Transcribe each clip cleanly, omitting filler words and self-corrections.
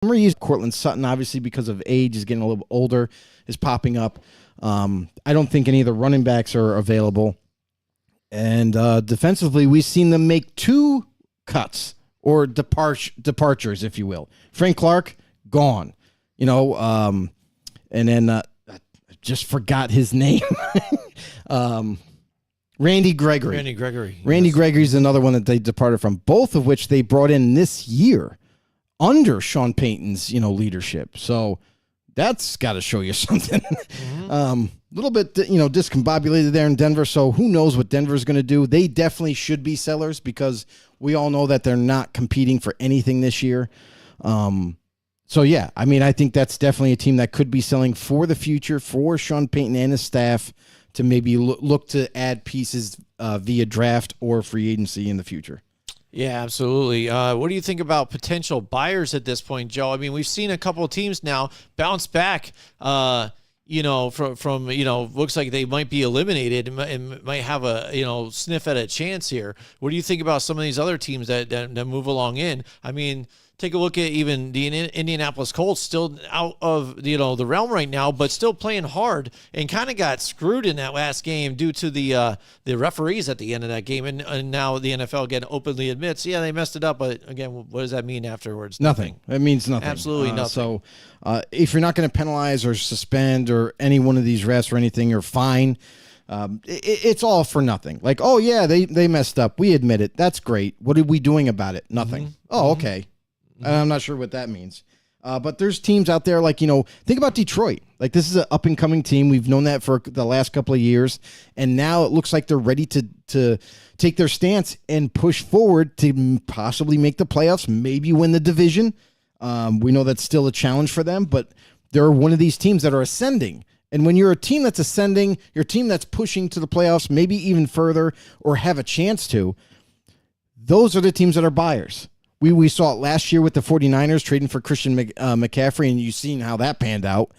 Cortland Sutton, obviously, because of age, is getting a little older, is popping up. I don't think any of the running backs are available. And defensively, we've seen them make two cuts or departures, if you will. Frank Clark, gone. And then I just forgot his name. Randy Gregory. Randy Gregory's another one that they departed from, both of which they brought in this year under Sean Payton's, leadership. So that's got to show you something. A little bit, discombobulated there in Denver. So who knows what Denver's going to do? They definitely should be sellers because we all know that they're not competing for anything this year. So yeah, I think that's definitely a team that could be selling for the future for Sean Payton and his staff to maybe look to add pieces via draft or free agency in the future. Yeah, absolutely. What do you think about potential buyers at this point, Joe? We've seen a couple of teams now bounce back, from looks like they might be eliminated and might have a, sniff at a chance here. What do you think about some of these other teams that move along in? Take a look at even the Indianapolis Colts, still out of the realm right now, but still playing hard and kind of got screwed in that last game due to the referees at the end of that game. And now the NFL again openly admits, yeah, they messed it up. But again, what does that mean afterwards? Nothing. It means nothing. Absolutely nothing. So if you're not going to penalize or suspend or any one of these refs or anything or fine, it's all for nothing. Like, oh yeah, they messed up. We admit it. That's great. What are we doing about it? Nothing. Mm-hmm. Oh, okay. I'm not sure what that means. But there's teams out there like, think about Detroit. Like, this is an up-and-coming team. We've known that for the last couple of years. And now it looks like they're ready to take their stance and push forward to possibly make the playoffs, maybe win the division. We know that's still a challenge for them, but they're one of these teams that are ascending. And when you're a team that's ascending, you're a team that's pushing to the playoffs, maybe even further, or have a chance to, those are the teams that are buyers. We saw it last year with the 49ers trading for Christian McCaffrey, and you've seen how that panned out.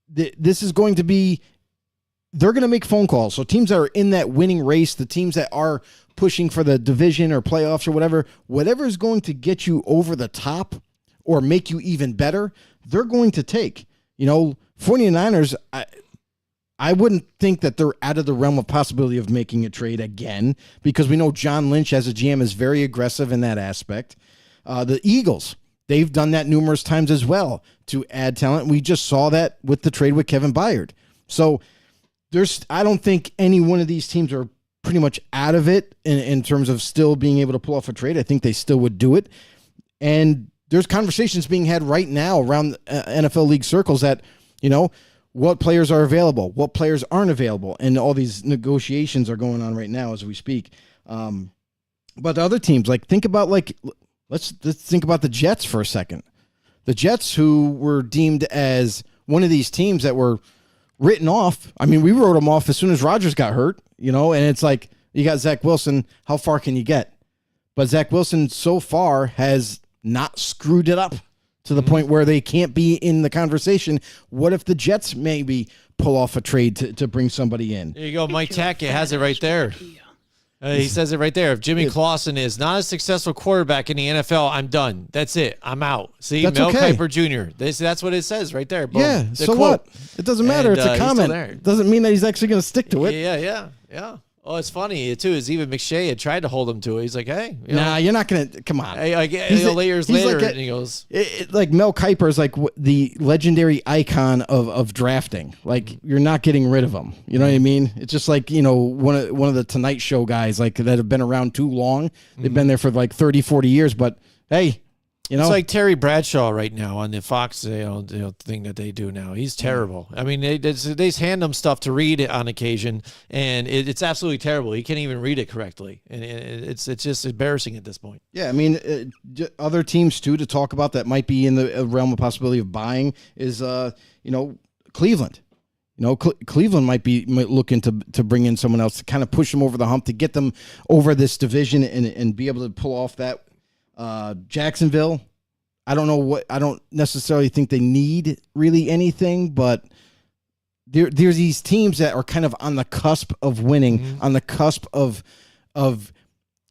This is going to be – they're going to make phone calls. So teams that are in that winning race, the teams that are pushing for the division or playoffs or whatever is going to get you over the top or make you even better, they're going to take. 49ers – I wouldn't think that they're out of the realm of possibility of making a trade again because we know John Lynch as a GM is very aggressive in that aspect. The Eagles, they've done that numerous times as well to add talent. We just saw that with the trade with Kevin Byard. So I don't think any one of these teams are pretty much out of it in terms of still being able to pull off a trade. I think they still would do it. And there's conversations being had right now around NFL league circles that, what players are available, what players aren't available, and all these negotiations are going on right now as we speak. But the other teams, think about let's think about the Jets for a second. The Jets, who were deemed as one of these teams that were written off. We wrote them off as soon as Rodgers got hurt, and it's like you got Zach Wilson. How far can you get? But Zach Wilson so far has not screwed it up to the point where they can't be in the conversation. What if the Jets maybe pull off a trade to bring somebody in? There you go. Mike Tackett has it right there. He says it right there. If Jimmy Clausen is not a successful quarterback in the NFL, I'm done. That's it. I'm out. See, that's Mel okay. Kiper Jr. That's what it says right there. Boom. Yeah, The so quote. what? It doesn't matter. It's a comment. It doesn't mean that he's actually going to stick to it. Yeah. Oh, it's funny, too, is even McShay had tried to hold him to it. He's like, hey. Nah, you're not going to – come on. Years later, and he goes – like Mel Kiper is like the legendary icon of drafting. Like, you're not getting rid of him. You know what I mean? It's just like, one of the Tonight Show guys that have been around too long. They've been there for 30, 40 years. But, hey – It's like Terry Bradshaw right now on the Fox thing that they do now. He's terrible. They hand him stuff to read on occasion, and it's absolutely terrible. He can't even read it correctly, and it's just embarrassing at this point. Yeah, other teams too to talk about that might be in the realm of possibility of buying is Cleveland. Cleveland might be looking to bring in someone else to kind of push them over the hump to get them over this division and be able to pull off that. Jacksonville, I don't necessarily think they need really anything, but there's these teams that are kind of on the cusp of winning, on the cusp of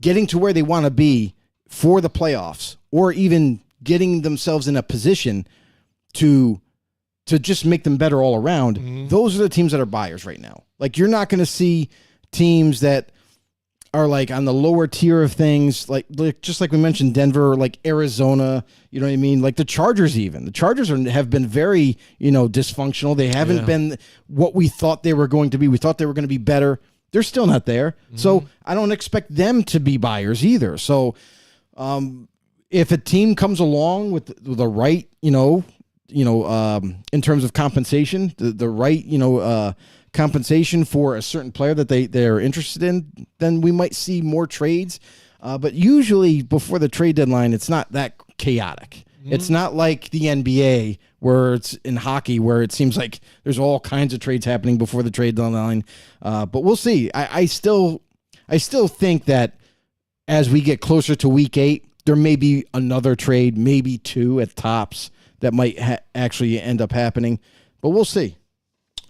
getting to where they want to be for the playoffs, or even getting themselves in a position to just make them better all around. Those are the teams that are buyers right now. Like, you're not going to see teams that are like on the lower tier of things, like just like we mentioned, Denver, like Arizona, you know what I mean? Like the Chargers even. The Chargers have been very, dysfunctional. They haven't been what we thought they were going to be. We thought they were going to be better. They're still not there. So I don't expect them to be buyers either. So if a team comes along with the right, in terms of compensation, the right, compensation for a certain player that they're interested in, then we might see more trades. But usually before the trade deadline, it's not that chaotic. It's not like the NBA where it's in hockey where it seems like there's all kinds of trades happening before the trade deadline. But we'll see. I still think that as we get closer to week 8, there may be another trade, maybe 2 at tops that might actually end up happening. But we'll see.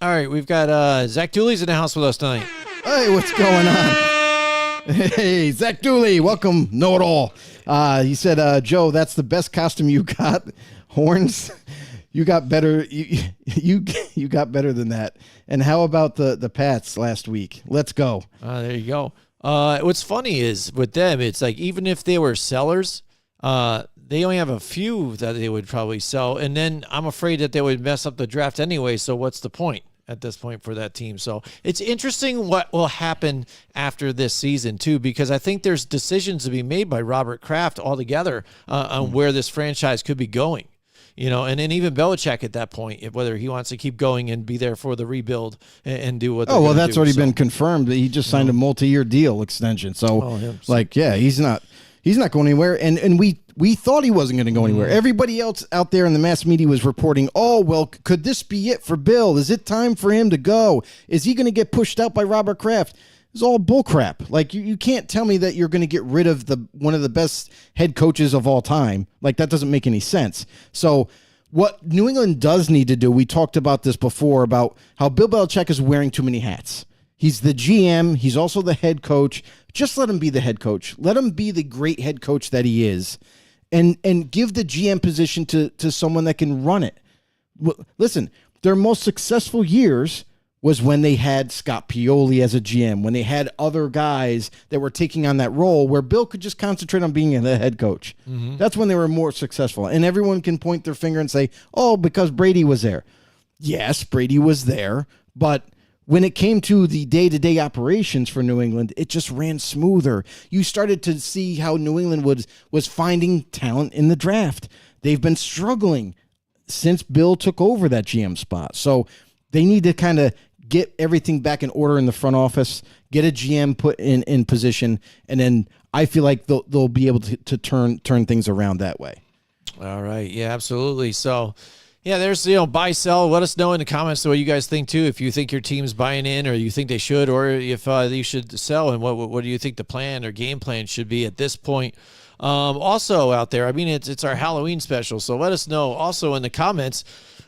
All right, we've got Zach Dooley's in the house with us tonight. Hey, what's going on? Hey, Zach Dooley, welcome, know-it-all. He said, Joe, that's the best costume you got. Horns, you got better. You got better than that. And how about the Pats last week? Let's go. There you go. What's funny is with them, it's like even if they were sellers, they only have a few that they would probably sell. And then I'm afraid that they would mess up the draft anyway. So what's the point at this point for that team? So it's interesting what will happen after this season too, because I think there's decisions to be made by Robert Kraft altogether on where this franchise could be going. And then even Belichick at that point, whether he wants to keep going and be there for the rebuild and do what. That's already been confirmed. He just signed a multi-year deal extension. So, he's not going anywhere. And we thought he wasn't going to go anywhere. Everybody else out there in the mass media was reporting, could this be it for Bill? Is it time for him to go? Is he going to get pushed out by Robert Kraft? It's all bullcrap. Like, you can't tell me that you're going to get rid of one of the best head coaches of all time. Like, that doesn't make any sense. So what New England does need to do, we talked about this before, about how Bill Belichick is wearing too many hats. He's the GM. He's also the head coach. Just let him be the head coach. Let him be the great head coach that he is. And give the GM position to someone that can run it. Listen, their most successful years was when they had Scott Pioli as a GM, when they had other guys that were taking on that role where Bill could just concentrate on being the head coach. That's when they were more successful. And everyone can point their finger and say, because Brady was there. Yes, Brady was there, but when it came to the day-to-day operations for New England, it just ran smoother. You started to see how New England was finding talent in the draft. They've been struggling since Bill took over that GM spot. So they need to kind of get everything back in order in the front office, get a GM put in position, and then I feel like they'll be able to turn things around that way. All right. Yeah, absolutely. So, yeah, there's, buy, sell. Let us know in the comments what you guys think, too, if you think your team's buying in or you think they should, or if you should sell, and what do you think the plan or game plan should be at this point. Also out there, it's our Halloween special, so let us know also in the comments,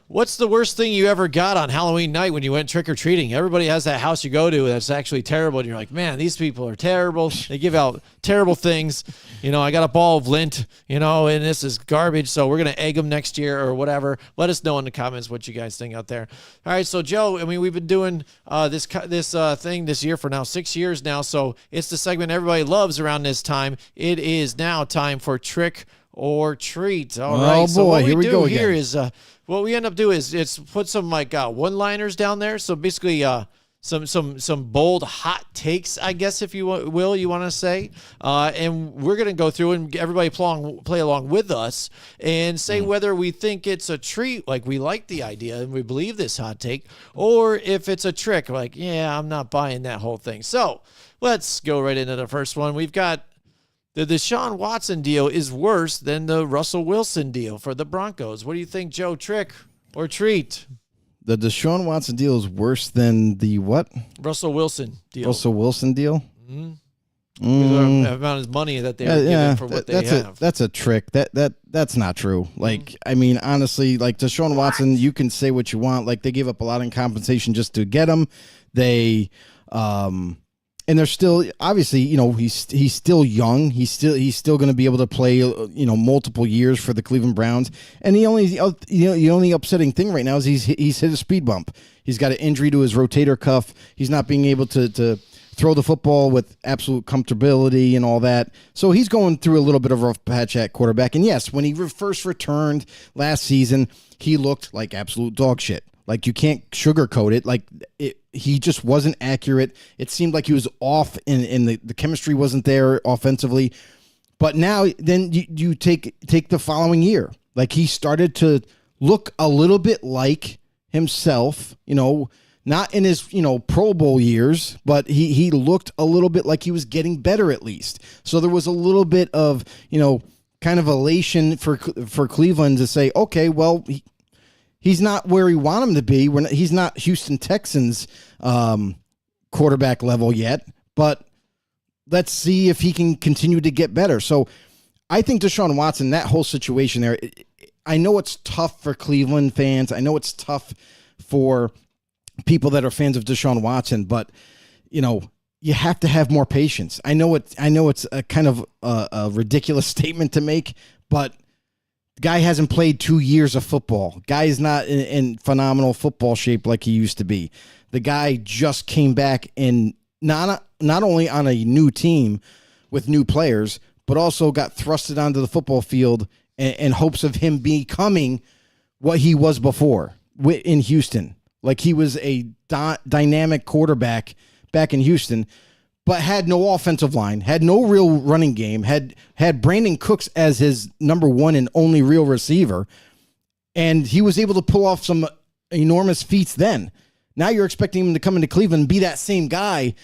what's the worst thing you ever got on Halloween night when you went trick-or-treating? Everybody has that house you go to that's actually terrible, and you're like, man, these people are terrible. They give out terrible things. I got a ball of lint, and this is garbage, so we're going to egg them next year or whatever. Let us know in the comments what you guys think out there. All right, so, Joe, we've been doing this thing this year for now 6 years now, so it's the segment everybody loves around this time. It is now time for Trick or Treat. All right, so what we do here is what we end up doing is it's put some one-liners down there. So basically some bold hot takes, I guess, if you will, you want to say. And we're going to go through and everybody play along with us and say whether we think it's a treat, like we like the idea and we believe this hot take, or if it's a trick, like, yeah, I'm not buying that whole thing. So let's go right into the first one. We've got the Deshaun Watson deal is worse than the Russell Wilson deal for the Broncos. What do you think, Joe? Trick or treat? The Deshaun Watson deal is worse than the what? Russell Wilson deal. Russell Wilson deal? The amount of money that they're giving for what they have. That's a trick. That's not true. Like, honestly, like Deshaun Watson, you can say what you want. Like, they gave up a lot in compensation just to get him. They and they're still obviously, he's still young. He's still going to be able to play, multiple years for the Cleveland Browns. And the only upsetting thing right now is he's hit a speed bump. He's got an injury to his rotator cuff. He's not being able to throw the football with absolute comfortability and all that. So he's going through a little bit of a rough patch at quarterback. And yes, when he first returned last season, he looked like absolute dog shit. Like, you can't sugarcoat it. Like, he just wasn't accurate. It seemed like he was off, and the chemistry wasn't there offensively. But now, then you take the following year. Like, he started to look a little bit like himself, not in his, Pro Bowl years, but he looked a little bit like he was getting better at least. So there was a little bit of, kind of elation for Cleveland to say, okay, well, he's not where we want him to be. He's not Houston Texans quarterback level yet, but let's see if he can continue to get better. So I think Deshaun Watson, that whole situation there, I know it's tough for Cleveland fans. I know it's tough for people that are fans of Deshaun Watson, but you have to have more patience. I know it's a kind of a ridiculous statement to make, but guy hasn't played 2 years of football. Guy is not in phenomenal football shape like he used to be. The guy just came back and not only on a new team with new players, but also got thrusted onto the football field in hopes of him becoming what he was before in Houston. Like, he was a dynamic quarterback back in Houston, but had no offensive line, had no real running game, had Brandon Cooks as his number one and only real receiver, and he was able to pull off some enormous feats then. Now you're expecting him to come into Cleveland and be that same guy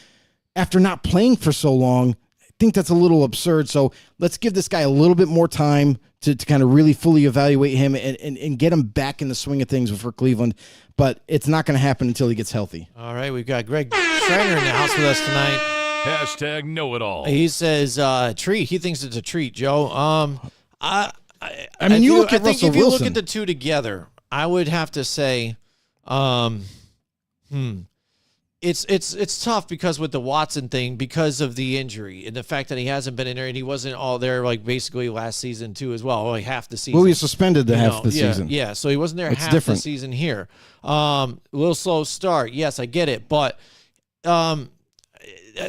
after not playing for so long. I think that's a little absurd. So let's give this guy a little bit more time to kind of really fully evaluate him and get him back in the swing of things for Cleveland. But it's not going to happen until he gets healthy. All right, we've got Greg Schreiner in the house with us tonight. Hashtag know it all. He says treat. He thinks it's a treat, Joe. I mean, you look at Russell Wilson. If you look at the two together, I would have to say, it's tough because with the Watson thing, because of the injury and the fact that he hasn't been in there and he wasn't all there like basically last season too as well, only half the season. Well, he was suspended half the season. Yeah, so he wasn't there half different. the season here. A little slow start. Yes, I get it, but I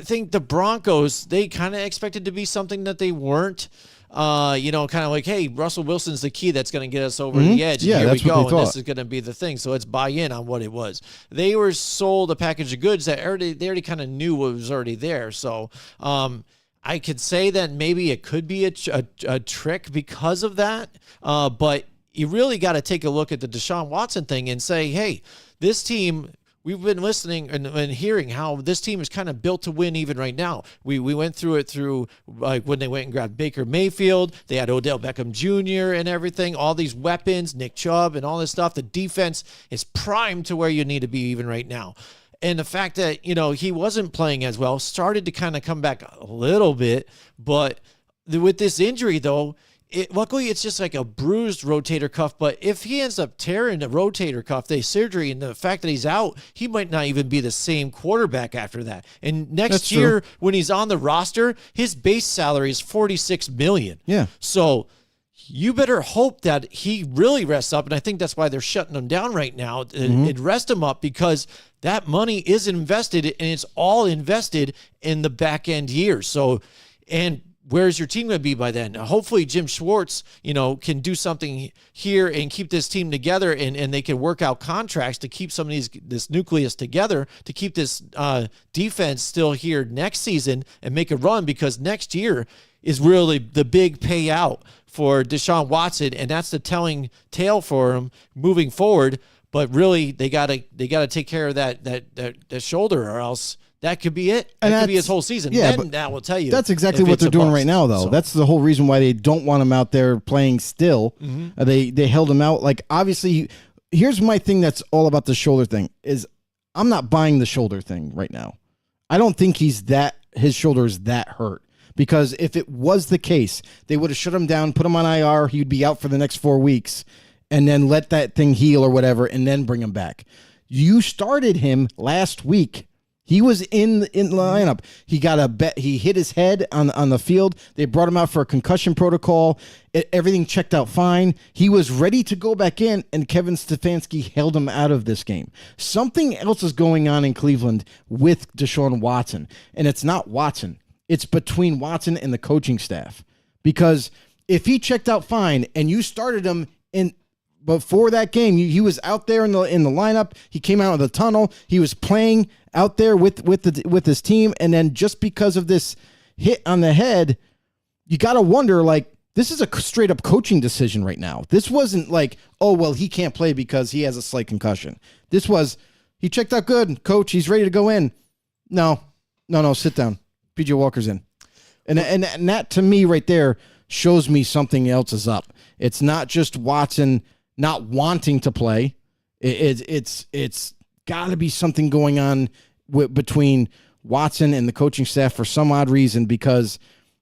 think the Broncos, they kind of expected to be something that they weren't. Kind of like, hey, Russell Wilson's the key that's going to get us over the edge. Yeah, and here that's we go, what they thought. and this is going to be the thing. So let's buy in on what it was. They were sold a package of goods that they already kind of knew what was already there. So I could say that maybe it could be a trick because of that. But you really got to take a look at the Deshaun Watson thing and say, hey, this team. We've been listening and hearing how this team is kind of built to win even right now. We went through it through like when they went and grabbed Baker Mayfield. They had Odell Beckham Jr. and everything, all these weapons, Nick Chubb and all this stuff. The defense is primed to where you need to be even right now. And the fact that, he wasn't playing as well started to kind of come back a little bit. But with this injury, though, luckily, it's just like a bruised rotator cuff, but if he ends up tearing the rotator cuff, the surgery, and the fact that he's out, he might not even be the same quarterback after that. And next year, when he's on the roster, his base salary is $46 million. Yeah. So you better hope that he really rests up, and I think that's why they're shutting him down right now and rest him up, because that money is invested, and it's all invested in the back end years. So, and where's your team going to be by then? Hopefully Jim Schwartz, can do something here and keep this team together, and they can work out contracts to keep some of this nucleus together, to keep this defense still here next season and make a run, because next year is really the big payout for Deshaun Watson, and that's the telling tale for him moving forward. But really, they gotta take care of that shoulder, or else that could be it. That could be his whole season. Yeah, then that will tell you. That's exactly what they're doing right now, though. So that's the whole reason why they don't want him out there playing still. They held him out. Like, obviously, here's my thing that's all about the shoulder thing is I'm not buying the shoulder thing right now. I don't think his shoulder is that hurt. Because if it was the case, they would have shut him down, put him on IR, he'd be out for the next 4 weeks, and then let that thing heal or whatever, and then bring him back. You started him last week He was in the lineup. He got a bet. He hit his head on the field. They brought him out for a concussion protocol. Everything checked out fine. He was ready to go back in, and Kevin Stefanski held him out of this game. Something else is going on in Cleveland with Deshaun Watson, and it's not Watson. It's between Watson and the coaching staff. Because if he checked out fine and you started him in before that game, he was out there in the lineup. He came out of the tunnel. He was playing out there with his team, and then just because of this hit on the head, you got to wonder, like, this is a straight up coaching decision right now. This wasn't like, oh, well, he can't play because he has a slight concussion. This was, he checked out good, coach, he's ready to go in. No, sit down. PJ Walker's in. And that to me right there shows me something else is up. It's not just Watson not wanting to play. It's got to be something going on between Watson and the coaching staff for some odd reason, because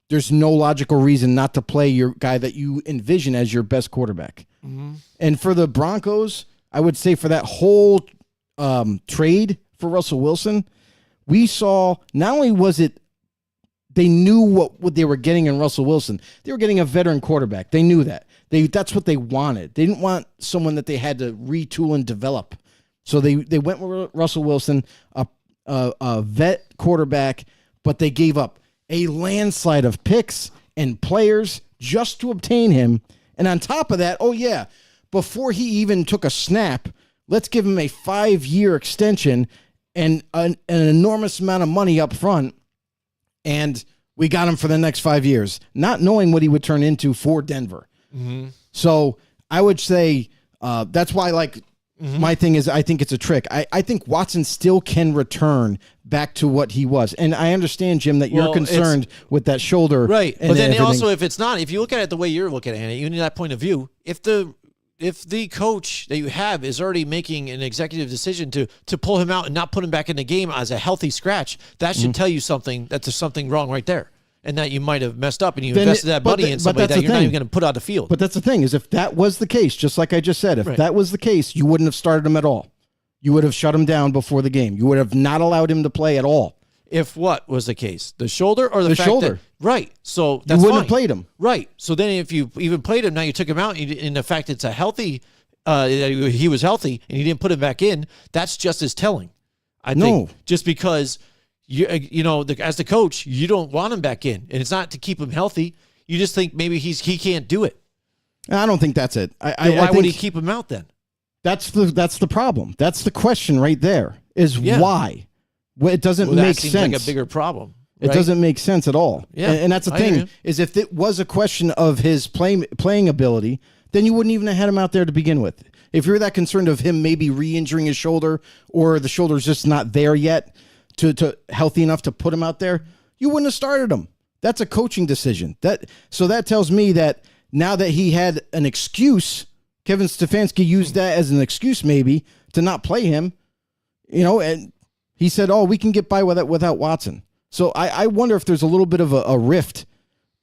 there's no logical reason not to play your guy that you envision as your best quarterback. Mm-hmm. And for the Broncos, I would say for that whole trade for Russell Wilson, we saw not only was it they knew what they were getting in Russell Wilson. They were getting a veteran quarterback. They knew that. That's what they wanted. They didn't want someone that they had to retool and develop. So they went with Russell Wilson, a vet quarterback, but they gave up a landslide of picks and players just to obtain him. And on top of that, oh yeah, before he even took a snap, let's give him a 5-year extension and an enormous amount of money up front. And we got him for the next 5 years, not knowing what he would turn into for Denver. Mm-hmm. So I would say that's why, like, my thing is I think it's a trick. I think Watson still can return back to what he was. And I understand, Jim, that you're concerned with that shoulder. Right. But then also, if it's not, if you look at it the way you're looking at it, you need that point of view. If the coach that you have is already making an executive decision to pull him out and not put him back in the game as a healthy scratch, that should tell you something, that there's something wrong right there. And that you might have messed up and you invested that money in somebody that you're not even going to put on the field. But that's the thing, is if that was the case, just like I just said, if that was the case, you wouldn't have started him at all. You would have shut him down before the game. You would have not allowed him to play at all. If what was the case? The shoulder or the fact shoulder? That, right. So that's you wouldn't fine. have played him. Right. So then if you even played him, now you took him out, and in the fact it's a healthy, he was healthy and you didn't put him back in, that's just as telling. I think just because you know, as the coach, you don't want him back in, and it's not to keep him healthy. You just think maybe he can't do it. I don't think that's it. Why would he keep him out then? That's the problem. That's the question right there. Is why? Well, it doesn't make sense. That seems like a bigger problem. Right? It doesn't make sense at all. Yeah, and that's the thing, is if it was a question of his playing ability, then you wouldn't even have had him out there to begin with. If you're that concerned of him maybe re-injuring his shoulder, or the shoulder's just not there yet to healthy enough to put him out there, you wouldn't have started him. That's a coaching decision. So that tells me that now that he had an excuse, Kevin Stefanski used that as an excuse maybe to not play him, you know, and he said, oh, we can get by without Watson. So I wonder if there's a little bit of a rift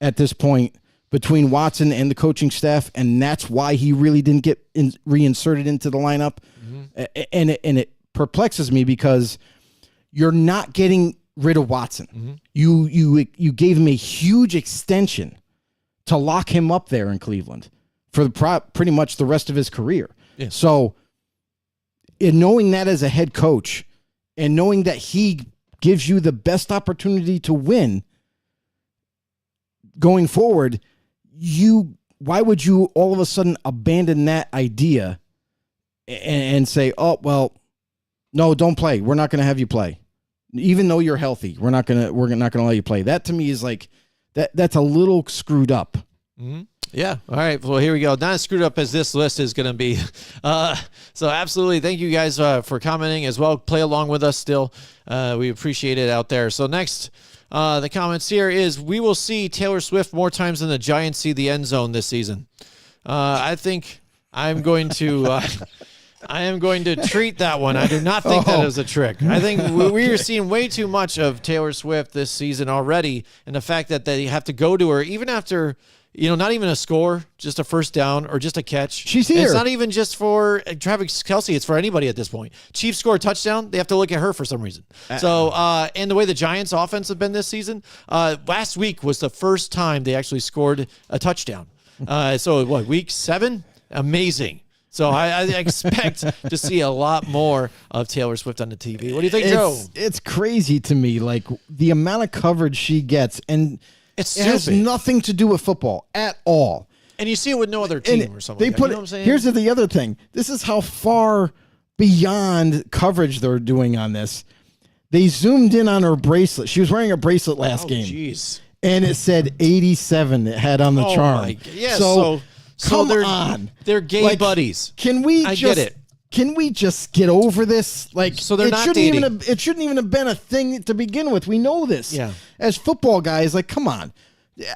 at this point between Watson and the coaching staff, and that's why he really didn't get reinserted into the lineup. Mm-hmm. And it perplexes me, because you're not getting rid of Watson. Mm-hmm. You gave him a huge extension to lock him up there in Cleveland for pretty much the rest of his career. Yeah. So, in knowing that as a head coach, and knowing that he gives you the best opportunity to win going forward, why would you all of a sudden abandon that idea and say, oh, well, no, don't play. We're not going to have you play. Even though you're healthy, we're not going to let you play. That to me is like, that's a little screwed up. Mm-hmm. Yeah. All right. Well, here we go. Not as screwed up as this list is going to be. So absolutely. Thank you guys for commenting as well. Play along with us still. We appreciate it out there. So next, the comments here is, we will see Taylor Swift more times than the Giants see the end zone this season. I think I'm going to... I am going to treat that one. I do not think that is a trick. I think we are seeing way too much of Taylor Swift this season already, and the fact that they have to go to her even after, not even a score, just a first down or just a catch. She's And here. it's not even just for Travis Kelce. It's for anybody at this point. Chiefs score a touchdown. They have to look at her for some reason. So, and the way the Giants offense have been this season, last week was the first time they actually scored a touchdown. So what, week 7? Amazing. So I expect to see a lot more of Taylor Swift on the TV. What do you think, Joe? It's crazy to me, like the amount of coverage she gets, and It's it has stupid. nothing to do with football at all. And you see it with no other team And or something. they like that. put You know what I'm saying? Here's the other thing. This is how far beyond coverage they're doing on this. They zoomed in on her bracelet. She was wearing a bracelet last game, Jeez. and it said 87. It had on the Oh charm. my God. Yeah, so come they're, on. They're gay Like, buddies. Can we I just get it. Can we just get over this? Like, So they're it not shouldn't dating. it shouldn't even have been a thing to begin with. We know this. Yeah. As football guys, like, come on.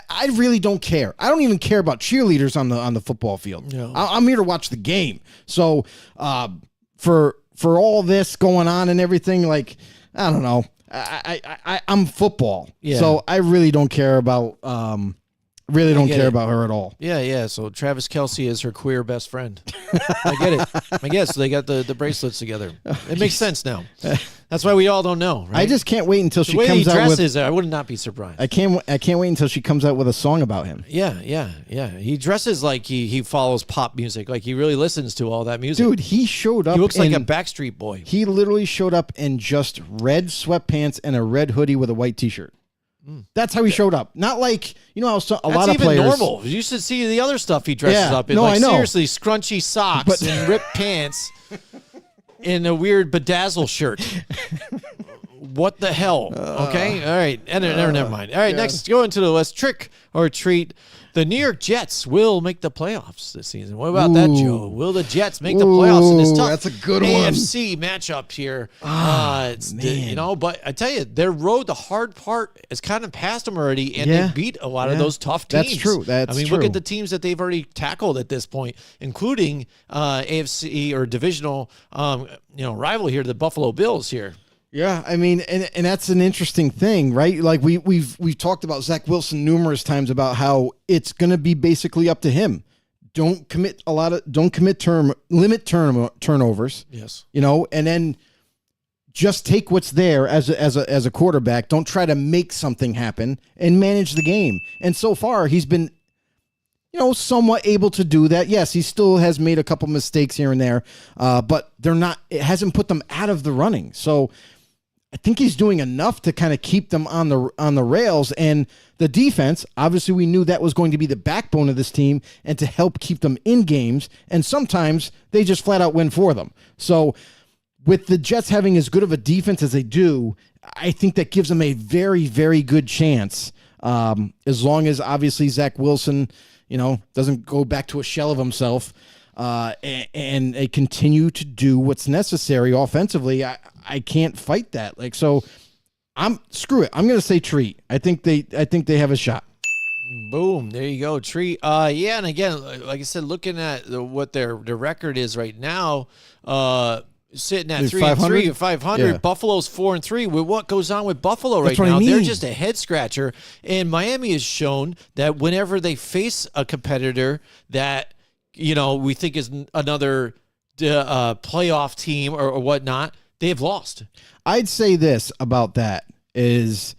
I really don't care. I don't even care about cheerleaders on the football field. No. I'm here to watch the game. So, for all this going on and everything, like, I don't know. I'm football. Yeah. So I really don't care about get it. about her at all. Yeah. So Travis Kelce is her queer best friend. I get it. I guess they got the bracelets together. It makes sense now. That's why we all don't know, right? I just can't wait until the she way he comes out with. dresses, I would not be surprised. I can't wait until she comes out with a song about him. Yeah. He dresses like he follows pop music, like he really listens to all that music. Dude, he showed up. he looks like a in- Backstreet Boy. He literally showed up in just red sweatpants and a red hoodie with a white t-shirt. That's how he showed up. Not like, how a That's lot of even players. normal. You should see the other stuff he dresses Yeah, up in. no, Like I know. seriously, scrunchy socks But- and ripped pants and a weird bedazzle shirt. What the hell? Okay, all right. Never mind. All right, next, go into the list. Trick or treat. The New York Jets will make the playoffs this season. What about that, Joe? Will the Jets make the playoffs in this Ooh, tough that's a good one. AFC matchup here? But I tell you, their road, the hard part, is kind of past them already, and Yeah. they beat a lot of Yeah. those tough teams. That's true. That's look true. at the teams that they've already tackled at this point, including AFC or divisional, rival here, the Buffalo Bills here. Yeah, I mean, and that's an interesting thing, right? Like we've talked about Zach Wilson numerous times about how it's going to be basically up to him. Limit turnovers. Yes. And then just take what's there as a quarterback. Don't try to make something happen and manage the game. And so far, he's been, somewhat able to do that. Yes, he still has made a couple mistakes here and there, but it hasn't put them out of the running. So I think he's doing enough to kind of keep them on the rails. And the defense, obviously we knew that was going to be the backbone of this team and to help keep them in games. And sometimes they just flat out win for them. So with the Jets having as good of a defense as they do, I think that gives them a very, very good chance. As long as obviously Zach Wilson, doesn't go back to a shell of himself, and they continue to do what's necessary offensively. I can't fight that. So screw it. I'm going to say treat. I think they have a shot. Boom. There you go. Treat. Yeah. And again, like I said, looking at what their record is right now, sitting at 3-3 or 500. Yeah. Buffalo's 4-3. With what goes on with Buffalo right That's what I now, they're mean. just a head scratcher. And Miami has shown that whenever they face a competitor that we think is another playoff team or whatnot, they have lost. I'd say this about that is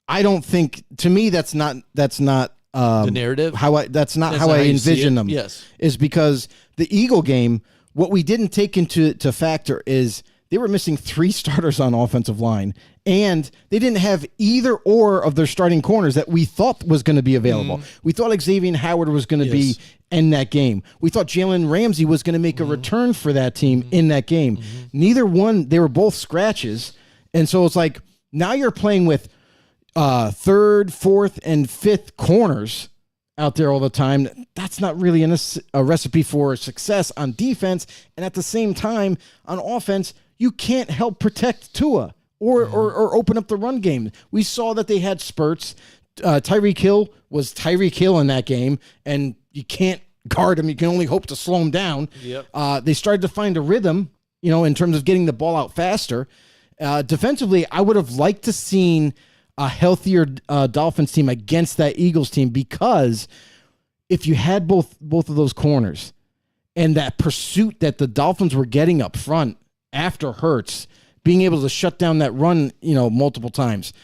I don't think, to me, that's not The narrative. that's not That's how not I how you see envision it. them. Yes. Is because the Eagle game, what we didn't take into factor is they were missing 3 starters on offensive line, and they didn't have either or of their starting corners that we thought was going to be available. We thought Xavier Howard was going to be in that game. We thought Jalen Ramsey was going to make a return for that team in that game. Neither one, they were both scratches. And so it's like, now you're playing with 3rd, 4th, and 5th corners out there all the time. That's not really a recipe for success on defense. And at the same time, on offense, you can't help protect Tua or open up the run game. We saw that they had spurts. Tyreek Hill was Tyreek Hill in that game, and you can't guard him. You can only hope to slow him down. Yep. They started to find a rhythm, in terms of getting the ball out faster. Defensively, I would have liked to seen a healthier Dolphins team against that Eagles team, because if you had both of those corners and that pursuit that the Dolphins were getting up front after Hurts being able to shut down that run, multiple times,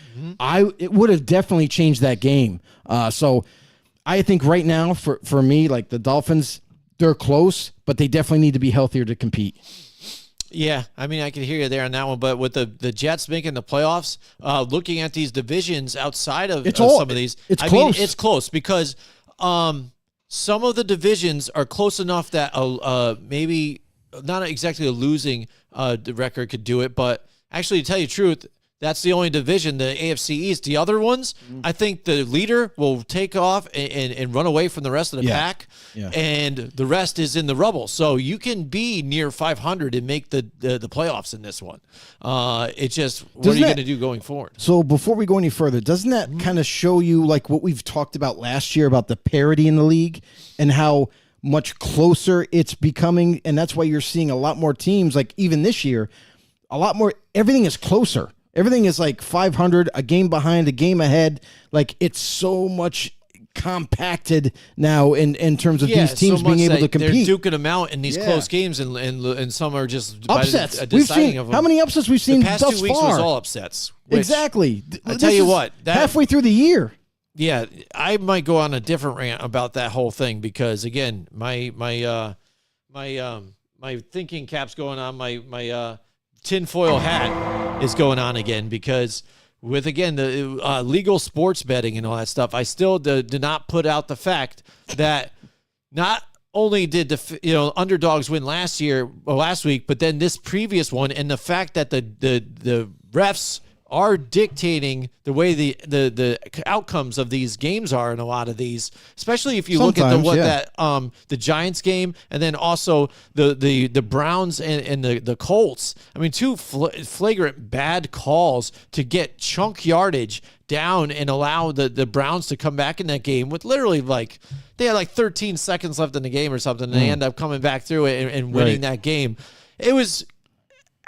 it would have definitely changed that game. So I think right now for me, like the Dolphins, they're close, but they definitely need to be healthier to compete. Yeah, I mean, I can hear you there on that one, but with the Jets making the playoffs, looking at these divisions outside of some of these, it's close. Mean, it's close because some of the divisions are close enough that maybe not exactly a losing record could do it, but actually, to tell you the truth, that's the only division, the AFC East. The other ones, I think the leader will take off and run away from the rest of the pack, and the rest is in the rubble. So you can be near 500 and make the playoffs in this one. It's just, what are you going to do going forward? So before we go any further, doesn't that kind of show you like what we've talked about last year about the parity in the league and how much closer it's becoming? And that's why you're seeing a lot more teams, like even this year, a lot more, everything is closer. Everything is like 500, a game behind, a game ahead. Like it's so much compacted now in terms of these teams being able to compete. They're duking them out in these close games, and some are just upsets. We've seen how many upsets we've seen the past thus 2 weeks far. was all upsets. Exactly. I tell you what, halfway through the year. Yeah, I might go on a different rant about that whole thing because again, my thinking cap's going on, my tinfoil hat is going on again because with, again, the legal sports betting and all that stuff, I still did not put out the fact that not only did the underdogs win last week, but then this previous one, and the fact that the refs are dictating the way the outcomes of these games are in a lot of these, especially if you look at the Giants game and then also the Browns and the Colts. I mean, two flagrant bad calls to get chunk yardage down and allow the Browns to come back in that game with literally they had like 13 seconds left in the game or something, and they end up coming back through it and winning that game. It was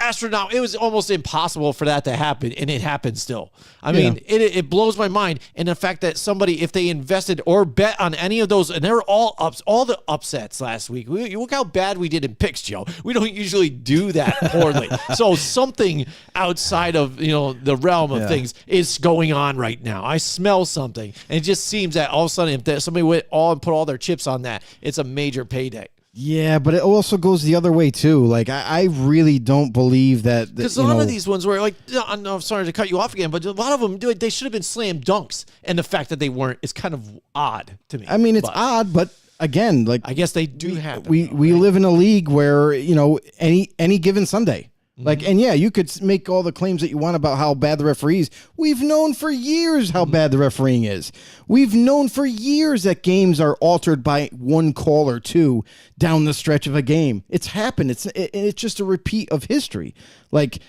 astronomical. It was almost impossible for that to happen, and it happened still. I mean, it blows my mind. And the fact that somebody, if they invested or bet on any of those, and they were all the upsets last week. Look how bad we did in picks, Joe. We don't usually do that poorly. So something outside of the realm of things is going on right now. I smell something, and it just seems that all of a sudden, if somebody went all and put all their chips on that, it's a major payday. Yeah, but it also goes the other way too. Like I really don't believe that because a lot of these ones were I'm sorry to cut you off again, but a lot of them they should have been slam dunks, and the fact that they weren't is kind of odd to me. I mean, it's odd, but again, like I guess they do happen. We live in a league where any given Sunday. And you could make all the claims that you want about how bad the referees. We've known for years how bad the refereeing is. We've known for years that games are altered by one call or two down the stretch of a game. It's happened. It's just a repeat of history. Like,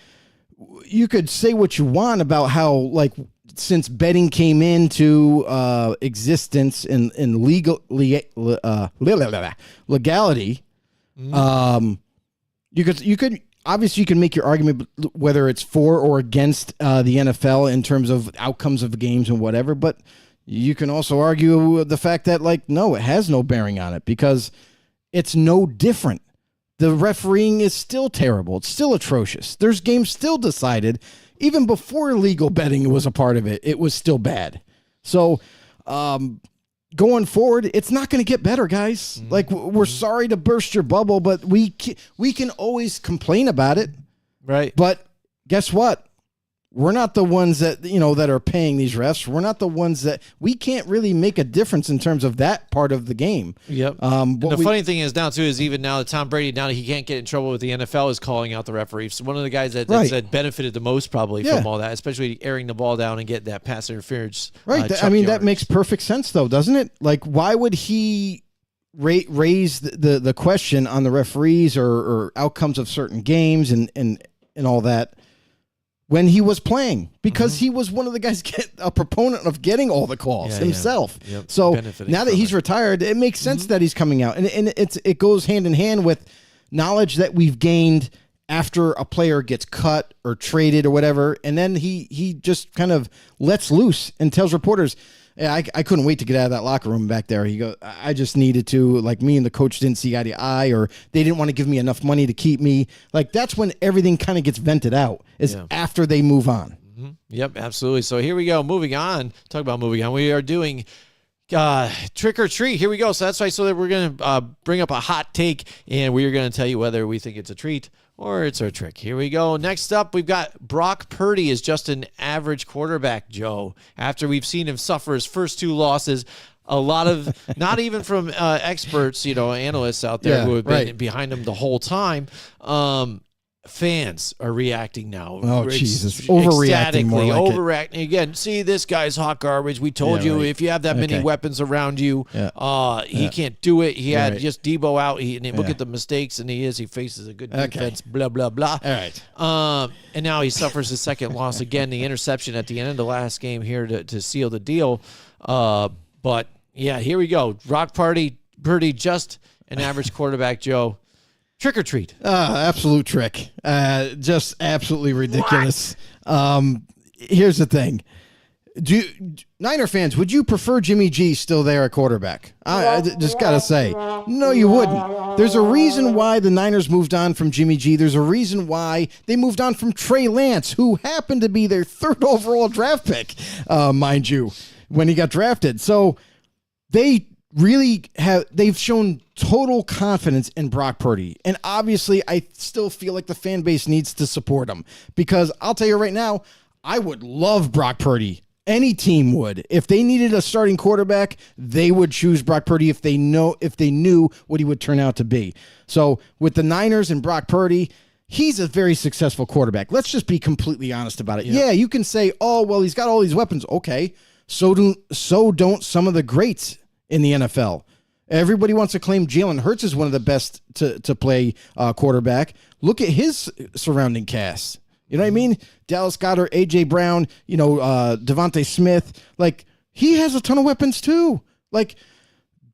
you could say what you want about how, since betting came into existence in legality, you could. Obviously, you can make your argument whether it's for or against the NFL in terms of outcomes of the games and whatever, but you can also argue the fact that, no, it has no bearing on it because it's no different. The refereeing is still terrible. It's still atrocious. There's games still decided. Even before legal betting was a part of it, it was still bad. So, going forward, it's not going to get better, guys. We're sorry to burst your bubble, but we can always complain about it. Right. But guess what? We're not the ones that, that are paying these refs. We're not the ones that we can't really make a difference in terms of that part of the game. Yep. Funny thing is now, too, is even now that Tom Brady, now that he can't get in trouble with the NFL, is calling out the referees. So one of the guys that benefited the most probably from all that, especially airing the ball down and getting that pass interference. Right. That makes perfect sense, though, doesn't it? Why would he raise the question on the referees or outcomes of certain games and all that when he was playing? Because he was one of the guys, a proponent of getting all the calls himself. Yeah. Yep. So now that he's retired, it makes sense that he's coming out. And it goes hand in hand with knowledge that we've gained after a player gets cut or traded or whatever. And then he just kind of lets loose and tells reporters, Yeah, I couldn't wait to get out of that locker room back there. He goes, I just needed to, like, me and the coach didn't see eye to eye, or they didn't want to give me enough money to keep me. Like, that's when everything kind of gets vented out, is after they move on. Mm-hmm. Yep, absolutely. So here we go. Moving on. Talk about moving on. We are doing trick or treat. Here we go. So that's right. So that we're going to bring up a hot take, and we are going to tell you whether we think it's a treat or it's a trick. Here we go. Next up, we've got Brock Purdy is just an average quarterback, Joe. After we've seen him suffer his first 2 losses, a lot of, not even from experts, analysts out there who have been behind him the whole time, fans are reacting now. Oh, Jesus. Overreacting more like overreacting. Again, see, this guy's hot garbage. We told you if you have that many weapons around you, he can't do it. He had just Debo out. And look at the mistakes, and he faces a good defense, blah, blah, blah. All right. And now he suffers his second loss again, the interception at the end of the last game here to seal the deal. But, yeah, here we go. Brock Purdy, just an average quarterback, Joe. Trick or treat? Absolute trick. Just absolutely ridiculous. Here's the thing. Niner fans, would you prefer Jimmy G still there at quarterback? I just got to say, no, you wouldn't. There's a reason why the Niners moved on from Jimmy G. There's a reason why they moved on from Trey Lance, who happened to be their 3rd overall draft pick, mind you, when he got drafted. So they've shown total confidence in Brock Purdy. And obviously, I still feel like the fan base needs to support him, because I'll tell you right now, I would love Brock Purdy. Any team would. If they needed a starting quarterback, they would choose Brock Purdy if they knew what he would turn out to be. So with the Niners and Brock Purdy, he's a very successful quarterback. Let's just be completely honest about it. Yeah, you can say, oh, well, he's got all these weapons. Okay, so don't some of the greats in the NFL. Everybody wants to claim Jalen Hurts is one of the best to play quarterback. Look at his surrounding cast. You know what I mean? Dallas Goedert, A.J. Brown, Devontae Smith. Like, he has a ton of weapons too. Like,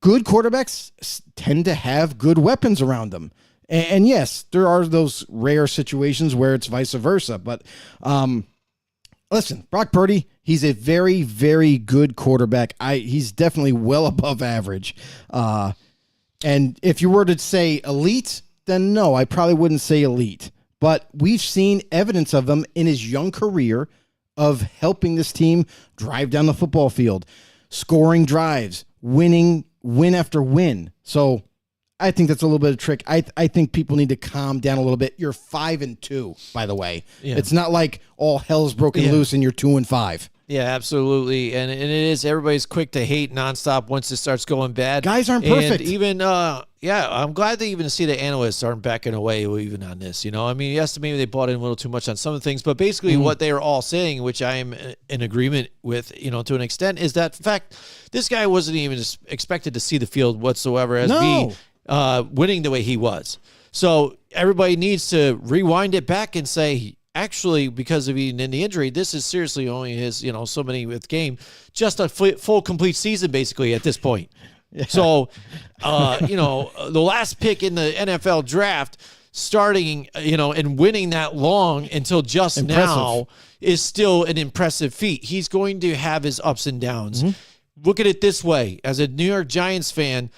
good quarterbacks tend to have good weapons around them. And yes, there are those rare situations where it's vice versa. But listen, Brock Purdy, he's a very, very good quarterback. He's definitely well above average. And if you were to say elite, then no, I probably wouldn't say elite. But we've seen evidence of him in his young career of helping this team drive down the football field, scoring drives, win after win. So I think that's a little bit of a trick. I think people need to calm down a little bit. You're 5-2, by the way. Yeah. It's not like all hell's broken loose and you're 2-5. Yeah, absolutely. And it is, everybody's quick to hate nonstop once it starts going bad. Guys aren't perfect. And even, I'm glad to even see the analysts aren't backing away even on this. I mean, yes, maybe they bought in a little too much on some of the things, but basically what they are all saying, which I am in agreement with, to an extent, is that, in fact, this guy wasn't even expected to see the field whatsoever as being winning the way he was. So everybody needs to rewind it back and say, actually, because of even in the injury, this is seriously only his, so many with game, just a full complete season basically at this point. Yeah. So, the last pick in the NFL draft, starting, and winning that long until just now is still an impressive feat. He's going to have his ups and downs. Mm-hmm. Look at it this way. As a New York Giants fan,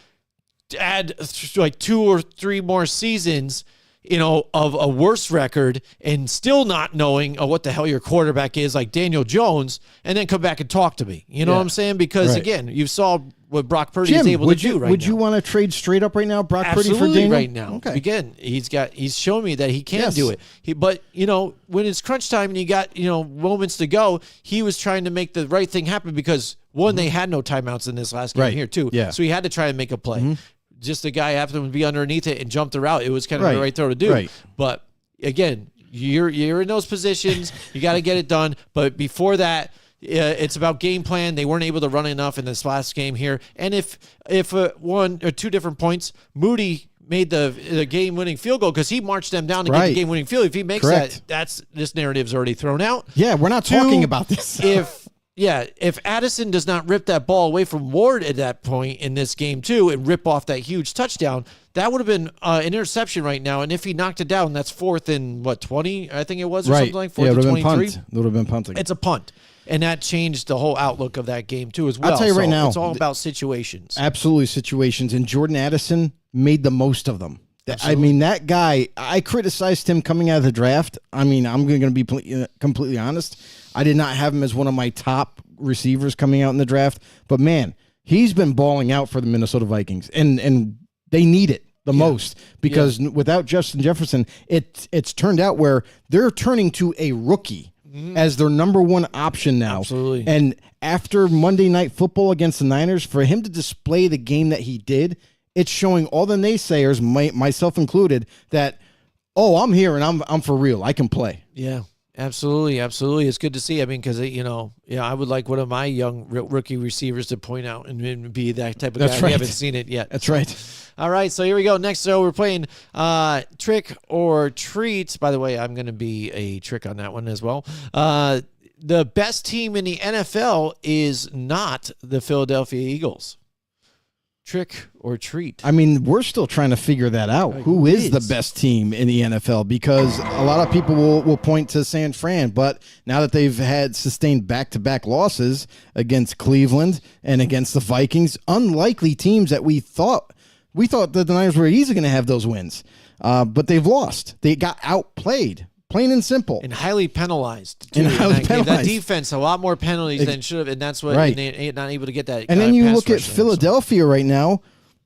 add like 2 or 3 more seasons of a worse record and still not knowing what the hell your quarterback is, like Daniel Jones, and then come back and talk to me. You know what I'm saying? Because, again, you saw what Brock Purdy is able to do right now. Would you want to trade straight up right now, Brock Purdy for Daniel? Right now. Okay. Again, he's shown me that he can do it. But when it's crunch time and you got, moments to go, he was trying to make the right thing happen because, one, they had no timeouts in this last game here, too. Yeah. So he had to try and make a play. Mm-hmm. Just the guy happened to be underneath it and jump the route. It was kind of the right throw to do. Right. But again, you're in those positions. You got to get it done. But before that, it's about game plan. They weren't able to run enough in this last game here. And if 1 or 2 different points, Moody made the game-winning field goal because he marched them down to get the game-winning field. If he makes that, this narrative's already thrown out. Yeah, we're not talking about this. If Addison does not rip that ball away from Ward at that point in this game too and rip off that huge touchdown, that would have been an interception right now. And if he knocked it down, that's 4th and 20, I think it was, or something like 4th and 23. It would have been punting. It's a punt. And that changed the whole outlook of that game too as well. I'll tell you right now, it's all about situations. Absolutely situations. And Jordan Addison made the most of them. Absolutely. I mean, that guy, I criticized him coming out of the draft. I mean, I'm going to be completely honest. I did not have him as one of my top receivers coming out in the draft. But, man, he's been balling out for the Minnesota Vikings. And they need it the most because without Justin Jefferson, it's turned out where they're turning to a rookie as their number one option now. Absolutely. And after Monday Night Football against the Niners, for him to display the game that he did, it's showing all the naysayers, myself included, that, I'm here and I'm for real. I can play. Yeah, absolutely. It's good to see. I mean, because, I would like one of my young rookie receivers to point out and be that type of guy. Right. We haven't seen it yet. That's right. All right, so here we go. Next, so we're playing Trick or Treat. By the way, I'm going to be a trick on that one as well. The best team in the NFL is not the Philadelphia Eagles. Trick or treat? I mean, we're still trying to figure that out. Who is the best team in the NFL? Because a lot of people will point to San Fran, but now that they've had sustained back-to-back losses against Cleveland and against the Vikings, unlikely teams that we thought that the Niners were easily going to have those wins, but they've lost. They got outplayed. Plain and simple. And highly penalized. Too. And highly penalized. That defense, a lot more penalties than should have, and that's what they're not able to get that. And then you look at Philadelphia right now.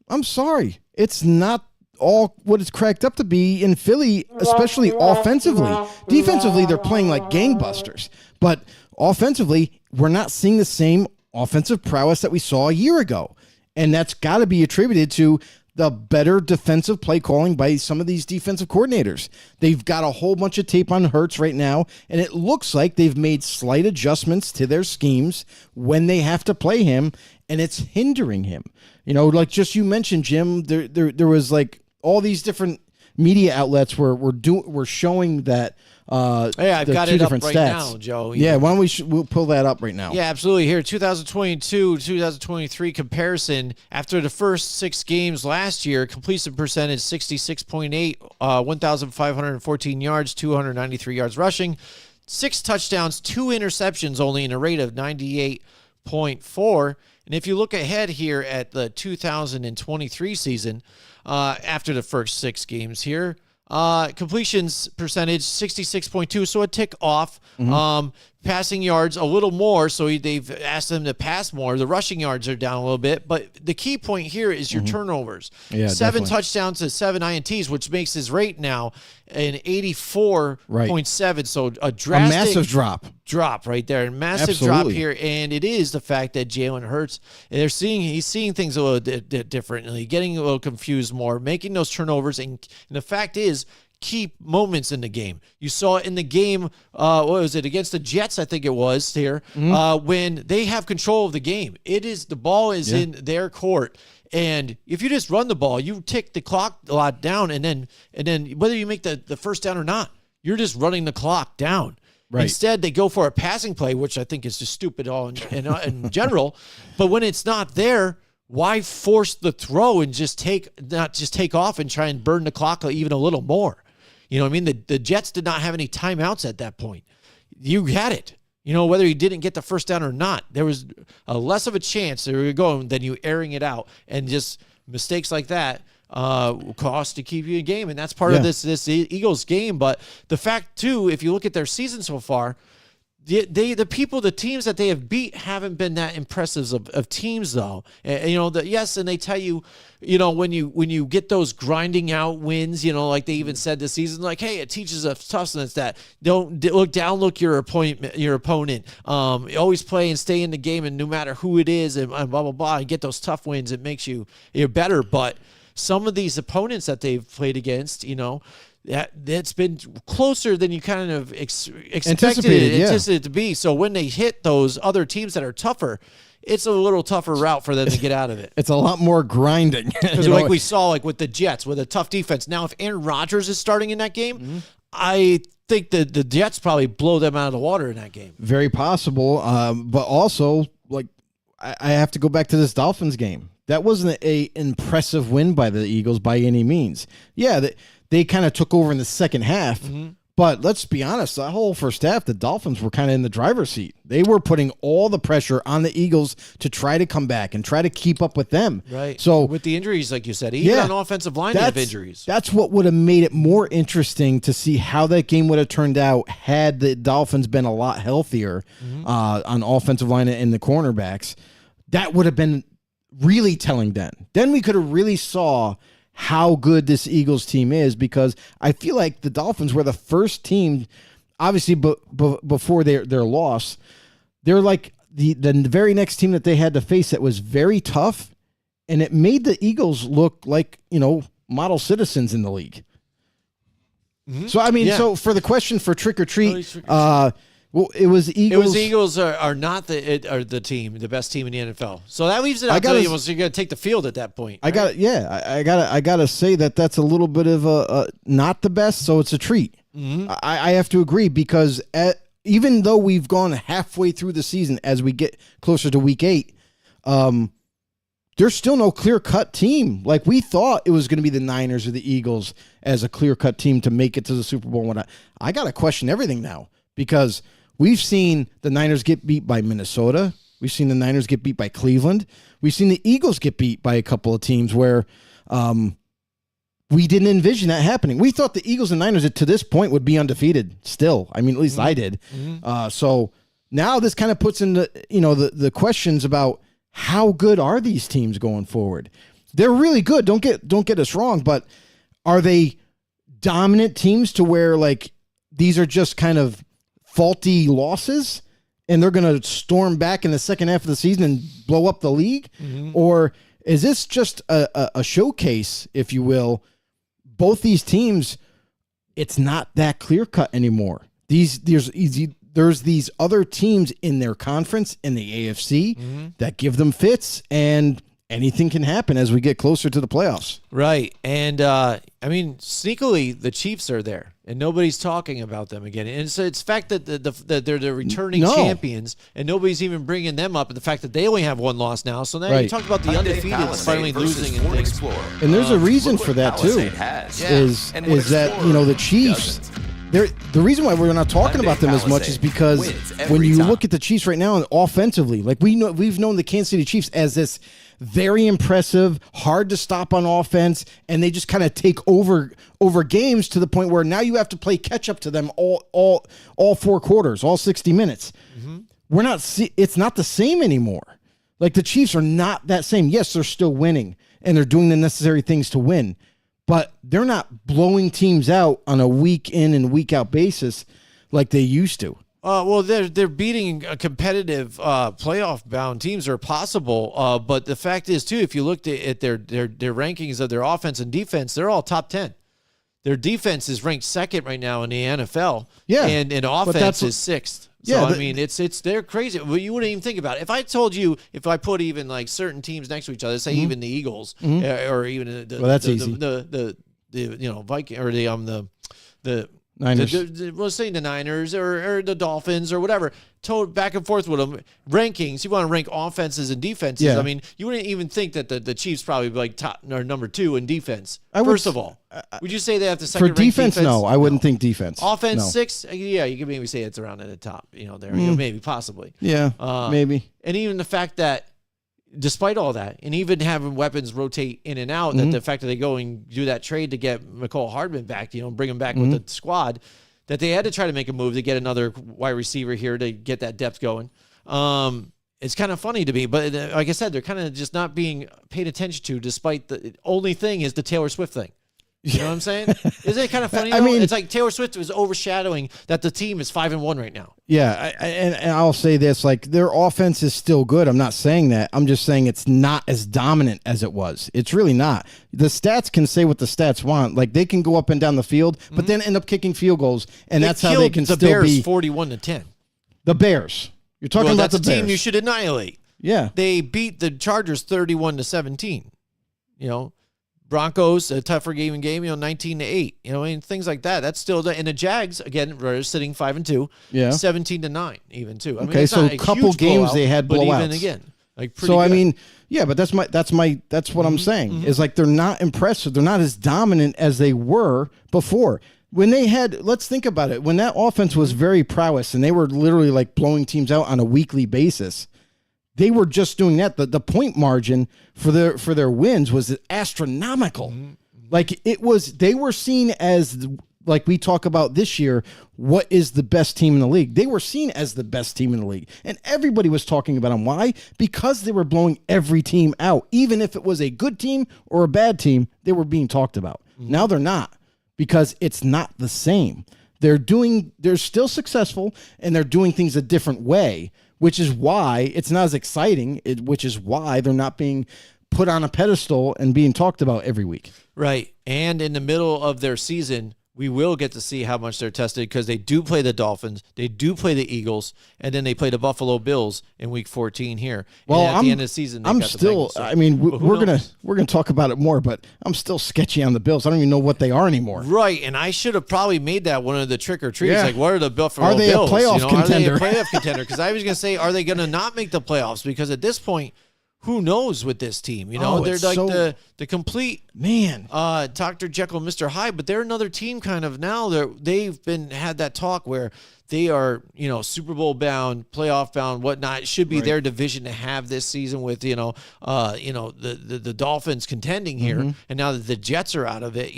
I'm sorry. It's not all what it's cracked up to be in Philly, especially offensively. Defensively, they're playing like gangbusters. But offensively, we're not seeing the same offensive prowess that we saw a year ago. And that's got to be attributed to the better defensive play calling by some of these defensive coordinators. They've got a whole bunch of tape on Hurts right now, and it looks like they've made slight adjustments to their schemes when they have to play him, and it's hindering him. Like just you mentioned, Jim, there was like all these different media outlets were showing that I've got it up right now, Joe. Yeah, why don't we'll pull that up right now. Yeah, absolutely. Here, 2022-2023 comparison. After the first 6 games last year, completion percentage 66.8, 1,514 yards, 293 yards rushing, 6 touchdowns, 2 interceptions, only in a rate of 98.4. And if you look ahead here at the 2023 season, after the first 6 games here, completions percentage 66.2, so a tick off. Passing yards a little more, so they've asked them to pass more. The rushing yards are down a little bit, but the key point here is your turnovers. Yeah, 7 definitely. touchdowns to 7 INTs, which makes his rate now an 84.7. So a drastic massive drop right there, and massive Absolutely. drop here. And it is the fact that Jalen Hurts, he's seeing things a little differently, getting a little confused more, making those turnovers, and the fact is, key moments in the game. You saw it in the game, what was it, against the Jets, I think it was here, when they have control of the game. The ball is in their court. And if you just run the ball, you tick the clock a lot down, and then whether you make the first down or not, you're just running the clock down. Right. Instead, they go for a passing play, which I think is just stupid all in general. But when it's not there, why force the throw and not just take off and try and burn the clock even a little more? You know what I mean? The Jets did not have any timeouts at that point. You had it. Whether you didn't get the first down or not, there was a less of a chance they were going than you airing it out. And just mistakes like that cost to keep you in game. And that's part of this Eagles game. But the fact, too, if you look at their season so far, the teams that they have beat haven't been that impressive of teams, though. And they tell you, when you get those grinding out wins, like they even said this season, like, hey, it teaches us toughness that don't downlook your opponent. Always play and stay in the game, and no matter who it is, and blah blah blah, and get those tough wins. It makes you're better. But some of these opponents that they've played against, that's been closer than you kind of expected it to be. So when they hit those other teams that are tougher, it's a little tougher route for them to get out of it. It's a lot more grinding. Because like we saw, like with the Jets, with a tough defense. Now, if Aaron Rodgers is starting in that game, I think that the Jets probably blow them out of the water in that game. Very possible. But also, like, I have to go back to this Dolphins game. That wasn't a impressive win by the Eagles by any means. Yeah, they kind of took over in the second half, But let's be honest, that whole first half, the Dolphins were kind of in the driver's seat. They were putting all the pressure on the Eagles to try to come back and try to keep up with them. Right. So with the injuries, like you said, even on offensive line, they have injuries. That's what would have made it more interesting to see how that game would have turned out had the Dolphins been a lot healthier on offensive line and the cornerbacks. That would have been really telling then. Then we could have really saw how good this Eagles team is, because I feel like the Dolphins were the first team, obviously before their loss, they're like the very next team that they had to face that was very tough, and it made the Eagles look like, model citizens in the league. Mm-hmm. So, I mean, so for the question for trick or treat, well, it was Eagles. Eagles are not the team, the best team in the NFL. So that leaves it up to you. So you got to take the field at that point. Right? I gotta say that's a little bit of a not the best, so it's a treat. Mm-hmm. I have to agree, because even though we've gone halfway through the season, as we get closer to week 8, there's still no clear-cut team. Like, we thought it was going to be the Niners or the Eagles as a clear-cut team to make it to the Super Bowl. I got to question everything now, because we've seen the Niners get beat by Minnesota. We've seen the Niners get beat by Cleveland. We've seen the Eagles get beat by a couple of teams where we didn't envision that happening. We thought the Eagles and Niners to this point would be undefeated still. I mean, at least I did. Mm-hmm. So now this kind of puts into the questions about how good are these teams going forward. They're really good. Don't get us wrong, but are they dominant teams to where, like, these are just kind of faulty losses and they're going to storm back in the second half of the season and blow up the league? Mm-hmm. Or is this just a showcase, if you will? Both these teams, it's not that clear cut anymore. There's these other teams in their conference, in the AFC, that give them fits, and anything can happen as we get closer to the playoffs. Right. And, I mean, sneakily, the Chiefs are there, and nobody's talking about them again. And it's the fact that they're the returning champions, and nobody's even bringing them up, and the fact that they only have one loss now. So now you talk about the undefeated finally losing and things. And there's a reason for that, too, is that, the Chiefs... The reason why we're not talking about them as much is because when you look at the Chiefs right now offensively, like we've known the Kansas City Chiefs as this very impressive, hard to stop on offense, and they just kind of take over games to the point where now you have to play catch up to them all 4 quarters, all 60 minutes. Mm-hmm. It's not the same anymore. Like, the Chiefs are not that same. Yes, they're still winning and they're doing the necessary things to win, but they're not blowing teams out on a week in and week out basis like they used to. Well, they're beating competitive playoff-bound teams are possible, but the fact is, too, if you looked at their rankings of their offense and defense, they're all top 10. Their defense is ranked second right now in the NFL, and offense is 6th. So, I mean, they're crazy. Well, you wouldn't even think about it. If I told you, if I put even like certain teams next to each other, say even the Eagles, or even the Viking, or the Niners. Let's say the Niners or the Dolphins or whatever. Back and forth with them. Rankings, you want to rank offenses and defenses. Yeah. I mean, you wouldn't even think that the Chiefs probably be like top or number 2 in defense. First of all, would you say they have the second for defense? No, I wouldn't think defense. Offense 6, yeah, you could maybe say it's around at the top. There, maybe possibly. Yeah, maybe. And even the fact that, despite all that, and even having weapons rotate in and out, that the fact that they go and do that trade to get McCall Hardman back, bring him back with the squad, that they had to try to make a move to get another wide receiver here to get that depth going. It's kind of funny to me, but like I said, they're kind of just not being paid attention to, despite the only thing is the Taylor Swift thing. You know what I'm saying? Isn't it kind of funny? I mean, it's like Taylor Swift was overshadowing that the team is 5-1 right now. Yeah, and I'll say this: like, their offense is still good. I'm not saying that. I'm just saying it's not as dominant as it was. It's really not. The stats can say what the stats want. Like, they can go up and down the field, but then end up kicking field goals, and that's how they can still be 41-10. The Bears. You're talking about the Bears. That's a team you should annihilate. Yeah, they beat the Chargers 31-17. Broncos, a tougher game, 19-8. And things like that. That's still and the Jags again are sitting 5-2, 17-9, even too. I mean, okay, so a couple games blowout, they had blowouts. But even again, like pretty. So good. I mean, yeah, but that's what I'm saying is, like, they're not impressive. They're not as dominant as they were before. when they had, let's think about it. When that offense was very prowess and they were literally like blowing teams out on a weekly basis, they were just doing that. The point margin for their wins was astronomical. Like they were seen as, like we talk about this year, what is the best team in the league? They were seen as the best team in the league. And everybody was talking about them. Why? Because they were blowing every team out. Even if it was a good team or a bad team, they were being talked about. Now they're not, because it's not the same. They're still successful, and they're doing things a different way, which is why it's not as exciting, which is why they're not being put on a pedestal and being talked about every week. Right. And in the middle of their season, we will get to see how much they're tested, because they do play the Dolphins, they do play the Eagles, and then they play the Buffalo Bills in Week 14 here. Well, and at the end of the season, I'm still. I mean, we're gonna talk about it more, but I'm still sketchy on the Bills. I don't even know what they are anymore. Right, and I should have probably made that one of the trick or treats. Yeah. Like, what are the Buffalo Bills? Are they a playoff contender? Are they a playoff contender? Because I was gonna say, are they gonna not make the playoffs? Because at this point, who knows with this team? You know, they're like the complete Dr. Jekyll and Mr. Hyde, but they're another team kind of now. They've had that talk where they are, Super Bowl bound, playoff bound, whatnot. It should be their division to have this season with, the Dolphins contending here. And now that the Jets are out of it,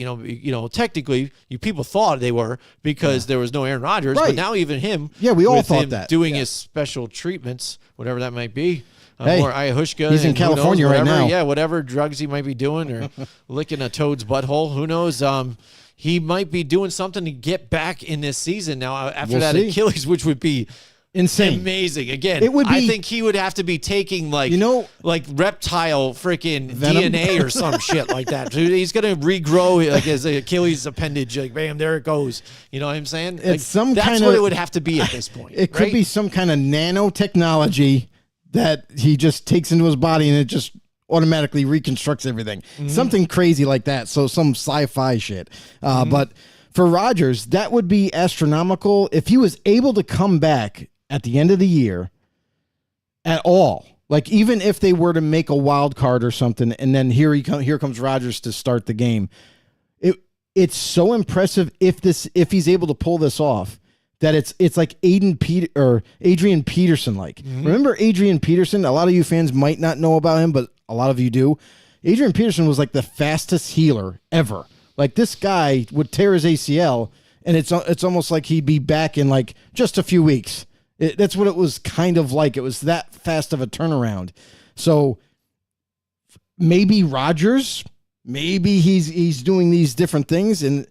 technically people thought they were, because there was no Aaron Rodgers, but now even him. Yeah, we all thought that. Doing his special treatments, whatever that might be. Hey, or ayahuasca. He's in California right now. Yeah, whatever drugs he might be doing, or licking a toad's butthole. Who knows? He might be doing something to get back in this season now after that Achilles, which would be insane, amazing. Again, I think he would have to be taking like reptile freaking DNA or some shit like that. Dude, he's gonna regrow like his Achilles appendage. Like, bam, there it goes. You know what I'm saying? It's that's what it would have to be at this point. It could be some kind of nanotechnology that he just takes into his body, and it just automatically reconstructs everything. Something crazy like that. So some sci-fi shit. But for Rodgers, that would be astronomical if he was able to come back at the end of the year at all. Like, even if they were to make a wild card or something, and then here comes Rodgers to start the game. It's so impressive if he's able to pull this off, that it's like Adrian Peterson. Remember Adrian Peterson? A lot of you fans might not know about him, but a lot of you do. Adrian Peterson was like the fastest healer ever. Like, this guy would tear his ACL, and it's almost like he'd be back in like just a few weeks. That's what it was kind of like. It was that fast of a turnaround. So maybe Rodgers, maybe he's doing these different things, and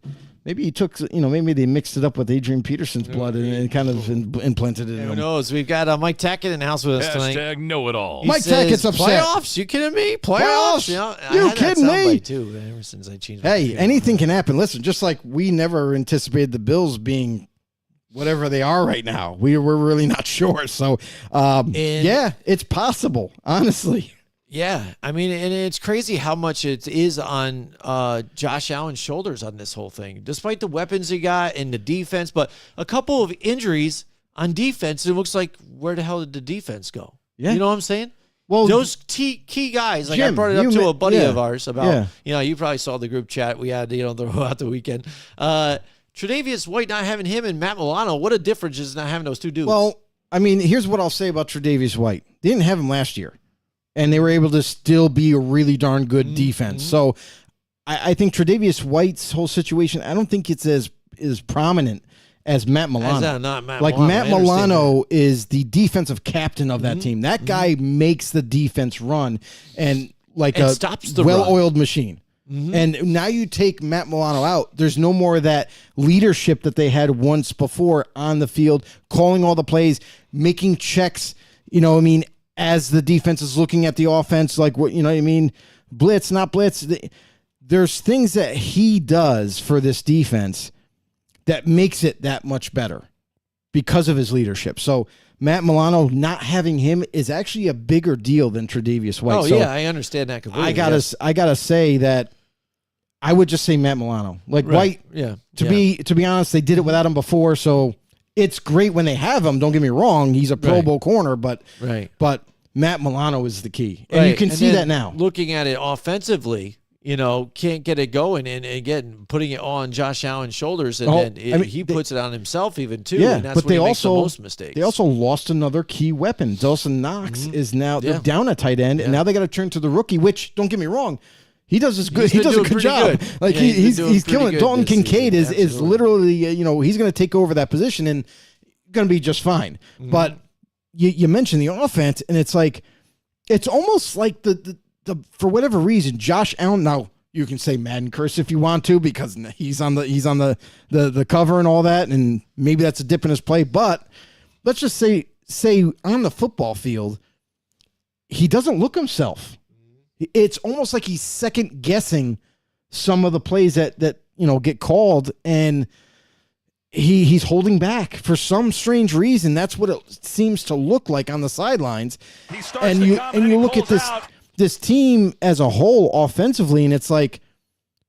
maybe he took, maybe they mixed it up with Adrian Peterson's blood and kind of implanted it in him. Who knows? We've got Mike Tackett in the house with us tonight. Hashtag know it all. Mike Tackett's upset. Playoffs? You kidding me? Playoffs? You kidding me? Too, ever since I changed. Hey, anything can happen. Listen, just like we never anticipated the Bills being whatever they are right now. We're really not sure. So, yeah, it's possible, honestly. Yeah, I mean, and it's crazy how much it is on Josh Allen's shoulders on this whole thing, despite the weapons he got and the defense. But a couple of injuries on defense, it looks like, where the hell did the defense go? Yeah. You know what I'm saying? Well, those key guys, like Jim, I brought it up to a buddy of ours about, you probably saw the group chat we had, throughout the weekend. Tre'Davious White, not having him, and Matt Milano, what a difference is not having those two dudes. Well, I mean, here's what I'll say about Tre'Davious White. They didn't have him last year, and they were able to still be a really darn good defense. So I think Tre'Davious White's whole situation, I don't think it's as prominent as Matt Milano. Matt Milano is the defensive captain of that team. That guy makes the defense run and stops the well-oiled machine. And now you take Matt Milano out. There's no more of that leadership that they had once before on the field, calling all the plays, making checks, as the defense is looking at the offense, like what, blitz, not blitz. There's things that he does for this defense that makes it that much better because of his leadership. So Matt Milano, not having him is actually a bigger deal than Tre'Davious White. Oh, so I understand that completely. I gotta say that I would just say Matt Milano. White, to be honest, they did it without him before, so it's great when they have him. Don't get me wrong; he's a Pro Bowl corner, but Matt Milano is the key, and you can see that now. Looking at it offensively, can't get it going, and again, putting it on Josh Allen's shoulders, and he puts it on himself even too. Yeah, and that's but when they he makes the also most mistakes. they also lost another key weapon. Dawson Knox is now they're down a tight end, and now they got to turn to the rookie. Which, don't get me wrong, he does this good. He does a good job. Good. Like he's killing. Dalton Kincaid is literally he's going to take over that position and going to be just fine. But you mentioned the offense, and it's like it's almost like the for whatever reason, Josh Allen. Now you can say Madden curse if you want to, because he's on the cover and all that, and maybe that's a dip in his play. But let's just say on the football field, he doesn't look himself. It's almost like he's second guessing some of the plays that get called, and he's holding back for some strange reason. That's what it seems to look like on the sidelines. And you look at this team as a whole offensively, and it's like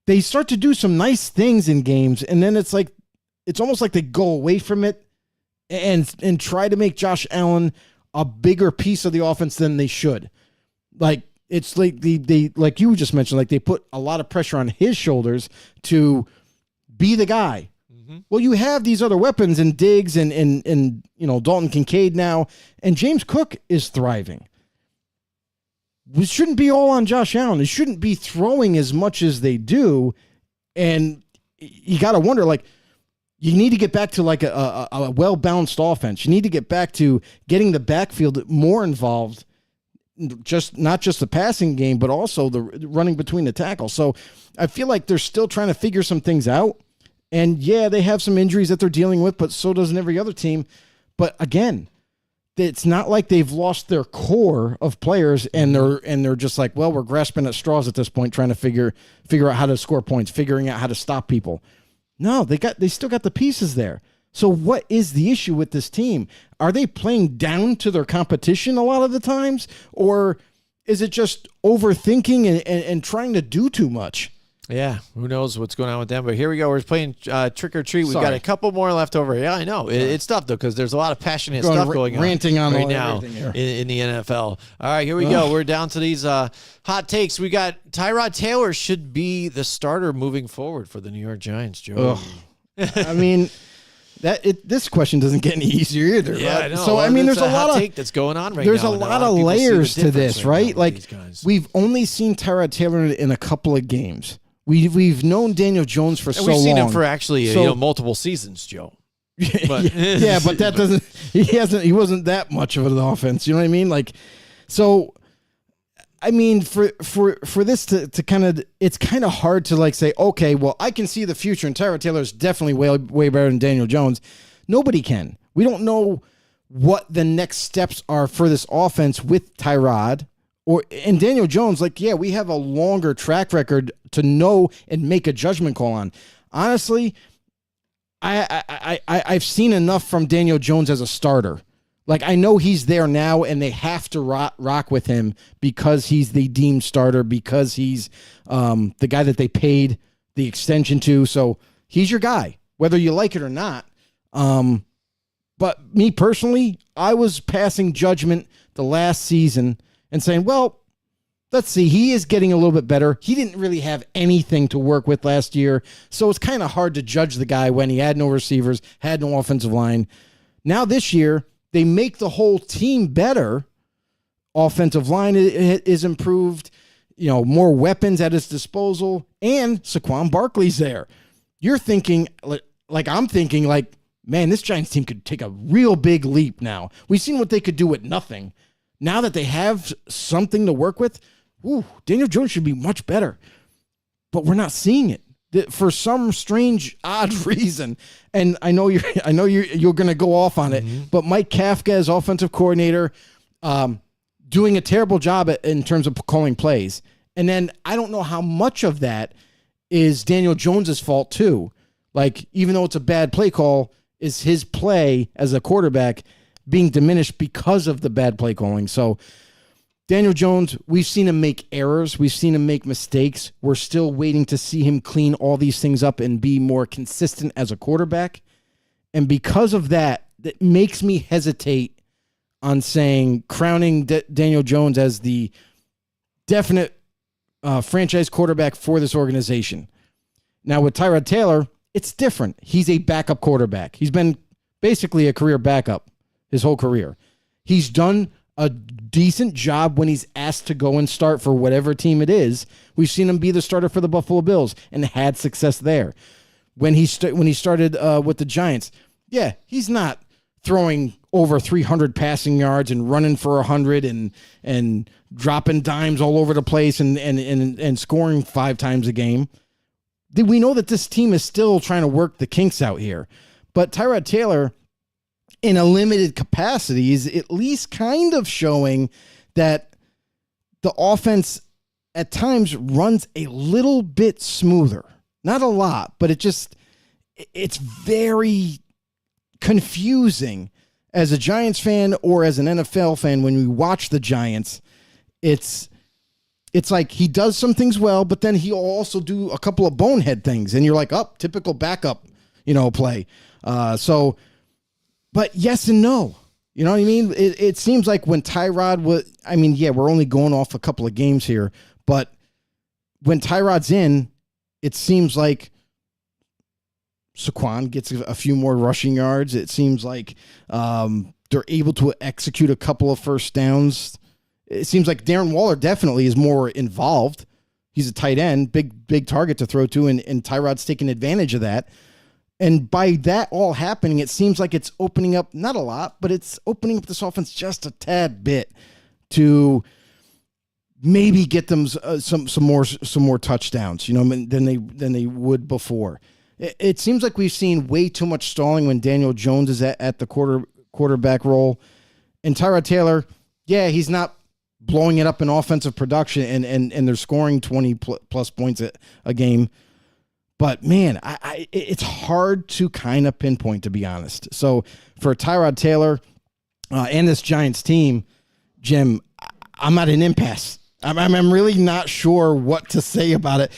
they start to do some nice things in games, and then it's almost like they go away from it and try to make Josh Allen a bigger piece of the offense than they should. Like it's like they like you just mentioned, like they put a lot of pressure on his shoulders to be the guy. Well, you have these other weapons in Diggs and Dalton Kincaid now, and James Cook is thriving. It shouldn't be all on Josh Allen. It shouldn't be throwing as much as they do, and you got to wonder, like, you need to get back to like a well-balanced offense. You need to get back to getting the backfield more involved, not just the passing game, but also the running between the tackles. So I feel like they're still trying to figure some things out. And yeah, they have some injuries that they're dealing with, but so doesn't every other team. But again, it's not like they've lost their core of players and they're just like, well, we're grasping at straws at this point, trying to figure out how to score points, figuring out how to stop people. No, they still got the pieces there. So what is the issue with this team? Are they playing down to their competition a lot of the times, or is it just overthinking and trying to do too much? Yeah, who knows what's going on with them. But here we go. We're playing Trick or Treat. We've got a couple more left over. Yeah, I know. It's tough, though, because there's a lot of passionate stuff going on. Ranting on right now in the NFL. All right, here we go. We're down to these hot takes. We got Tyrod Taylor should be the starter moving forward for the New York Giants, Joe. I mean, this question doesn't get any easier either. Yeah, right? I know. So, I mean, there's a lot of take that's going on right there's now. There's a lot of layers to this, right? Like, we've only seen Tyrod Taylor in a couple of games. We've known Daniel Jones for so long. We've seen him for actually multiple seasons, Joe. But. Yeah, but that doesn't. He wasn't that much of an offense. You know what I mean? Like, so. I mean, for this to kind of, it's kind of hard to like say, okay, well, I can see the future, and Tyrod Taylor is definitely way better than Daniel Jones. Nobody can. We don't know what the next steps are for this offense with Tyrod. And Daniel Jones, like, yeah, we have a longer track record to know and make a judgment call on. Honestly, I've seen enough from Daniel Jones as a starter. Like, I know he's there now, and they have to rock with him because he's the deemed starter, because he's the guy that they paid the extension to. So he's your guy, whether you like it or not. But me personally, I was passing judgment the last season and saying, well, let's see, he is getting a little bit better. He didn't really have anything to work with last year, so it's kind of hard to judge the guy when he had no receivers, had no offensive line. Now this year, they make the whole team better. Offensive line is improved, more weapons at his disposal, and Saquon Barkley's there. You're thinking, like I'm thinking, like, man, this Giants team could take a real big leap now. We've seen what they could do with nothing. Now that they have something to work with, Daniel Jones should be much better. But we're not seeing it for some strange, odd reason. And I know you're going to go off on it. But Mike Kafka as offensive coordinator, doing a terrible job in terms of calling plays. And then I don't know how much of that is Daniel Jones's fault too. Like, even though it's a bad play call, is his play as a quarterback being diminished because of the bad play calling. So Daniel Jones, we've seen him make errors. We've seen him make mistakes. We're still waiting to see him clean all these things up and be more consistent as a quarterback. And because of that, that makes me hesitate on saying crowning Daniel Jones as the definite franchise quarterback for this organization. Now with Tyrod Taylor, it's different. He's a backup quarterback. He's been basically a career backup his whole career. He's done a decent job when he's asked to go and start for whatever team it is. We've seen him be the starter for the Buffalo Bills and had success there. When he started with the Giants, yeah, he's not throwing over 300 passing yards and running for 100 and dropping dimes all over the place and scoring 5 times a game. We know that this team is still trying to work the kinks out here. But Tyrod Taylor, in a limited capacity, is at least kind of showing that the offense at times runs a little bit smoother. Not a lot, but it's very confusing as a Giants fan or as an NFL fan. When we watch the Giants, it's like he does some things well, but then he'll also do a couple of bonehead things, and you're like, typical backup, play. But yes and no. You know what I mean? It seems like when Tyrod we're only going off a couple of games here, but when Tyrod's in, it seems like Saquon gets a few more rushing yards. It seems like they're able to execute a couple of first downs. It seems like Darren Waller definitely is more involved. He's a tight end, big target to throw to, and Tyrod's taking advantage of that. And by that all happening, it seems like it's opening up, not a lot, but it's opening up this offense just a tad bit to maybe get them some more touchdowns, than they would before. It seems like we've seen way too much stalling when Daniel Jones is at the quarterback role, and Tyrod Taylor, yeah, he's not blowing it up in offensive production, and they're scoring 20 plus points a game. But man, it's hard to kind of pinpoint, to be honest. So for Tyrod Taylor and this Giants team, Jim, I'm at an impasse. I'm really not sure what to say about it.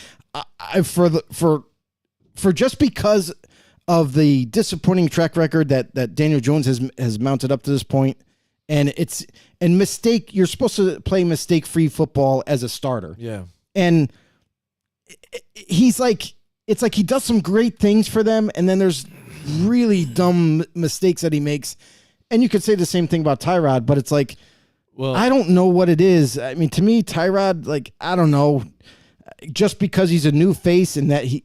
For just because of the disappointing track record that Daniel Jones has mounted up to this point, and you're supposed to play mistake-free football as a starter. Yeah. And it's like he does some great things for them, and then there's really dumb mistakes that he makes. And you could say the same thing about Tyrod, but it's like, well, I don't know what it is. I mean, to me, Tyrod, I don't know, just because he's a new face and that he,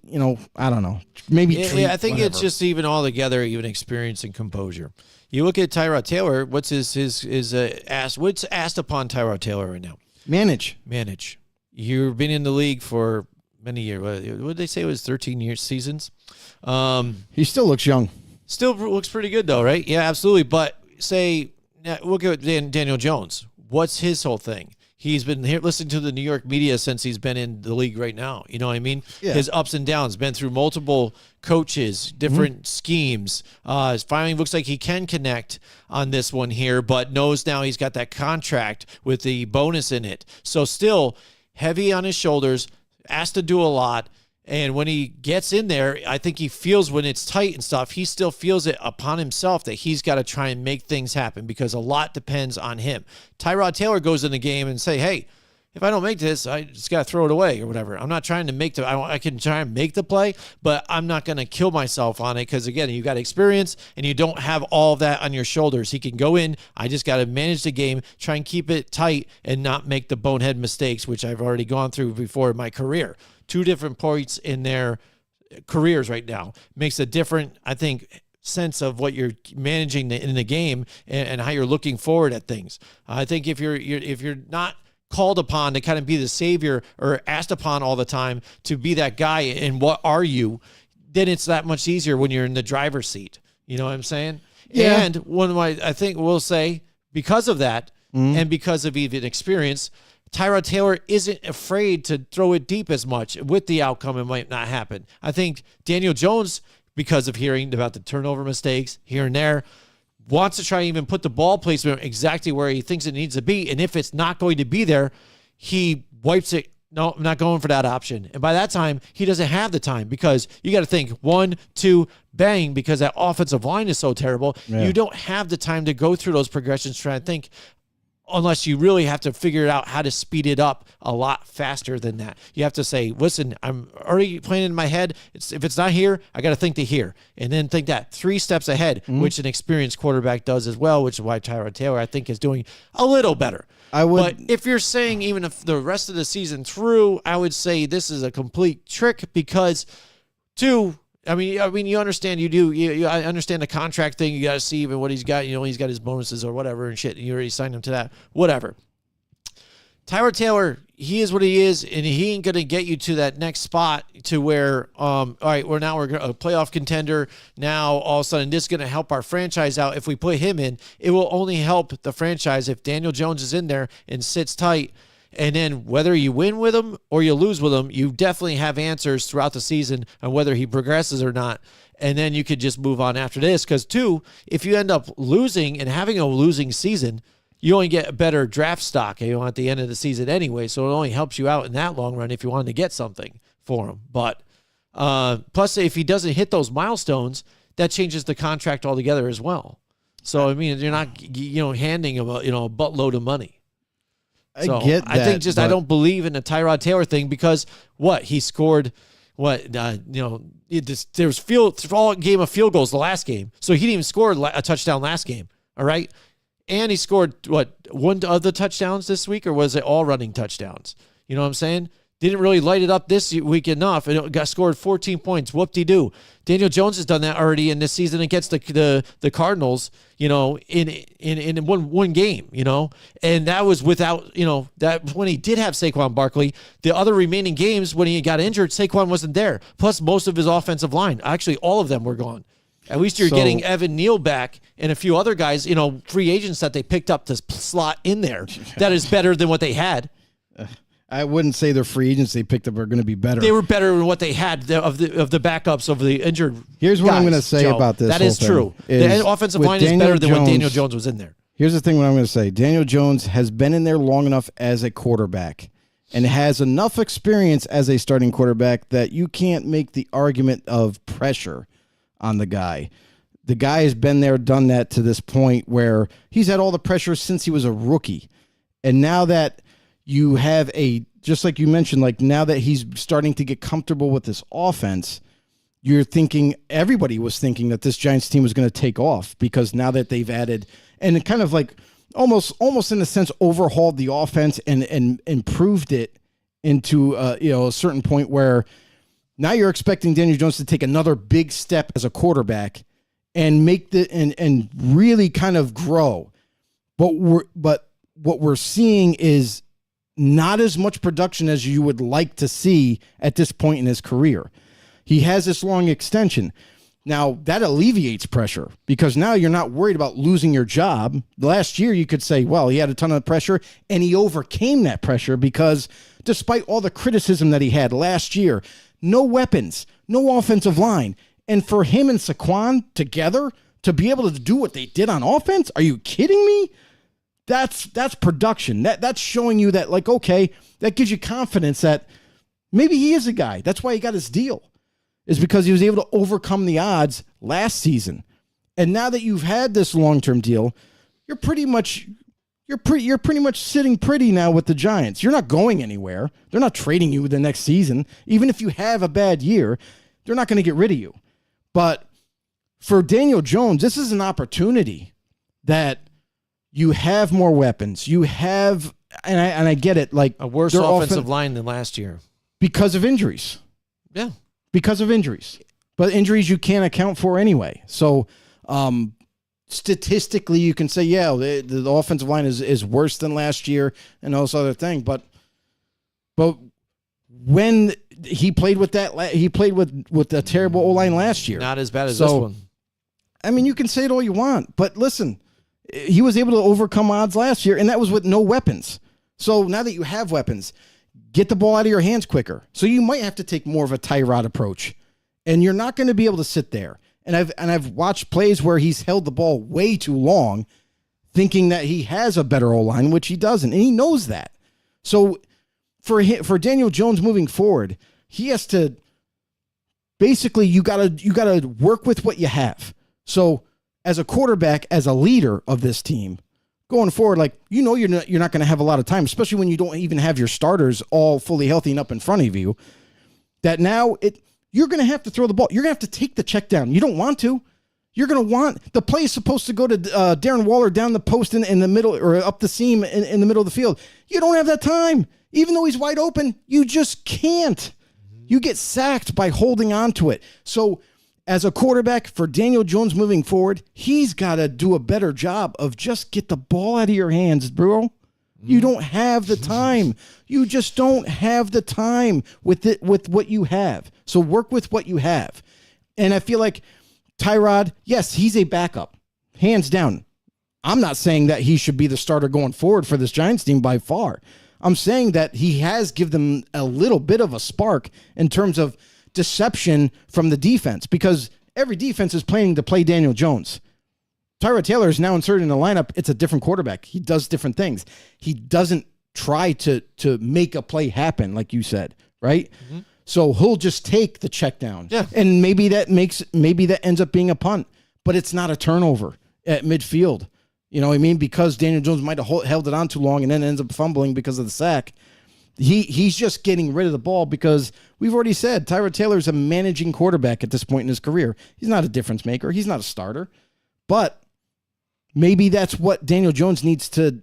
I don't know, maybe. Yeah, I think whatever. It's just even all together, even experience and composure. You look at Tyrod Taylor. What's what's asked upon Tyrod Taylor right now? Manage. You've been in the league for many years. What did they say it was 13 seasons? He still looks young. Still looks pretty good though, right? Yeah, absolutely. But look at Daniel Jones. What's his whole thing? He's been here listening to the New York media since he's been in the league right now. You know what I mean? Yeah. His ups and downs, been through multiple coaches, different schemes. Finally looks like he can connect on this one here, but knows now he's got that contract with the bonus in it. So still heavy on his shoulders, asked to do a lot. And when he gets in there, I think he feels when it's tight and stuff, he still feels it upon himself that he's got to try and make things happen because a lot depends on him. Tyrod Taylor goes in the game and say, hey, if I don't make this, I just got to throw it away or whatever. I'm not trying to I can try and make the play, but I'm not going to kill myself on it because, again, you got experience and you don't have all of that on your shoulders. He can go in. I just got to manage the game, try and keep it tight and not make the bonehead mistakes, which I've already gone through before in my career. 2 different points in their careers right now. Makes a different, I think, sense of what you're managing in the game and how you're looking forward at things. I think if you're not called upon to kind of be the savior or asked upon all the time to be that guy and what are you, then it's that much easier when you're in the driver's seat. You know what I'm saying? Yeah. And I think we'll say because of that and because of even experience, Tyrod Taylor isn't afraid to throw it deep as much with the outcome it might not happen. I think Daniel Jones, because of hearing about the turnover mistakes here and there, wants to try and even put the ball placement exactly where he thinks it needs to be. And if it's not going to be there, he wipes it. No, I'm not going for that option. And by that time, he doesn't have the time because you got to think 1, 2, bang, because that offensive line is so terrible. Yeah. You don't have the time to go through those progressions, trying to think, unless you really have to figure out how to speed it up a lot faster than that. You have to say, listen, I'm already playing in my head. If it's not here, I got to think to here and then think that 3 steps ahead, which an experienced quarterback does as well, which is why Tyrod Taylor, I think, is doing a little better. But if you're saying even if the rest of the season through, I would say this is a complete trick because, I mean, you understand. I understand the contract thing. You got to see even what he's got. He's got his bonuses or whatever and shit. And you already signed him to that. Whatever. Tyrod Taylor, he is what he is, and he ain't gonna get you to that next spot to where, all right, we're a playoff contender. Now all of a sudden, this is gonna help our franchise out. If we put him in, it will only help the franchise if Daniel Jones is in there and sits tight. And then whether you win with him or you lose with him, you definitely have answers throughout the season on whether he progresses or not. And then you could just move on after this. Because, if you end up losing and having a losing season, you only get a better draft stock at the end of the season anyway. So it only helps you out in that long run if you wanted to get something for him. But plus, if he doesn't hit those milestones, that changes the contract altogether as well. So, I mean, you're not handing him a buttload of money. I get that. I think I don't believe in the Tyrod Taylor thing because he scored there was all game of field goals the last game, so he didn't even score a touchdown last game. All right, and he scored one of the touchdowns this week, or was it all running touchdowns? You know what I'm saying? Didn't really light it up this week enough, and it got scored 14 points. Whoop-de-doo. Daniel Jones has done that already in this season against the Cardinals, in one game, and that was without, that when he did have Saquon Barkley. The other remaining games when he got injured, Saquon wasn't there. Plus, most of his offensive line, actually all of them were gone. At least you're getting Evan Neal back and a few other guys, free agents that they picked up to slot in there. That is better than what they had. I wouldn't say the free agents they picked up are going to be better. They were better than what they had of the backups of the injured. Here's what I'm going to say about this. That is true. The offensive line is better than when Daniel Jones was in there. Here's the thing what I'm going to say. Daniel Jones has been in there long enough as a quarterback and has enough experience as a starting quarterback that you can't make the argument of pressure on the guy. The guy has been there, done that to this point where he's had all the pressure since he was a rookie. And now that you have just like you mentioned, like now that he's starting to get comfortable with this offense, everybody was thinking that this Giants team was going to take off because now that they've added and kind of like almost in a sense overhauled the offense and improved it into a certain point where now you're expecting Daniel Jones to take another big step as a quarterback and make and really kind of grow. But what we're seeing is not as much production as you would like to see at this point in his career. He has this long extension. Now, that alleviates pressure because now you're not worried about losing your job. Last year, you could say, well, he had a ton of pressure, and he overcame that pressure because despite all the criticism that he had last year, no weapons, no offensive line. And for him and Saquon together to be able to do what they did on offense, are you kidding me? That's production. That's showing you that, like, okay, that gives you confidence that maybe he is a guy. That's why he got his deal, is because he was able to overcome the odds last season. And now that you've had this long-term deal, you're pretty much sitting pretty now with the Giants. You're not going anywhere. They're not trading you the next season. Even if you have a bad year, they're not going to get rid of you. But for Daniel Jones, this is an opportunity that you have more weapons. You have, and I get it, like a worse offensive line than last year because of injuries. Yeah, because of injuries, but injuries you can't account for anyway. So, statistically, you can say, yeah, the offensive line is worse than last year and all this other thing. But when he played with a terrible O-line last year, not as bad as this one. I mean, you can say it all you want, but listen. He was able to overcome odds last year, and that was with no weapons. So now that you have weapons, get the ball out of your hands quicker. So you might have to take more of a Tyrod approach, and you're not going to be able to sit there. And I've watched plays where he's held the ball way too long, thinking that he has a better O-line, which he doesn't, and he knows that. So for Daniel Jones moving forward, he has to basically you gotta work with what you have. So as a quarterback, as a leader of this team, going forward, like, you're not going to have a lot of time, especially when you don't even have your starters all fully healthy and up in front of you, that now you're going to have to throw the ball. You're going to have to take the check down. You don't want to. You're going to want the play is supposed to go to Darren Waller down the post in the middle or up the seam in the middle of the field. You don't have that time. Even though he's wide open, you just can't. You get sacked by holding on to it. So as a quarterback for Daniel Jones moving forward, he's got to do a better job of just get the ball out of your hands, bro. You don't have the time. You just don't have the time with what you have. So work with what you have. And I feel like Tyrod, yes, he's a backup, hands down. I'm not saying that he should be the starter going forward for this Giants team by far. I'm saying that he has given them a little bit of a spark in terms of deception from the defense, because every defense is planning to play Daniel Jones. Tyrod Taylor is now inserted in the lineup. It's a different quarterback. He does different things. He doesn't try to make a play happen, like you said, right? Mm-hmm. So he'll just take the check down. Yeah. And maybe that ends up being a punt, but it's not a turnover at midfield. You know what I mean? Because Daniel Jones might have held it on too long and then ends up fumbling because of the sack. He's just getting rid of the ball because we've already said Tyrod Taylor is a managing quarterback at this point in his career. He's not a difference maker. He's not a starter. But maybe that's what Daniel Jones needs to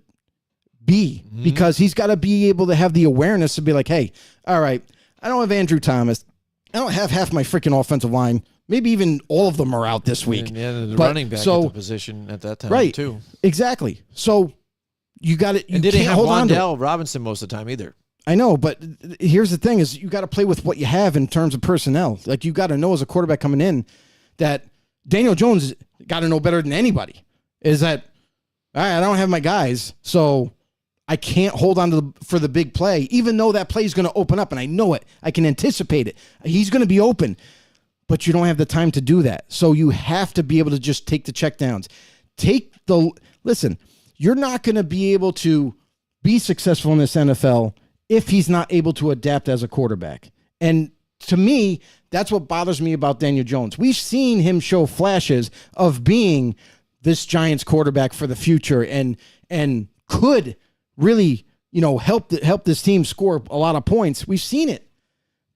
be, because he's got to be able to have the awareness to be like, hey, all right, I don't have Andrew Thomas. I don't have half my freaking offensive line. Maybe even all of them are out this week. And the running back at the position at that time, right, too. Exactly. So you got it. And didn't have Wan'Dale Robinson most of the time either. I know, but here's the thing is you got to play with what you have in terms of personnel. Like, you got to know as a quarterback coming in that Daniel Jones got to know better than anybody is that, all right, I don't have my guys, so I can't hold on for the big play, even though that play is going to open up, and I know it. I can anticipate it. He's going to be open, but you don't have the time to do that. So you have to be able to just take the checkdowns. Listen, you're not going to be able to be successful in this NFL if he's not able to adapt as a quarterback. And to me, that's what bothers me about Daniel Jones. We've seen him show flashes of being this Giants quarterback for the future and could really, help this team score a lot of points. We've seen it.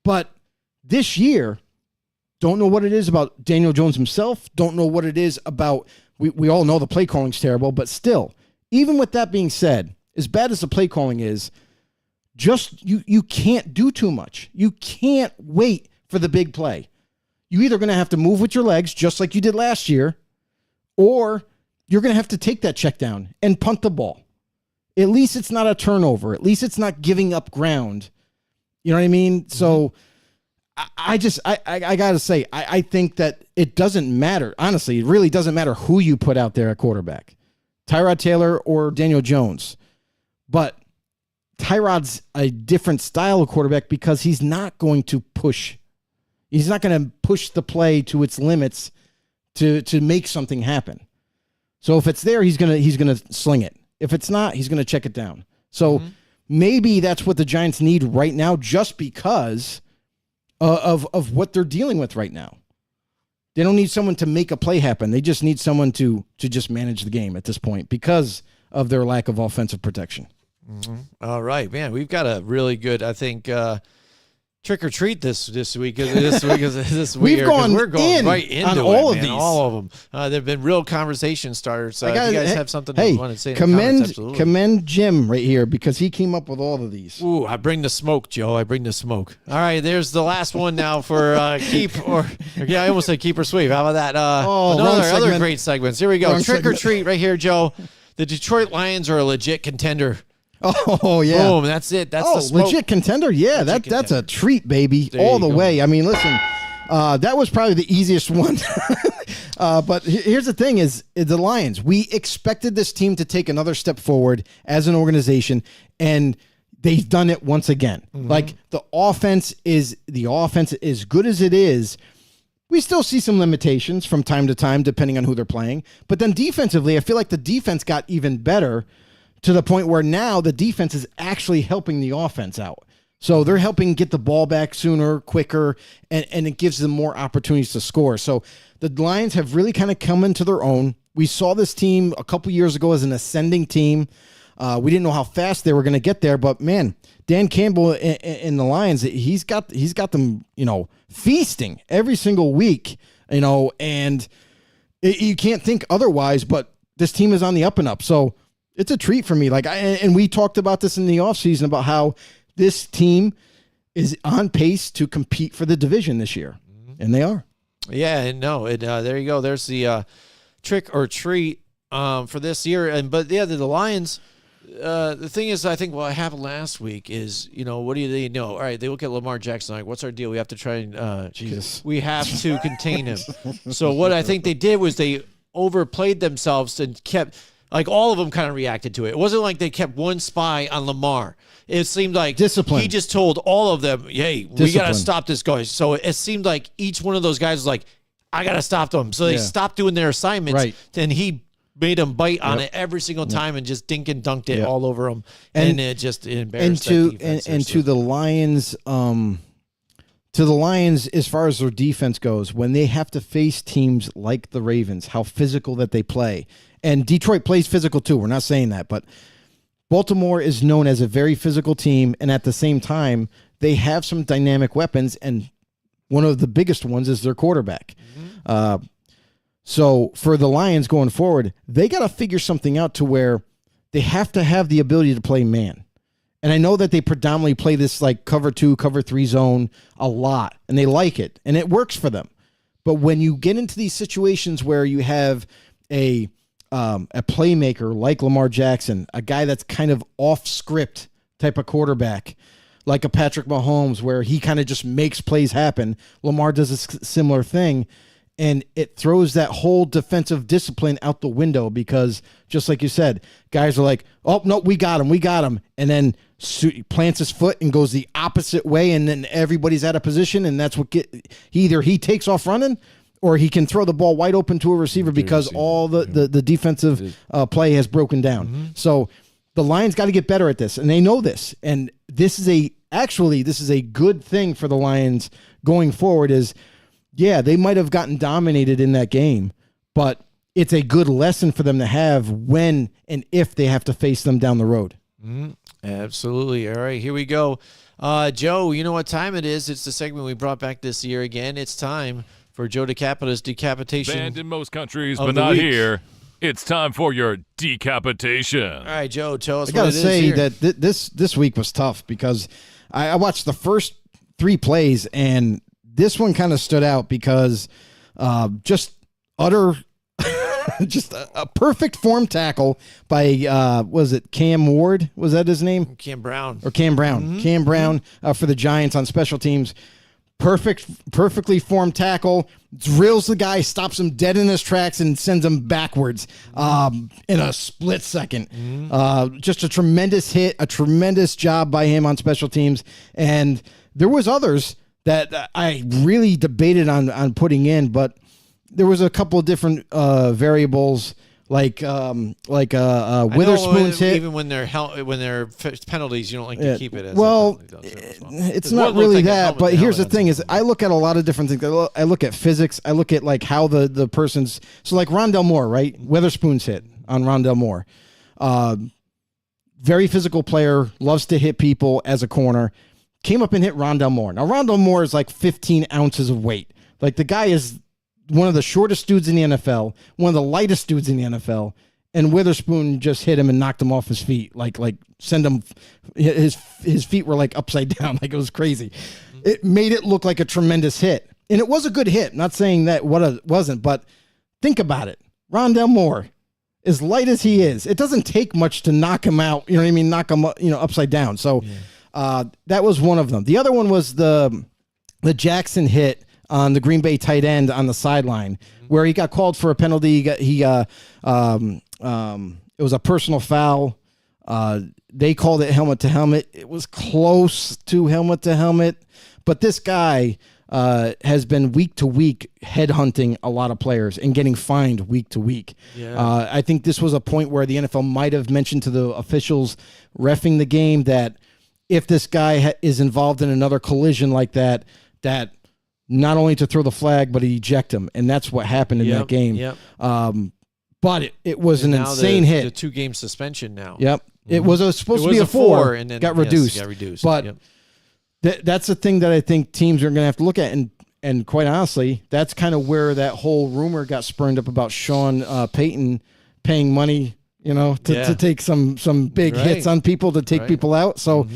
But this year, don't know what it is about Daniel Jones himself. Don't know what it is about, we all know the play calling's terrible, but still, even with that being said, as bad as the play calling is, just you can't do too much. You can't wait for the big play. You're either going to have to move with your legs, just like you did last year, or you're going to have to take that check down and punt the ball. At least it's not a turnover. At least it's not giving up ground. You know what I mean? So I got to say, I think that it doesn't matter. Honestly, it really doesn't matter who you put out there at quarterback, Tyrod Taylor or Daniel Jones. But Tyrod's a different style of quarterback because he's not going to push. He's not going to push the play to its limits to make something happen. So if it's there, he's gonna sling it. If it's not, he's gonna check it down. So maybe that's what the Giants need right now, just because of what they're dealing with right now. They don't need someone to make a play happen. They just need someone to just manage the game at this point because of their lack of offensive protection. All right, man. We've got a really good, I think, trick or treat this week. We're going right into on all of man. these. All of them. They've been real conversation starters. If you guys have something you want to say, commend Jim right here because he came up with all of these. Ooh, I bring the smoke, Joe. I bring the smoke. All right, there's the last one now for keep I almost said keep or sweep. How about that? Other great segments. Here we go. Trick or treat right here, Joe. The Detroit Lions are a legit contender. Oh, yeah. Boom, that's it. That's the smoke. Legit contender. Yeah, that's a treat, baby. There all the way. I mean, listen, that was probably the easiest one. But here's the thing is the Lions. We expected this team to take another step forward as an organization, and they've done it once again. Like, the offense is as good as it is. We still see some limitations from time to time, depending on who they're playing. But then defensively, I feel like the defense got even better to the point where now the defense is actually helping the offense out. So they're helping get the ball back sooner, quicker, and it gives them more opportunities to score. So the Lions have really kind of come into their own. We saw this team a couple years ago as an ascending team. We didn't know how fast they were going to get there, but man, Dan Campbell in the Lions, he's got them, feasting every single week, and you can't think otherwise, but this team is on the up and up. So it's a treat for me. And we talked about this in the offseason about how this team is on pace to compete for the division this year, and they are. Yeah, no, there you go. There's the trick or treat for this year. The Lions. The thing is, I think what happened last week is, what do they know? All right, they look at Lamar Jackson like, what's our deal? We have to try and we have to contain him. So what I think they did was they overplayed themselves and kept, like, all of them kind of reacted to it. It wasn't like they kept one spy on Lamar. It seemed like discipline. He just told all of them, hey, we got to stop this guy. So it seemed like each one of those guys was like, I got to stop them. So they stopped doing their assignments. Right. And he made them bite on it every single time and just dink and dunked it all over them. And it just embarrassed that defense. To the Lions, as far as their defense goes, when they have to face teams like the Ravens, how physical that they play. And Detroit plays physical too. We're not saying that, but Baltimore is known as a very physical team, and at the same time, they have some dynamic weapons, and one of the biggest ones is their quarterback. So for the Lions going forward, they got to figure something out to where they have to have the ability to play man. And I know that they predominantly play this like cover 2, cover 3 zone a lot, and they like it, and it works for them. But when you get into these situations where you have a playmaker like Lamar Jackson, a guy that's kind of off script type of quarterback, like a Patrick Mahomes, where he kind of just makes plays happen. Lamar does a similar thing, and it throws that whole defensive discipline out the window because, just like you said, guys are like, oh, no, we got him. And then plants his foot and goes the opposite way, and then everybody's out of position, and that's what either he takes off running or he can throw the ball wide open to a receiver because all the defensive play has broken down. So the Lions got to get better at this, and they know this. And this is a good thing for the Lions going forward is, they might have gotten dominated in that game, but it's a good lesson for them to have when and if they have to face them down the road. Absolutely. All right, here we go. Joe, you know what time it is. It's the segment we brought back this year again. It's time for Joe DeCapita's decapitation. Banned in most countries, but not here. It's time for your decapitation. All right, Joe, tell us what it is. I got to say that this week was tough because I watched the first 3 plays, and this one kind of stood out because just a perfect form tackle by, was it Cam Ward? Was that his name? Cam Brown. Cam Brown. Cam Brown for the Giants on special teams. Perfectly formed tackle, drills the guy, stops him dead in his tracks, and sends him backwards in a split second. Just a tremendous hit, a tremendous job by him on special teams. And there was others that I really debated on putting in, but there was a couple of different variables. Like Witherspoon's hit. Even when they're penalties, you don't like to keep it as it's not really that. But here's the thing: is I look at a lot of different things. I look at physics. I look at like how the person's. So like Rondell Moore, right? Witherspoon's hit on Rondell Moore. Very physical player, loves to hit people as a corner. Came up and hit Rondell Moore. Now Rondell Moore is like 15 ounces of weight. Like the guy is one of the shortest dudes in the NFL, one of the lightest dudes in the NFL, and Witherspoon just hit him and knocked him off his feet. Like send him, his feet were like upside down. Like it was crazy. It made it look like a tremendous hit. And it was a good hit. Not saying that it wasn't, but think about it. Rondell Moore, as light as he is, it doesn't take much to knock him out. You know what I mean? Knock him, upside down. So that was one of them. The other one was the Jackson hit on the Green Bay tight end on the sideline, where he got called for a penalty. It was a personal foul. They called it helmet to helmet. It was close to helmet to helmet, but this guy has been week to week headhunting a lot of players and getting fined week to week. Yeah. I think this was a point where the NFL might have mentioned to the officials reffing the game that if this guy is involved in another collision like that not only to throw the flag, but to eject him. And that's what happened in that game. Yep. But it was an insane hit. The 2-game suspension now. Yep. Mm-hmm. It was supposed to be a 4 and then got reduced. Got reduced. But that's the thing that I think teams are going to have to look at. And quite honestly, that's kind of where that whole rumor got spurned up about Sean Payton paying money, to take some big hits on people to take people out. So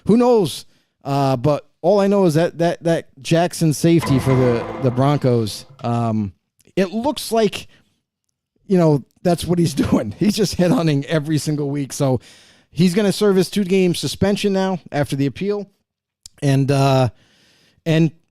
who knows? But all I know is that Jackson safety for the Broncos, it looks like, that's what he's doing. He's just headhunting every single week. So he's going to serve his 2-game suspension now after the appeal. And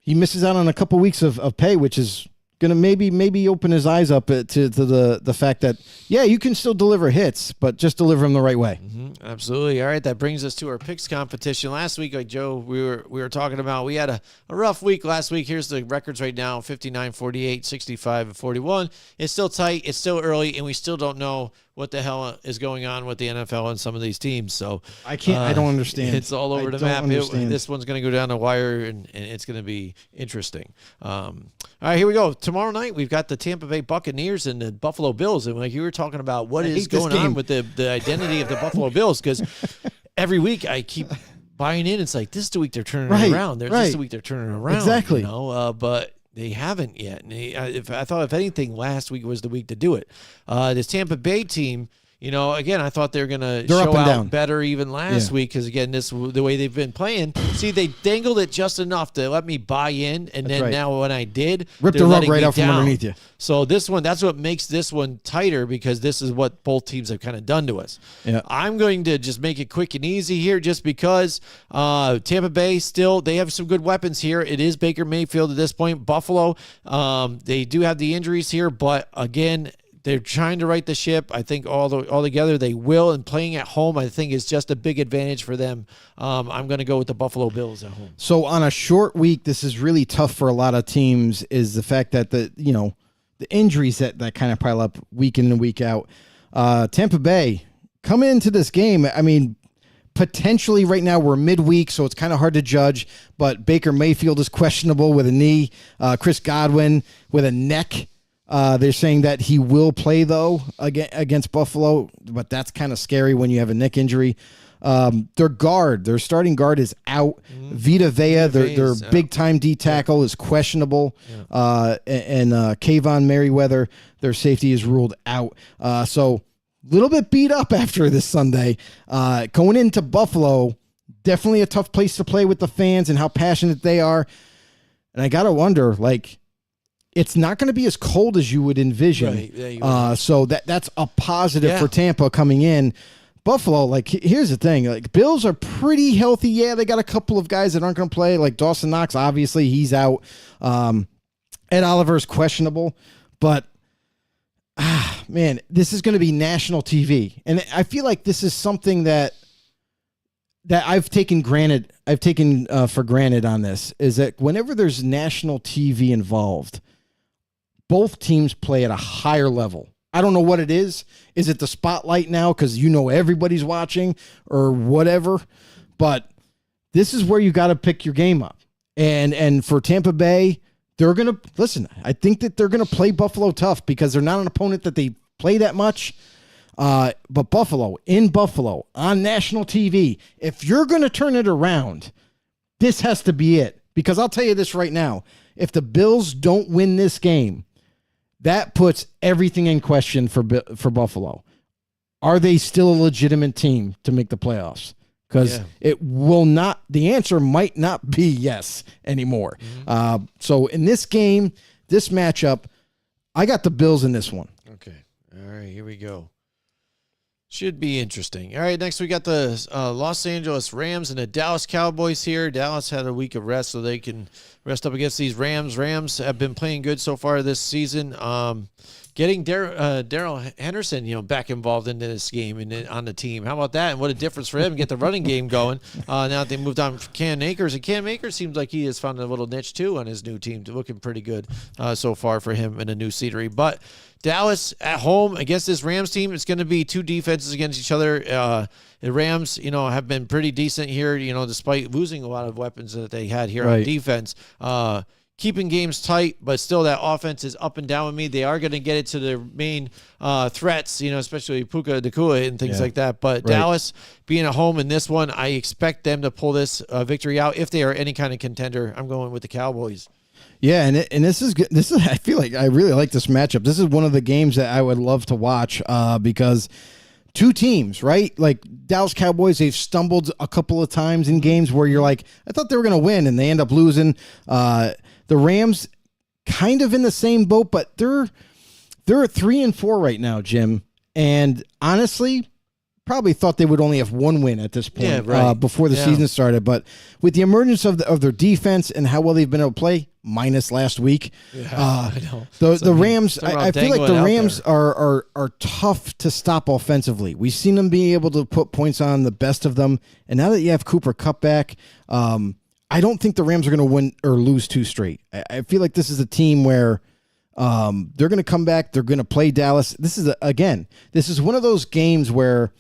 he misses out on a couple weeks of pay, which is going to maybe open his eyes up to the fact that, you can still deliver hits, but just deliver them the right way. Absolutely. All right, that brings us to our picks competition. Last week, like Joe, we were talking about, we had a rough week last week. Here's the records right now, 59-48, 65-41. It's still tight. It's still early, and we still don't know what the hell is going on with the NFL and some of these teams. So I don't understand. It's all over the map. This one's going to go down the wire, and it's going to be interesting. All right, here we go. Tomorrow night, we've got the Tampa Bay Buccaneers and the Buffalo Bills. And like you were talking about, what is going on with the identity of the Buffalo Bills? Because every week I keep buying in. It's like, this is the week they're turning it around. This is the week they're turning it around. Exactly. But they haven't yet. And I thought, if anything, last week was the week to do it. This Tampa Bay team, again, I thought they were going to show out better even last week because, again, the way they've been playing. See, they dangled it just enough to let me buy in, and then now when I did, ripped the rug right out from underneath you. So this one, that's what makes this one tighter, because this is what both teams have kind of done to us. Yeah. I'm going to just make it quick and easy here just because Tampa Bay they have some good weapons here. It is Baker Mayfield at this point. Buffalo, they do have the injuries here, but again, they're trying to right the ship. I think all together they will, and playing at home, I think, is just a big advantage for them. I'm going to go with the Buffalo Bills at home. So on a short week, this is really tough for a lot of teams, is the fact that the injuries that kind of pile up week in and week out. Tampa Bay coming into this game, I mean, potentially right now we're midweek, so it's kind of hard to judge, but Baker Mayfield is questionable with a knee. Chris Godwin with a neck. They're saying that he will play, though, against Buffalo, but that's kind of scary when you have a neck injury. Their starting guard is out. Vita Vea, their big-time D tackle, is questionable. And Kayvon Merriweather, their safety, is ruled out. So a little bit beat up after this Sunday. Going into Buffalo, definitely a tough place to play with the fans and how passionate they are. And I got to wonder, it's not going to be as cold as you would envision. Right. So that's a positive for Tampa coming in. Buffalo, here's the thing. Bills are pretty healthy. Yeah, they got a couple of guys that aren't going to play. Like Dawson Knox, obviously, he's out. Ed Oliver's questionable. But, man, this is going to be national TV. And I feel like this is something that I've taken for granted on this, is that whenever there's national TV involved, both teams play at a higher level. I don't know what it is. Is it the spotlight now because everybody's watching or whatever? But this is where you got to pick your game up. And for Tampa Bay, they're going to listen. I think that they're going to play Buffalo tough because they're not an opponent that they play that much. But Buffalo, on national TV, if you're going to turn it around, this has to be it. Because I'll tell you this right now. If the Bills don't win this game, that puts everything in question for Buffalo. Are they still a legitimate team to make the playoffs? Because it will not. The answer might not be yes anymore. So in this game, this matchup, I got the Bills in this one. Okay. All right, here we go. Should be interesting. All right, next we got the Los Angeles Rams and the Dallas Cowboys here. Dallas had a week of rest, so they can rest up against these Rams. Rams have been playing good so far this season. Getting Darrell Henderson, back involved into this game and on the team. How about that? And what a difference for him. Get the running game going. Now that they moved on from Cam Akers. And Cam Akers seems like he has found a little niche, too, on his new team. Looking pretty good so far for him in a new scenery. But Dallas at home against this Rams team, it's going to be two defenses against each other. The Rams, have been pretty decent here, despite losing a lot of weapons that they had here on defense. Keeping games tight, but still that offense is up and down with me. They are going to get it to their main threats, especially Puka Nacua and things like that. But Dallas being at home in this one, I expect them to pull this victory out. If they are any kind of contender, I'm going with the Cowboys. Yeah, and this is good. I feel like I really like this matchup. This is one of the games that I would love to watch because two teams, right? Like Dallas Cowboys, they've stumbled a couple of times in games where you're like, I thought they were going to win, and they end up losing. The Rams, kind of in the same boat, but they're 3-4 right now, Jim. And honestly, probably thought they would only have one win at this point before the season started. But with the emergence of their defense and how well they've been able to play, minus last week, I know. the Rams, I feel like the Rams are tough to stop offensively. We've seen them be able to put points on the best of them. And now that you have Cooper Kupp back, I don't think the Rams are going to win or lose two straight. I feel like this is a team where they're going to come back. They're going to play Dallas. This is one of those games where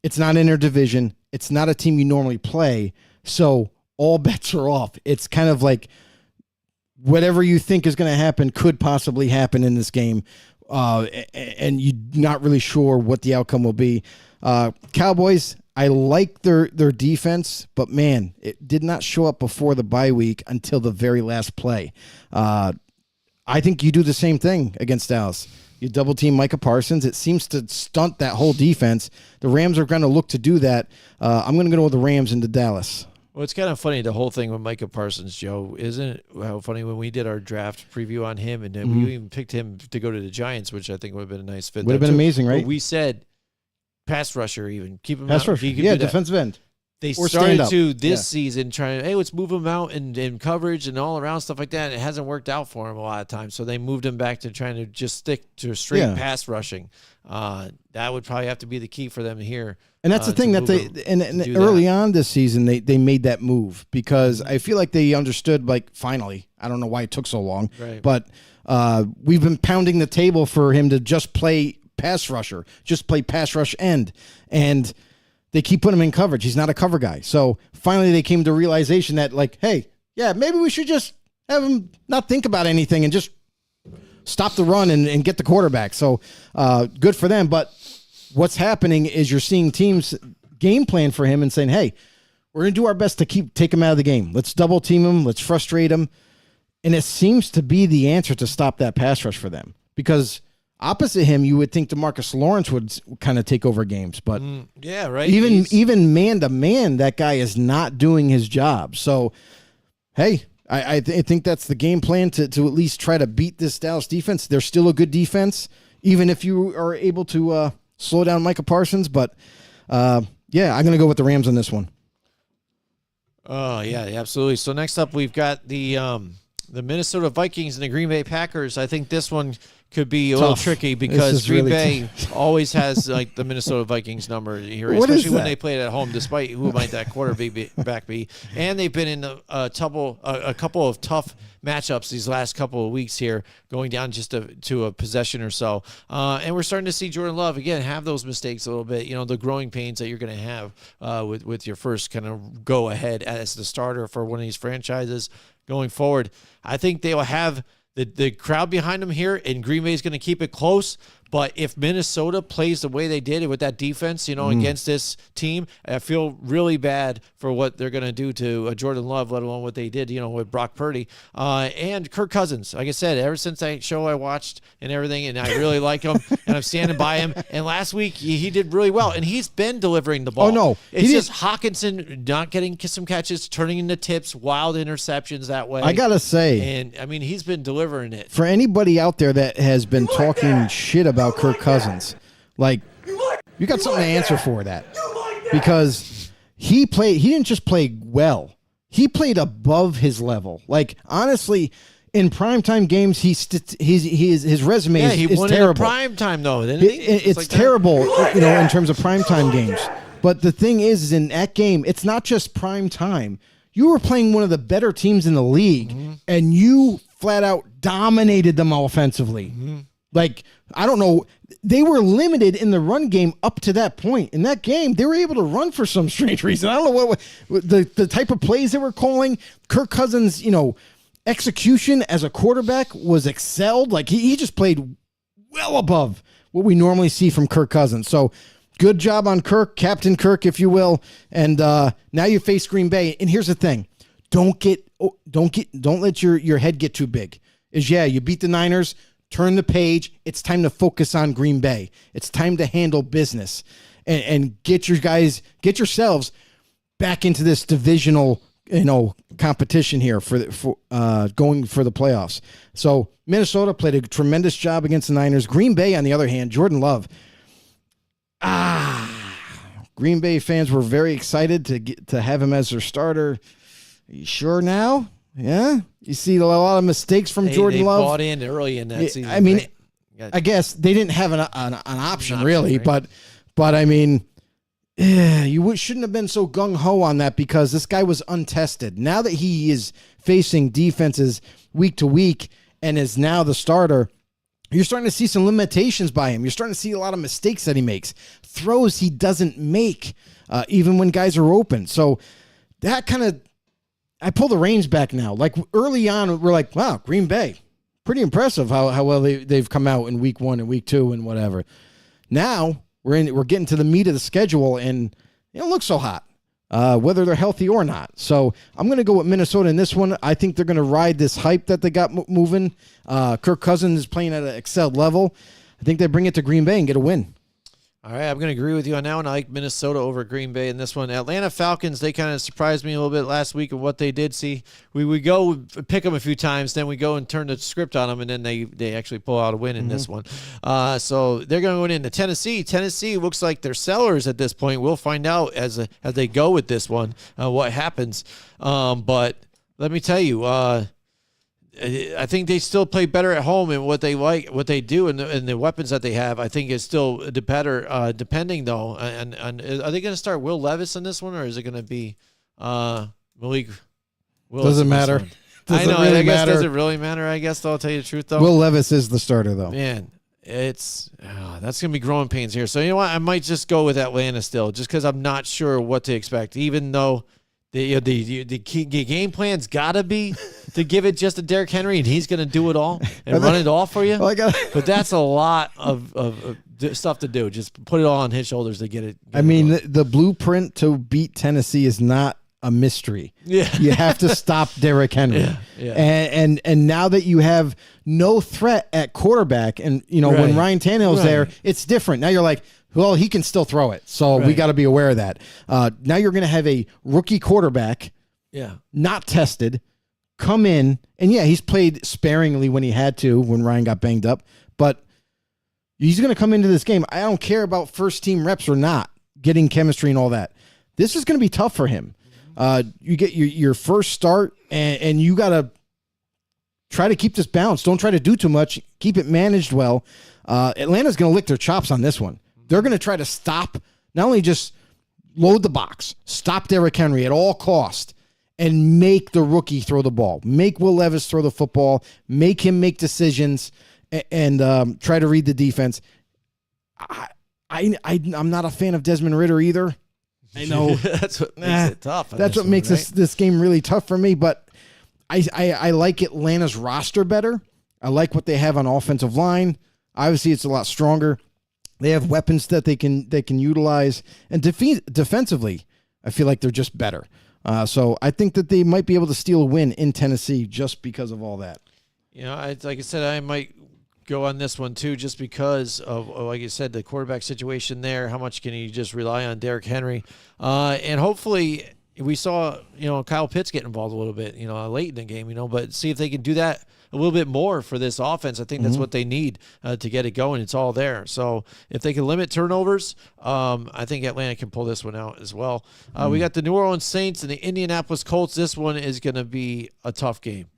it's not in their division. It's not a team you normally play. So all bets are off. It's kind of like whatever you think is going to happen could possibly happen in this game. And you're not really sure what the outcome will be. Cowboys, I like their defense, but man, it did not show up before the bye week until the very last play. I think you do the same thing against Dallas. You double team Micah Parsons. It seems to stunt that whole defense. The Rams are going to look to do that. I'm going to go with the Rams into Dallas. Well, it's kind of funny, the whole thing with Micah Parsons, Joe. Isn't it how funny when we did our draft preview on him, and then we even picked him to go to the Giants, which I think would have been a nice fit. Would have been amazing, right? But we said pass rusher even. Keep him pass out. rusher. Yeah, defensive end. They started to this season trying, hey, let's move him out in coverage and all around stuff like that. And it hasn't worked out for him a lot of times. So they moved him back to trying to just stick to straight pass rushing. That would probably have to be the key for them here. And that's the thing that and early on this season, they made that move because I feel like they understood, like, finally, I don't know why it took so long, but we've been pounding the table for him to just play pass rusher, just play pass rush end. And they keep putting him in coverage. He's not a cover guy. So finally they came to realization that, like, hey, yeah, maybe we should just have him not think about anything and just stop the run and get the quarterback. So good for them. But what's happening is you're seeing teams game plan for him and saying, hey, we're going to do our best to take him out of the game. Let's double team him. Let's frustrate him. And it seems to be the answer to stop that pass rush for them because opposite him, you would think DeMarcus Lawrence would kind of take over games, but even man to man, that guy is not doing his job. So, hey, I think that's the game plan to at least try to beat this Dallas defense. They're still a good defense, even if you are able to slow down Micah Parsons. But I'm going to go with the Rams on this one. Oh yeah, absolutely. So next up, we've got the Minnesota Vikings and the Green Bay Packers. I think this one could be a little tricky because Green Bay always has like the Minnesota Vikings number here, especially when they play it at home, despite who might that quarterback be. And they've been in a couple of tough matchups these last couple of weeks here, going down just to a possession or so. And we're starting to see Jordan Love, again, have those mistakes a little bit, the growing pains that you're going to have with your first kind of go ahead as the starter for one of these franchises going forward. I think they will have the crowd behind them here, and Green Bay is going to keep it close. But if Minnesota plays the way they did with that defense, against this team, I feel really bad for what they're going to do to Jordan Love, let alone what they did, with Brock Purdy and Kirk Cousins. Like I said, ever since that show I watched and everything, and I really like him, and I'm standing by him. And last week he did really well, and he's been delivering the ball. Oh no, it's just Hawkinson not getting some catches, turning into tips, wild interceptions that way. I gotta say, and I mean he's been delivering it. For anybody out there that has been talking shit about Kirk Cousins, like, you got something to answer for that, because he didn't just play well, he played above his level. Like, honestly, in primetime games, his resume is won terrible. In primetime though, didn't he? It's like terrible, in terms of primetime games. But the thing is in that game, it's not just primetime. You were playing one of the better teams in the league, and you flat out dominated them offensively. Like, I don't know. They were limited in the run game up to that point. In that game, they were able to run for some strange reason. I don't know what the type of plays they were calling. Kirk Cousins, execution as a quarterback was excelled. Like, he just played well above what we normally see from Kirk Cousins. So, good job on Kirk, Captain Kirk, if you will. And now you face Green Bay. And here's the thing: don't let your head get too big. You beat the Niners. Turn the page. It's time to focus on Green Bay. It's time to handle business and get yourselves back into this divisional, competition here for going for the playoffs. So Minnesota played a tremendous job against the Niners. Green Bay, on the other hand, Jordan Love. Green Bay fans were very excited to have him as their starter. Are you sure now? Yeah, you see a lot of mistakes from Jordan Love. They bought in early in that season. I mean, right? I guess they didn't have an option really, right? but I mean, you shouldn't have been so gung ho on that because this guy was untested. Now that he is facing defenses week to week and is now the starter, you're starting to see some limitations by him. You're starting to see a lot of mistakes that he makes, throws he doesn't make, even when guys are open. So that kind of. I pull the reins back now. Like early on, we're like, wow, Green Bay, pretty impressive how well they've come out in week 1 and week 2 and whatever. Now we're getting to the meat of the schedule, and it don't look so hot, whether they're healthy or not. So I'm going to go with Minnesota in this one. I think they're going to ride this hype that they got moving. Kirk Cousins is playing at an excelled level. I think they bring it to Green Bay and get a win. All right, I'm going to agree with you on that one. I like Minnesota over Green Bay in this one. Atlanta Falcons, they kind of surprised me a little bit last week of what they did. See, we go pick them a few times, then we go and turn the script on them, and then they actually pull out a win in this one. So they're going to go into Tennessee. Tennessee looks like they're sellers at this point. We'll find out as they go with this one what happens. But let me tell you, I think they still play better at home, and what they do, and the weapons that they have, I think is still the better. Depending though, and are they going to start Will Levis in this one, or is it going to be Malik Willis? Doesn't matter. I know. Really I guess matter. does it really matter? I guess though, I'll tell you the truth though. Will Levis is the starter though. Man, that's going to be growing pains here. So you know what? I might just go with Atlanta still, just because I'm not sure what to expect, even though. The game plan's got to be to give it just to Derrick Henry, and he's going to do it all and run it all for you. But that's a lot of stuff to do. Just put it all on his shoulders to get it. The blueprint to beat Tennessee is not a mystery. Yeah. You have to stop Derrick Henry. Yeah. And now that you have no threat at quarterback, and when Ryan Tannehill's there, it's different. Now you're like, well, he can still throw it. So we got to be aware of that. Now you're going to have a rookie quarterback, not tested, come in. And he's played sparingly when he had to, when Ryan got banged up. But he's going to come into this game. I don't care about first team reps or not, getting chemistry and all that. This is going to be tough for him. You get your first start, and you got to try to keep this balanced. Don't try to do too much. Keep it managed well. Atlanta's going to lick their chops on this one. They're going to try to stop, not only just load the box, stop Derrick Henry at all cost, and make the rookie throw the ball. Make Will Levis throw the football. Make him make decisions, and try to read the defense. I'm not a fan of Desmond Ridder either. I know that's what makes it tough. That's what makes this game really tough for me. But I like Atlanta's roster better. I like what they have on offensive line. Obviously, it's a lot stronger. They have weapons that they can utilize, and defensively, I feel like they're just better. So I think that they might be able to steal a win in Tennessee just because of all that. Like I said, I might go on this one too, just because of, like you said, the quarterback situation there. How much can you just rely on Derrick Henry? And hopefully, we saw Kyle Pitts get involved a little bit, late in the game, but see if they can do that a little bit more for this offense. I think that's what they need to get it going. It's all there. So if they can limit turnovers, I think Atlanta can pull this one out as well. We got the New Orleans Saints and the Indianapolis Colts. This one is going to be a tough game.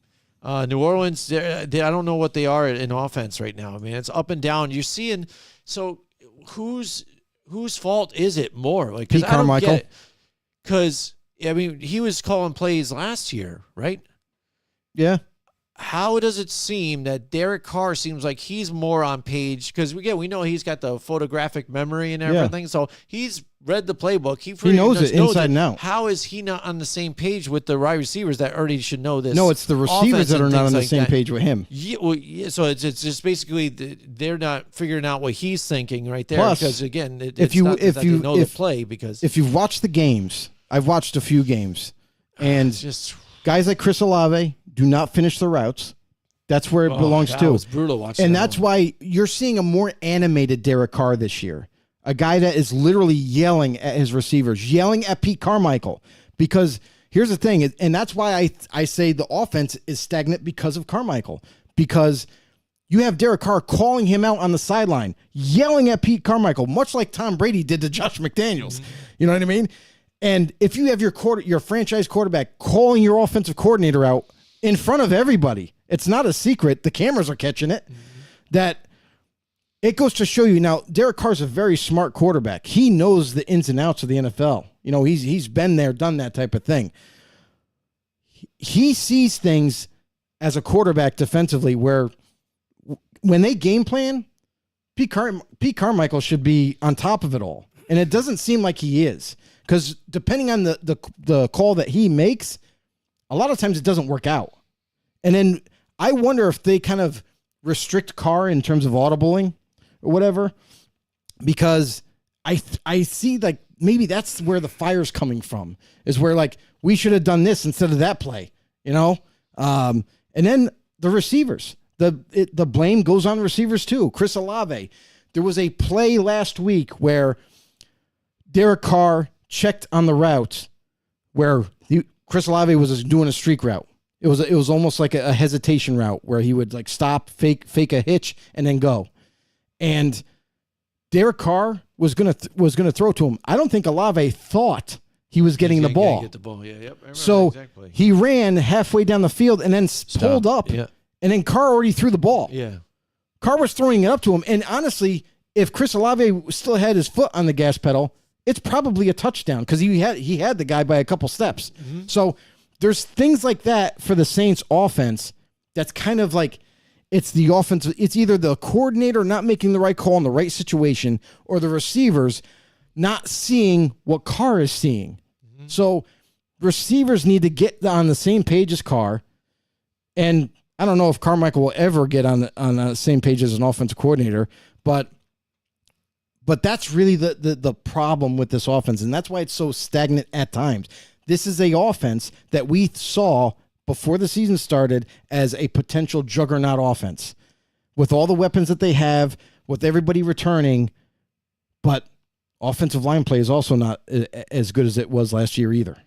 New Orleans, I don't know what they are in offense right now. I mean, it's up and down. You're seeing, so whose fault is it more? Like, Pete Carmichael. Because, he was calling plays last year, right? Yeah. how does it seem that Derek Carr seems like he's more on page? Because we know he's got the photographic memory and everything, so he's read the playbook. He knows it inside and out. How is he not on the same page with the wide receivers that already should know this? No, it's the receivers that are not on the same page with him. Yeah, well, yeah, so it's just basically they're not figuring out what he's thinking right there. Plus, because again, if you know the play, because if you've watched the games, I've watched a few games, and just guys like Chris Olave do not finish the routes. That's where it belongs to. It was brutal watching. And that's why you're seeing a more animated Derek Carr this year. A guy that is literally yelling at his receivers, yelling at Pete Carmichael. Because here's the thing, and that's why I say the offense is stagnant because of Carmichael. Because you have Derek Carr calling him out on the sideline, yelling at Pete Carmichael, much like Tom Brady did to Josh McDaniels. You know what I mean? And if you have your franchise quarterback calling your offensive coordinator out in front of everybody, it's not a secret. The cameras are catching it. That it goes to show you. Now, Derek Carr's a very smart quarterback. He knows the ins and outs of the NFL. You know, he's been there, done that type of thing. He sees things as a quarterback defensively where when they game plan, Pete Carmichael should be on top of it all. And it doesn't seem like he is. Because depending on the call that he makes, a lot of times it doesn't work out. And then I wonder if they kind of restrict Carr in terms of audibling or whatever, because I see like maybe that's where the fire's coming from, is where like we should have done this instead of that play, you know? And then the receivers, the blame goes on receivers too. Chris Olave, there was a play last week where Derek Carr checked on the route where Chris Olave was doing a streak route. It was almost like a hesitation route where he would like stop, fake a hitch, and then go. And Derek Carr was gonna throw to him. I don't think Olave thought he was getting the ball. Get the ball. Yeah, yep. So exactly. He ran halfway down the field and then pulled up, and then Carr already threw the ball. Yeah, Carr was throwing it up to him, and honestly, if Chris Olave still had his foot on the gas pedal, it's probably a touchdown because he had the guy by a couple steps. Mm-hmm. So there's things like that for the Saints offense that's kind of like it's the offense. It's either the coordinator not making the right call in the right situation or the receivers not seeing what Carr is seeing. Mm-hmm. So receivers need to get on the same page as Carr. And I don't know if Carmichael will ever get on the same page as an offensive coordinator, but that's really the problem with this offense, and that's why it's so stagnant at times. This is a offense that we saw before the season started as a potential juggernaut offense with all the weapons that they have, with everybody returning, but offensive line play is also not as good as it was last year either.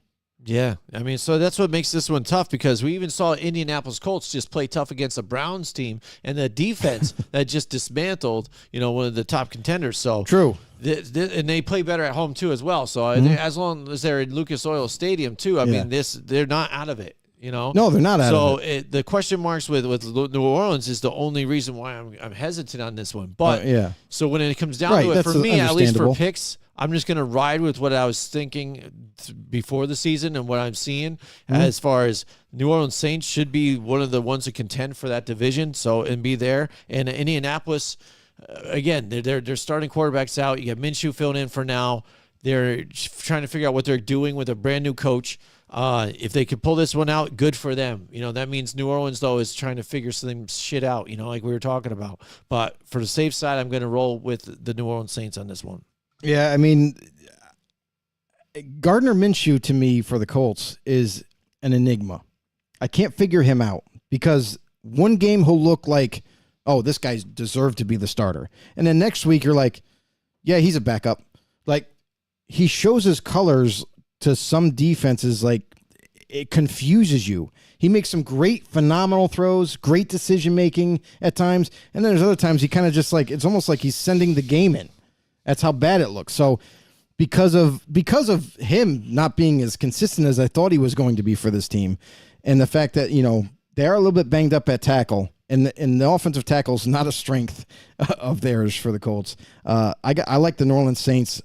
Yeah, I mean, so that's what makes this one tough, because we even saw Indianapolis Colts just play tough against the Browns team and the defense that just dismantled, one of the top contenders. So true, and they play better at home too as well. So as long as they're in Lucas Oil Stadium too, I mean, they're not out of it. No, they're not out of it. So the question marks with New Orleans is the only reason why I'm hesitant on this one. But so when it comes down to it, for me, at least for picks, I'm just going to ride with what I was thinking before the season and what I'm seeing as far as New Orleans Saints should be one of the ones to contend for that division. And be there. And Indianapolis, again, they're starting quarterbacks out. You got Minshew filling in for now. They're trying to figure out what they're doing with a brand new coach. If they could pull this one out, good for them. That means New Orleans, though, is trying to figure some shit out, like we were talking about. But for the safe side, I'm going to roll with the New Orleans Saints on this one. Yeah, I mean, Gardner Minshew to me for the Colts is an enigma. I can't figure him out because one game he'll look like, oh, this guy's deserved to be the starter. And then next week you're like, yeah, he's a backup. Like, he shows his colors to some defenses, like it confuses you. He makes some great, phenomenal throws, great decision-making at times. And then there's other times he kind of just like, it's almost like he's sending the game in. That's how bad it looks. So because of him not being as consistent as I thought he was going to be for this team, and the fact that, they are a little bit banged up at tackle, and the offensive tackle is not a strength of theirs for the Colts. I like the New Orleans Saints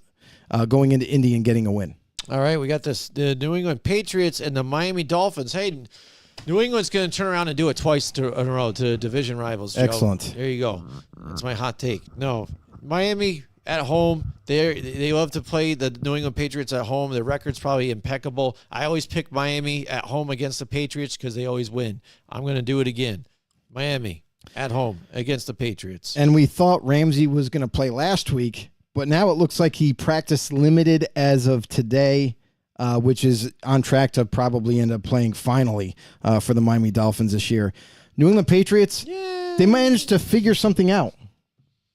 going into Indy and getting a win. All right, we got the New England Patriots and the Miami Dolphins. Hayden, New England's going to turn around and do it twice in a row to division rivals, Joe. Excellent. There you go. That's my hot take. No, Miami at home, they love to play the New England Patriots at home. Their record's probably impeccable. I always pick Miami at home against the Patriots because they always win. I'm going to do it again. Miami at home against the Patriots. And we thought Ramsey was going to play last week, but now it looks like he practiced limited as of today, which is on track to probably end up playing finally for the Miami Dolphins this year. New England Patriots, they managed to figure something out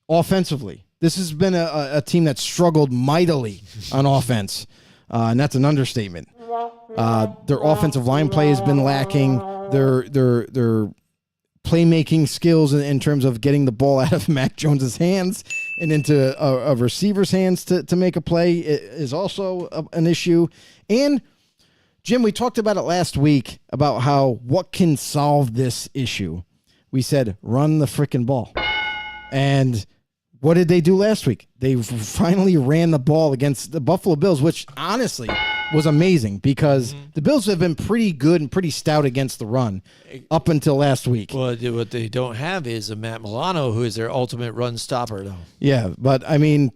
offensively. This has been a team that struggled mightily on offense, and that's an understatement. Their offensive line play has been lacking. Their playmaking skills in terms of getting the ball out of Mac Jones's hands and into a receiver's hands to make a play is also an issue. And Jim, we talked about it last week about what can solve this issue. We said, run the freaking ball. And what did they do last week? They finally ran the ball against the Buffalo Bills, which honestly was amazing because the Bills have been pretty good and pretty stout against the run up until last week. Well, what they don't have is a Matt Milano, who is their ultimate run stopper, though. Yeah, but I mean,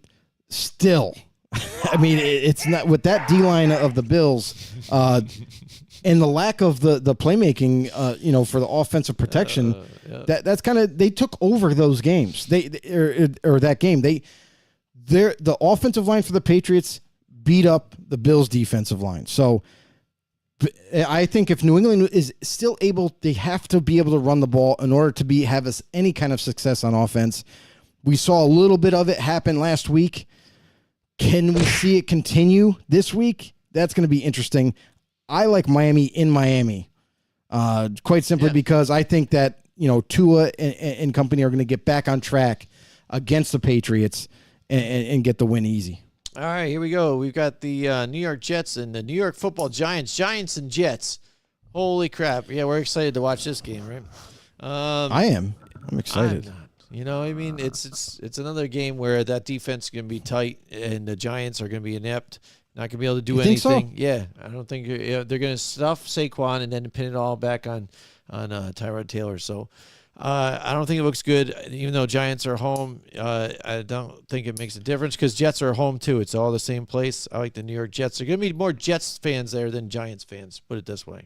still, I mean, it's not with that D-line of the Bills and the lack of the playmaking, for the offensive protection. That's kind of, they took over those games. Or that game. The offensive line for the Patriots beat up the Bills' defensive line. So I think if New England is still able, they have to be able to run the ball in order to have any kind of success on offense. We saw a little bit of it happen last week. Can we see it continue this week? That's going to be interesting. I like Miami in Miami, quite simply because I think that Tua and company are going to get back on track against the Patriots and get the win easy. All right, here we go. We've got the New York Jets and the New York Football Giants. Giants and Jets. Holy crap! Yeah, we're excited to watch this game, right? I am. I'm excited. I'm not. I mean, it's another game where that defense is going to be tight and the Giants are going to be inept. Not going to be able to do anything. Think so? Yeah, I don't think they're going to stuff Saquon and then pin it all back on Tyrod Taylor. So I don't think it looks good. Even though Giants are home, I don't think it makes a difference because Jets are home too. It's all the same place. I like the New York Jets. There are going to be more Jets fans there than Giants fans. Put it this way.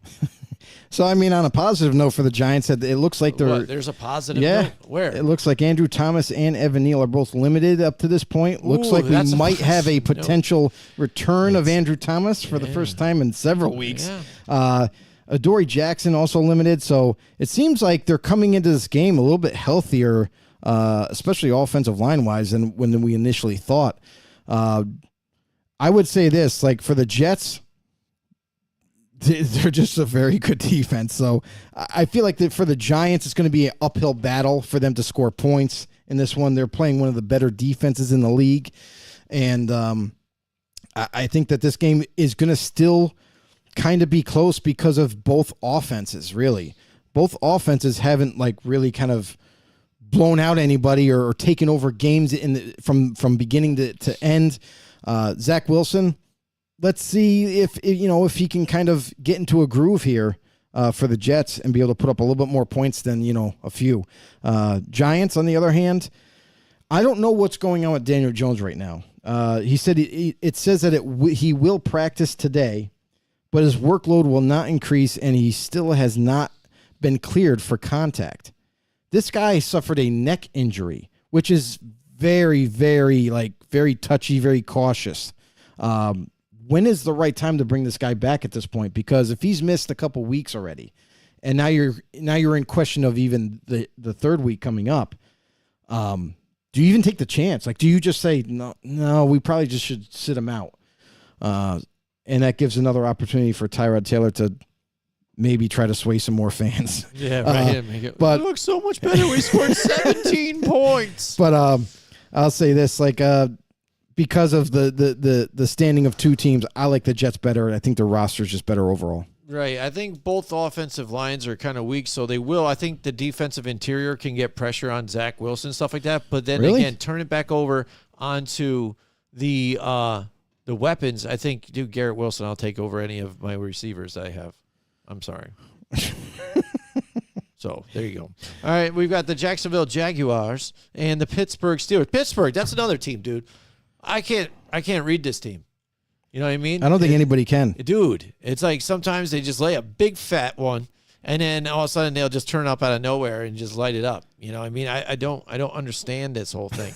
So, I mean, on a positive note for the Giants, it looks like there's a positive note? Where? It looks like Andrew Thomas and Evan Neal are both limited up to this point. Looks like we might have a potential return of Andrew Thomas for the first time in several weeks. Yeah. Adoree Jackson also limited. So it seems like they're coming into this game a little bit healthier, especially offensive line-wise than when we initially thought. I would say this, like for the Jets, they're just a very good defense. So I feel like for the Giants, it's going to be an uphill battle for them to score points in this one. They're playing one of the better defenses in the league. And I think that this game is going to still kind of be close because of both offenses, really. Both offenses haven't really kind of blown out anybody or taken over games from beginning to end. Zach Wilson, let's see if he can kind of get into a groove here for the Jets and be able to put up a little bit more points than a few. Giants, on the other hand, I don't know what's going on with Daniel Jones right now. He said it says that he will practice today, but his workload will not increase, and he still has not been cleared for contact. This guy suffered a neck injury, which is very, very, very touchy, very cautious. When is the right time to bring this guy back at this point? Because if he's missed a couple weeks already, and now you're in question of even the third week coming up, do you even take the chance? Do you just say no? We probably just should sit him out, and that gives another opportunity for Tyrod Taylor to maybe try to sway some more fans. Yeah, right. But it looks so much better. We scored 17 points. But I'll say this, because of the standing of two teams, I like the Jets better, and I think their roster is just better overall. Right. I think both offensive lines are kind of weak, so they will. I think the defensive interior can get pressure on Zach Wilson, stuff like that. But then again, turn it back over onto the weapons. I think, Garrett Wilson, I'll take over any of my receivers I have. I'm sorry. So there you go. All right, we've got the Jacksonville Jaguars and the Pittsburgh Steelers. Pittsburgh, that's another team, dude. I can't read this team. You know what I mean? I don't think anybody can. Dude, it's like sometimes they just lay a big fat one, and then all of a sudden they'll just turn up out of nowhere and just light it up. You know what I mean? I don't understand this whole thing.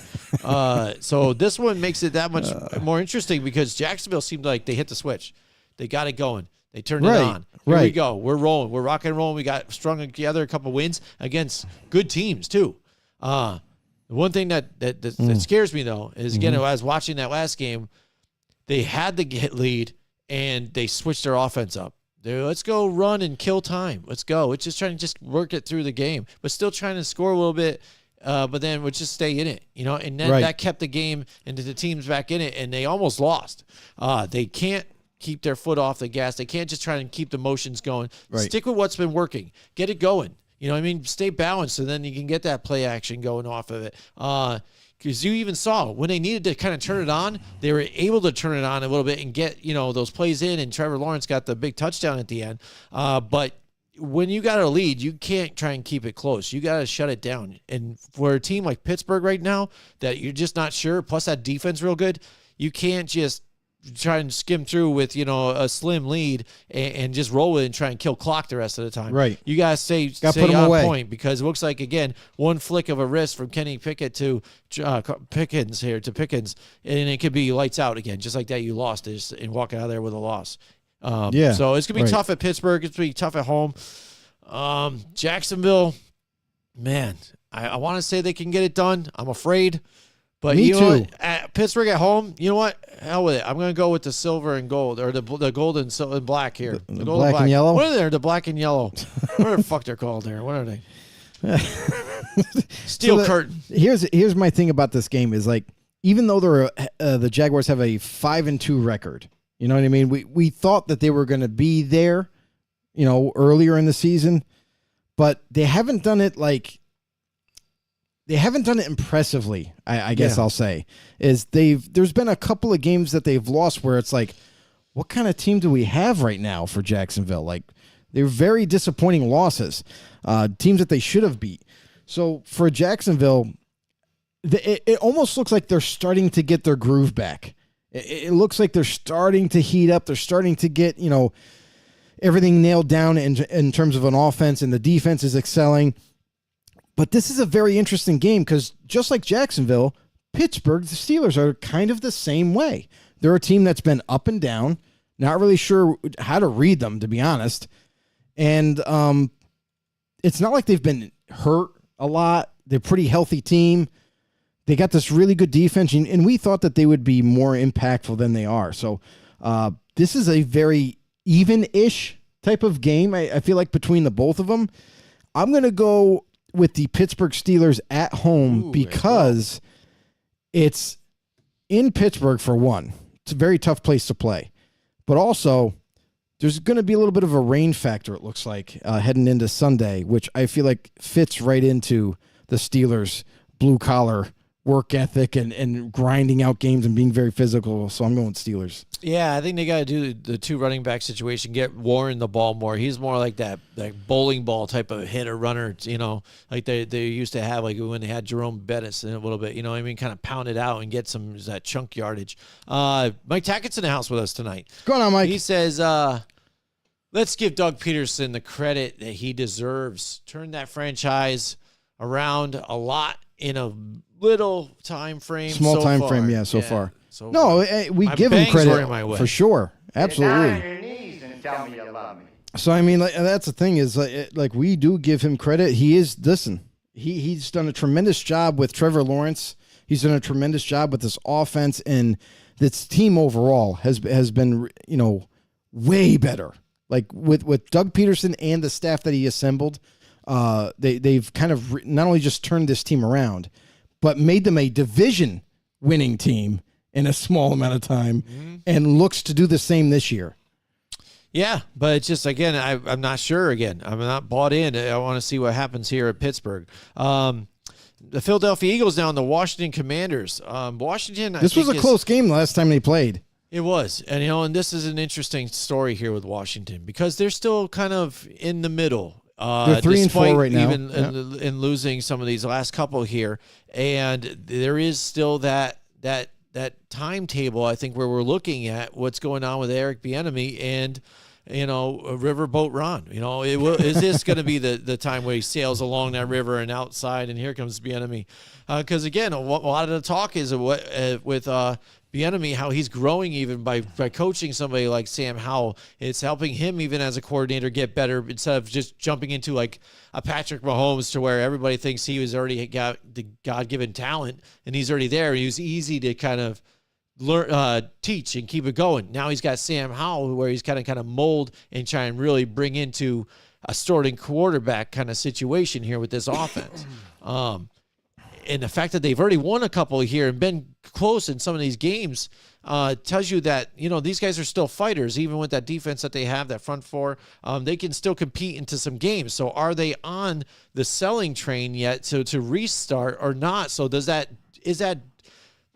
So this one makes it that much more interesting because Jacksonville seemed like they hit the switch. They got it going. They turned it on. Here we go. We're rolling. We're rocking and rolling. We got strung together a couple wins against good teams too. The one thing that scares me though is again, I was watching that last game. They had the lead and they switched their offense up. Let's go run and kill time. Let's go. It's just trying to just work it through the game, but still trying to score a little bit. But then we'll just stay in it, you know. And then that kept the game and the teams back in it, and they almost lost. They can't keep their foot off the gas. They can't just try and keep the motions going. Right. Stick with what's been working. Get it going. You know what I mean? Stay balanced, so then you can get that play action going off of it. Because you even saw when they needed to kind of turn it on, they were able to turn it on a little bit and get, you know, those plays in, and Trevor Lawrence got the big touchdown at the end. But when you got a lead, you can't try and keep it close. You got to shut it down. And for a team like Pittsburgh right now that you're just not sure, plus that defense real good, you can't just try and skim through with, you know, a slim lead and just roll it and try and kill clock the rest of the time. Right. You got to stay on point because it looks like, again, one flick of a wrist from Kenny Pickett to Pickens, and it could be lights out again. Just like that, you lost it and walk out of there with a loss. So it's going to be tough at Pittsburgh. It's going to be tough at home. Jacksonville, man, I want to say they can get it done. I'm afraid. But Me you know too. what? At Pittsburgh at home, you know what? Hell with it. I'm going to go with the silver and gold, or the gold and black here. The gold black and yellow? What are they? The black and yellow. What the fuck they're called there? What are they? Steel curtain. Here's my thing about this game is, like, even though the Jaguars have a 5-2 record, you know what I mean? We thought that they were going to be there, you know, earlier in the season, but they haven't done it impressively, I guess I'll say. There's been a couple of games that they've lost where it's like, what kind of team do we have right now for Jacksonville? Like, they're very disappointing losses, teams that they should have beat. So for Jacksonville, it almost looks like they're starting to get their groove back. It looks like they're starting to heat up. They're starting to get, you know, everything nailed down in terms of an offense, and the defense is excelling. But this is a very interesting game because just like Jacksonville, Pittsburgh, the Steelers are kind of the same way. They're a team that's been up and down, not really sure how to read them, to be honest. And it's not like they've been hurt a lot. They're a pretty healthy team. They got this really good defense, and we thought that they would be more impactful than they are. So this is a very even-ish type of game, I feel like, between the both of them. I'm going to go with the Pittsburgh Steelers at home because it's in Pittsburgh, for one. It's a very tough place to play. But also, there's going to be a little bit of a rain factor, it looks like, heading into Sunday, which I feel like fits right into the Steelers' blue-collar work ethic and grinding out games and being very physical. So I'm going Steelers. Yeah, I think they got to do the two running back situation, get Warren the ball more. He's more like that bowling ball type of hitter runner, you know, like they used to have, like when they had Jerome Bettis in a little bit, you know what I mean, kind of pound it out and get some that chunk yardage. Mike Tackett's in the house with us tonight. What's going on, Mike? He says, let's give Doug Peterson the credit that he deserves. Turn that franchise around a lot in a little time frame. Small time frame, yeah, so far. No, we give him credit for sure. Absolutely. Get down on your knees and tell me you love me. So I mean, that's the thing is, like we do give him credit. He is he's done a tremendous job with Trevor Lawrence. He's done a tremendous job with this offense, and this team overall has been, you know, way better. Like with Doug Peterson and the staff that he assembled, they've kind of not only just turned this team around, but made them a division-winning team in a small amount of time, and looks to do the same this year. Yeah, but it's just, again, I'm not sure again. I'm not bought in. I want to see what happens here at Pittsburgh. The Philadelphia Eagles now and the Washington Commanders. Washington, this was a close game the last time they played. It was. And this is an interesting story here with Washington because they're still kind of in the middle. They're 3-4 despite right now. Even in losing some of these last couple here, and there is still that timetable. I think where we're looking at what's going on with Eric Bieniemy and Riverboat Ron. Is this going to be the time where he sails along that river and outside, and here comes Bieniemy? Because again, a lot of the talk is with Bieniemy, how he's growing even by coaching somebody like Sam Howell. It's helping him even as a coordinator get better instead of just jumping into like a Patrick Mahomes to where everybody thinks he was already got the God-given talent and he's already there. He was easy to kind of learn, teach and keep it going. Now he's got Sam Howell where he's kind of mold and try and really bring into a starting quarterback kind of situation here with this offense. And the fact that they've already won a couple here and been close in some of these games tells you that, these guys are still fighters. Even with that defense that they have, that front four, they can still compete into some games. So are they on the selling train yet to restart or not? So is that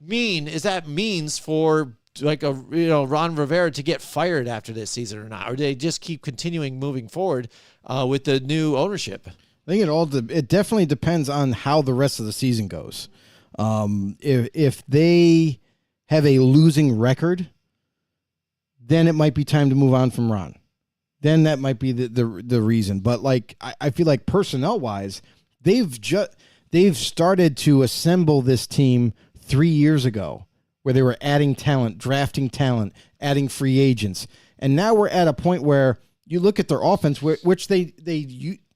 means for like Ron Rivera to get fired after this season or not? Or do they just keep continuing moving forward with the new ownership? I think it definitely depends on how the rest of the season goes. If they have a losing record, then it might be time to move on from Ron. Then that might be the reason. But like I feel like personnel wise, they've started to assemble this team 3 years ago, where they were adding talent, drafting talent, adding free agents, and now we're at a point where you look at their offense, which they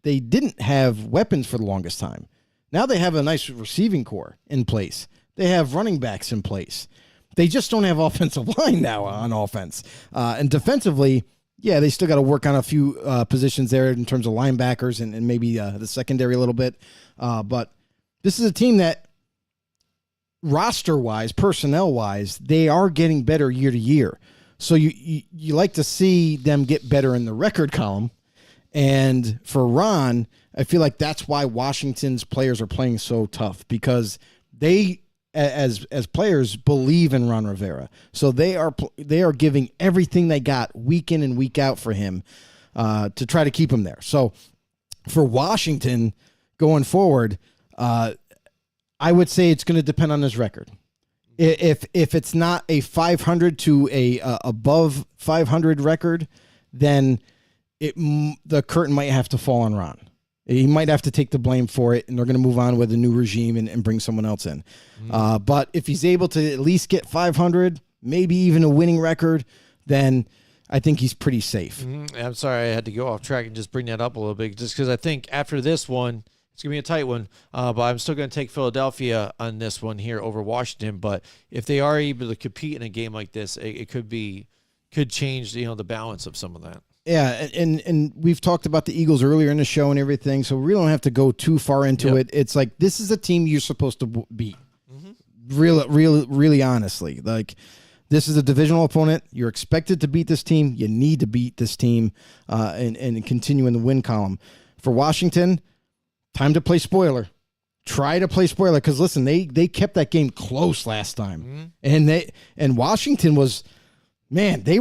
didn't have weapons for the longest time. Now they have a nice receiving core in place. They have running backs in place. They just don't have offensive line now on offense. And defensively, yeah, they still got to work on a few positions there in terms of linebackers and maybe the secondary a little bit. But this is a team that roster-wise, personnel-wise, they are getting better year to year. So you like to see them get better in the record column. And for Ron, I feel like that's why Washington's players are playing so tough, because they, as players, believe in Ron Rivera. So they are giving everything they got week in and week out for him to try to keep him there. So for Washington going forward, I would say it's going to depend on his record. If it's not a 500 to a above 500 record, then the curtain might have to fall on Ron. He might have to take the blame for it, and they're going to move on with a new regime and bring someone else in. But if he's able to at least get 500, maybe even a winning record, then I think he's pretty safe. I'm sorry I had to go off track and just bring that up a little bit, just because I think after this one, it's going to be a tight one, but I'm still going to take Philadelphia on this one here over Washington. But if they are able to compete in a game like this, it could change the balance of some of that. Yeah, and we've talked about the Eagles earlier in the show and everything, so we don't have to go too far into it. It's like this is a team you're supposed to beat. Really honestly. Like, this is a divisional opponent. You're expected to beat this team. You need to beat this team and continue in the win column. For Washington, time to play spoiler. Try to play spoiler, because listen, they kept that game close last time, and Washington was, man, they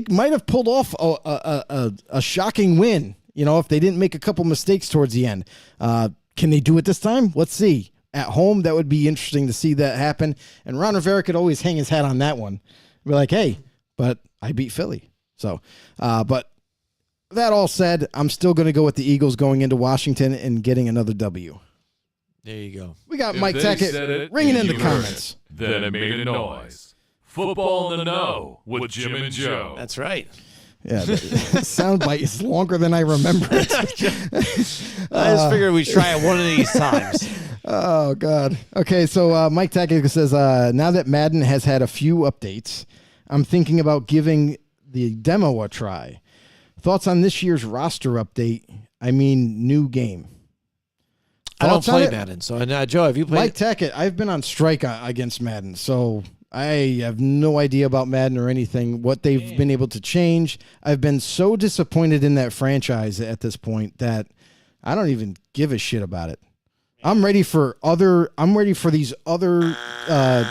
might have pulled off a shocking win, if they didn't make a couple mistakes towards the end. Can they do it this time? Let's see. At home, that would be interesting to see that happen. And Ron Rivera could always hang his hat on that one. Be like, hey, but I beat Philly. So, but that all said, I'm still going to go with the Eagles going into Washington and getting another W. There you go. We got Mike Tackett ringing in the comments. Then it made a noise. Football in the know with Jim and Joe. That's right. Yeah, the soundbite is longer than I remember it. I just figured we'd try it one of these times. Oh, God. Okay, so Mike Tackett says, now that Madden has had a few updates, I'm thinking about giving the demo a try. Thoughts on this year's roster update? I mean, new game. I don't play Madden, so Joe, have you played? Mike Tackett, I've been on strike against Madden, so I have no idea about Madden or anything, what they've been able to change. I've been so disappointed in that franchise at this point that I don't even give a shit about it. I'm ready for these other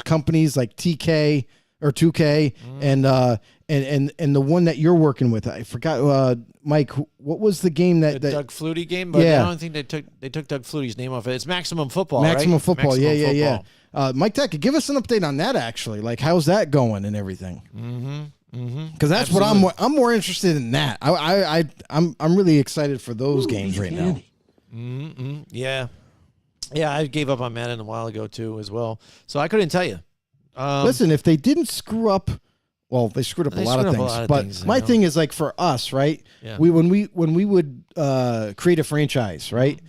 companies like TK, or 2K, and the one that you're working with. I forgot, Mike. What was the game that Doug Flutie game? But Yeah. I don't think they took Doug Flutie's name off it. It's Maximum Football. Maximum right? Football? Maximum Yeah. Football. Mike Tech, give us an update on that. Actually, like how's that going and everything? Because that's what I'm more interested in. That I'm really excited for those games right now. Yeah. I gave up on Madden a while ago too, as well. So I couldn't tell you. Listen, if they didn't screw up, well, they screwed up a lot of things. But my thing is like for us, right? Yeah. When we would create a franchise, right?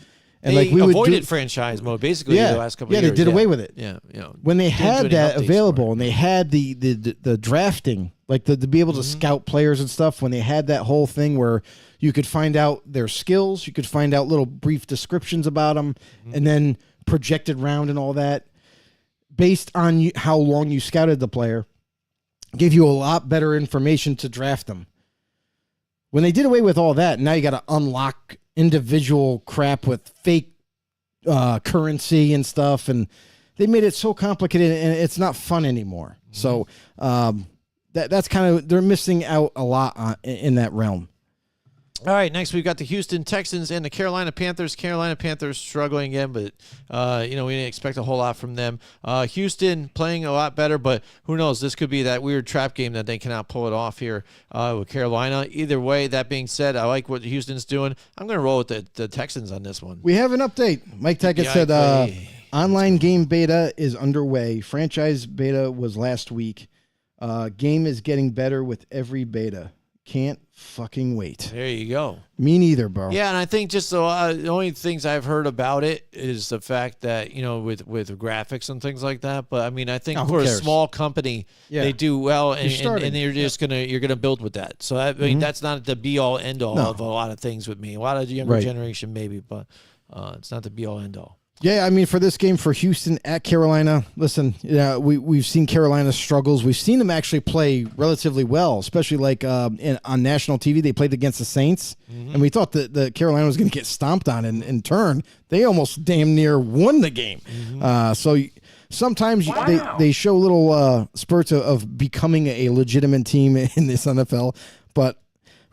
And They like we avoided would do, franchise mode basically the last couple of yeah, years. they did away with it. Yeah. When they Didn't do had any that updates available for it. and they had the drafting, like to be able to scout players and stuff, when they had that whole thing where you could find out their skills, you could find out little brief descriptions about them, and then projected round and all that, based on how long you scouted the player, gave you a lot better information to draft them. When they did away with all that, now you got to unlock individual crap with fake currency and stuff, and they made it so complicated and it's not fun anymore. So that's kind of, they're missing out a lot in that realm. All right, next we've got the Houston Texans and the Carolina Panthers. Carolina Panthers struggling again, but we didn't expect a whole lot from them. Houston playing a lot better, but who knows? This could be that weird trap game that they cannot pull it off here with Carolina. Either way, that being said, I like what Houston's doing. I'm going to roll with the Texans on this one. We have an update. Mike Tackett said online game beta is underway. Franchise beta was last week. Game is getting better with every beta. Can't fucking wait. There you go. Me neither, bro. Yeah, and I think just the only things I've heard about it is the fact that, with graphics and things like that. But I mean, I think for a small company, they do well, and you're gonna build with that. So I mean, that's not the be all end all of a lot of things with me. A lot of the younger generation maybe, but it's not the be all end all. Yeah, I mean, for this game for Houston at Carolina, listen, we've seen Carolina's struggles. We've seen them actually play relatively well, especially like on national TV. They played against the Saints, and we thought that Carolina was going to get stomped on. And in turn, they almost damn near won the game. So sometimes they show little spurts of becoming a legitimate team in this NFL, but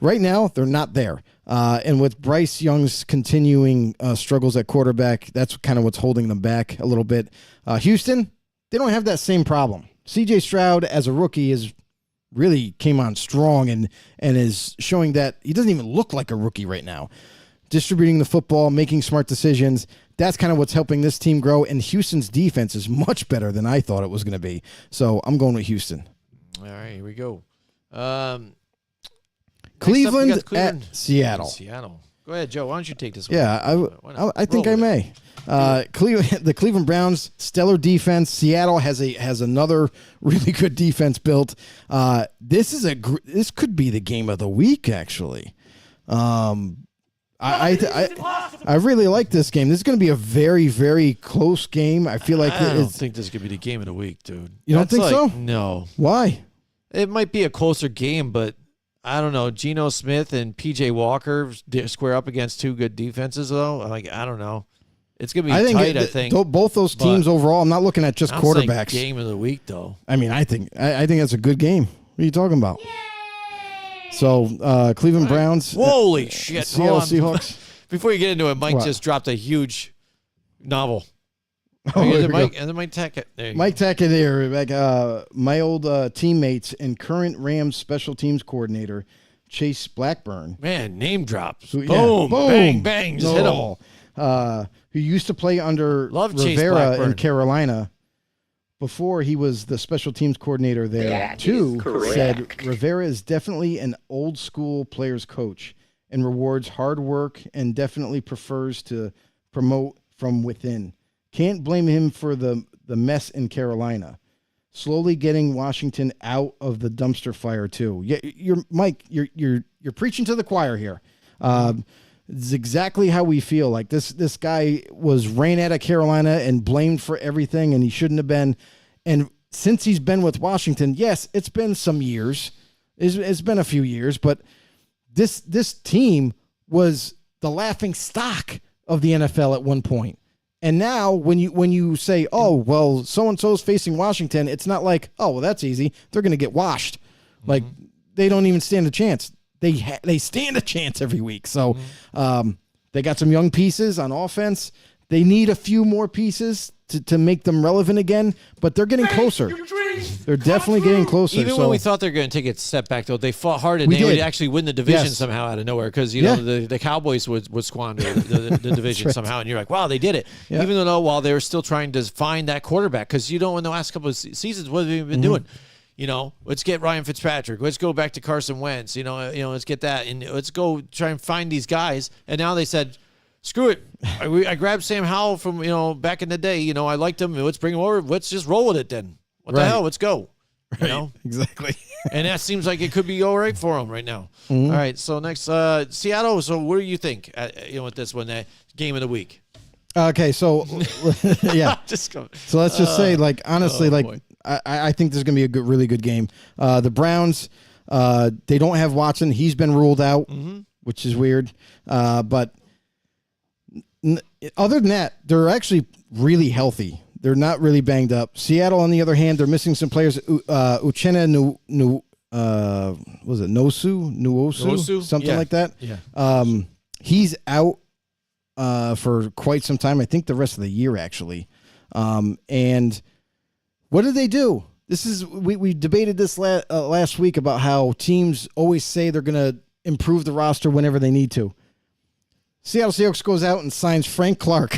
right now they're not there. And with Bryce Young's continuing struggles at quarterback, that's kind of what's holding them back a little bit. Houston, they don't have that same problem. C.J. Stroud, as a rookie, is really came on strong and is showing that he doesn't even look like a rookie right now. Distributing the football, making smart decisions, that's kind of what's helping this team grow. And Houston's defense is much better than I thought it was going to be. So I'm going with Houston. All right, here we go. Cleveland at Seattle. Go ahead, Joe. Why don't you take this one? Yeah, I think I may. The Cleveland Browns, stellar defense. Seattle has another really good defense built. This could be the game of the week, actually. I really like this game. This is going to be a very, very close game. I feel like I don't think this could be the game of the week, dude. You don't think so? No. Why? It might be a closer game, but I don't know. Geno Smith and P.J. Walker square up against two good defenses, though. I don't know. It's going to be tight, I think. Both those teams overall, I'm not looking at just quarterbacks. Game of the week, though. I mean, I think that's a good game. What are you talking about? So, Cleveland Browns. Holy shit. Seattle Seahawks. Before you get into it, Mike just dropped a huge novel. Mike Tackett. Mike Tackett here. My old teammates and current Rams special teams coordinator, Chase Blackburn. Man, name drops. Boom. Bang, bang. Just hit him. Who used to play under Rivera in Carolina before he was the special teams coordinator there, said Rivera is definitely an old school players coach and rewards hard work and definitely prefers to promote from within. Can't blame him for the mess in Carolina. Slowly getting Washington out of the dumpster fire too. Yeah, Mike. You're preaching to the choir here. It's exactly how we feel. Like this guy was ran out of Carolina and blamed for everything, and he shouldn't have been. And since he's been with Washington, yes, it's been some years. It's been a few years, but this team was the laughing stock of the NFL at one point. And now when you say, oh, well, so-and-so's facing Washington, it's not like, oh, well, that's easy. They're going to get washed. Like, they don't even stand a chance. They stand a chance every week. So they got some young pieces on offense. They need a few more pieces to make them relevant again, but they're getting closer. They're definitely getting closer. Even when we thought they were going to take a step back, though, they fought hard and they would actually win the division somehow out of nowhere because, you know, the Cowboys would squander the division somehow. And you're like, wow, they did it. Yeah. Even though while they were still trying to find that quarterback, because, you know, in the last couple of seasons, what have we been doing? You know, let's get Ryan Fitzpatrick. Let's go back to Carson Wentz. You know, let's get that. And let's go try and find these guys. And now they said, screw it. I grabbed Sam Howell from, you know, back in the day. You know, I liked him. Let's bring him over. Let's just roll with it then. What the hell? Let's go. You know? Exactly. And that seems like it could be all right for him right now. All right. So next, Seattle. So what do you think, you know, with this one, game of the week? Okay. So, yeah. So let's just say, like, honestly, I think this is going to be a really good game. The Browns, they don't have Watson. He's been ruled out, which is weird. But other than that, they're actually really healthy. They're not really banged up. Seattle, on the other hand, they're missing some players. Uchenna Nwosu? Something like that. Yeah. He's out for quite some time. I think the rest of the year, actually. And what did they do? This is we debated this last week about how teams always say they're going to improve the roster whenever they need to. Seattle Seahawks goes out and signs Frank Clark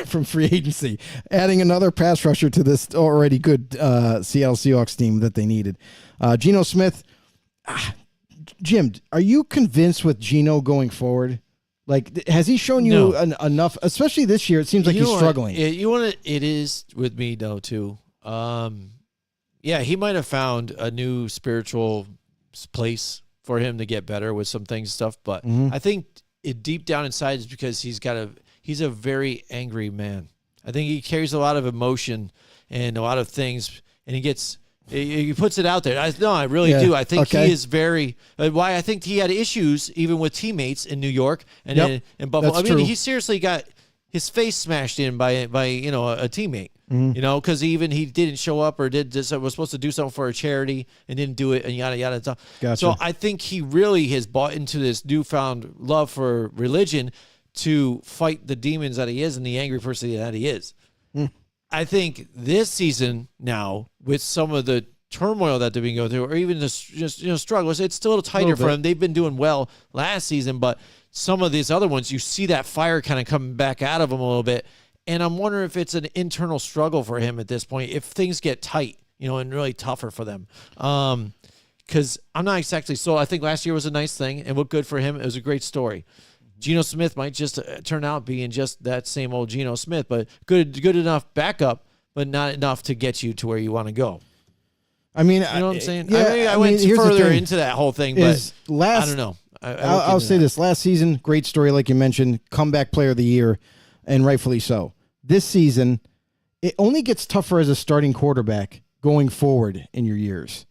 from free agency, adding another pass rusher to this already good Seattle Seahawks team that they needed. Geno Smith. Jim, are you convinced with Geno going forward? Like, has he shown you enough, especially this year? It seems like he's struggling. It is with me, though, too. Yeah, he might have found a new spiritual place for him to get better with some things and stuff, but I think it deep down inside is because he's a very angry man. I think he carries a lot of emotion and a lot of things, and he puts it out there. I really do. I think he is very. Why I think he had issues even with teammates in New York and in Buffalo. That's true. He seriously got his face smashed in by you know, a teammate. You know, because he didn't show up or was supposed to do something for a charity and didn't do it and yada yada. Gotcha. So I think he really has bought into this newfound love for religion to fight the demons that he is and the angry person that he is. I think this season now, with some of the turmoil that they've been going through, or even just struggles, it's still tighter for them. They've been doing well last season, but some of these other ones, you see that fire kind of coming back out of them a little bit. And I'm wondering if it's an internal struggle for him at this point, if things get tight, you know, and really tougher for them. Because I'm not exactly sold. I think last year was a nice thing and looked good for him. It was a great story. Geno Smith might just turn out being just that same old Geno Smith, but good enough backup, but not enough to get you to where you want to go. I mean, you know what I'm saying? Yeah, I went further into that whole thing, but I don't know. I'll say this. Last season, great story, like you mentioned, comeback player of the year, and rightfully so. This season, it only gets tougher as a starting quarterback going forward in your years.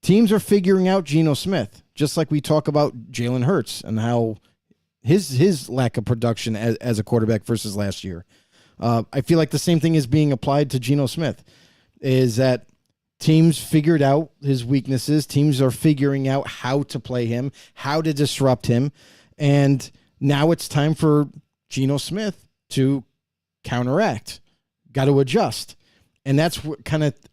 Teams are figuring out Geno Smith, just like we talk about Jalen Hurts and how his lack of production as a quarterback versus last year. I feel like the same thing is being applied to Geno Smith, is that teams figured out his weaknesses. Teams are figuring out how to play him, how to disrupt him. And now it's time for Geno Smith to counteract, got to adjust. And that's what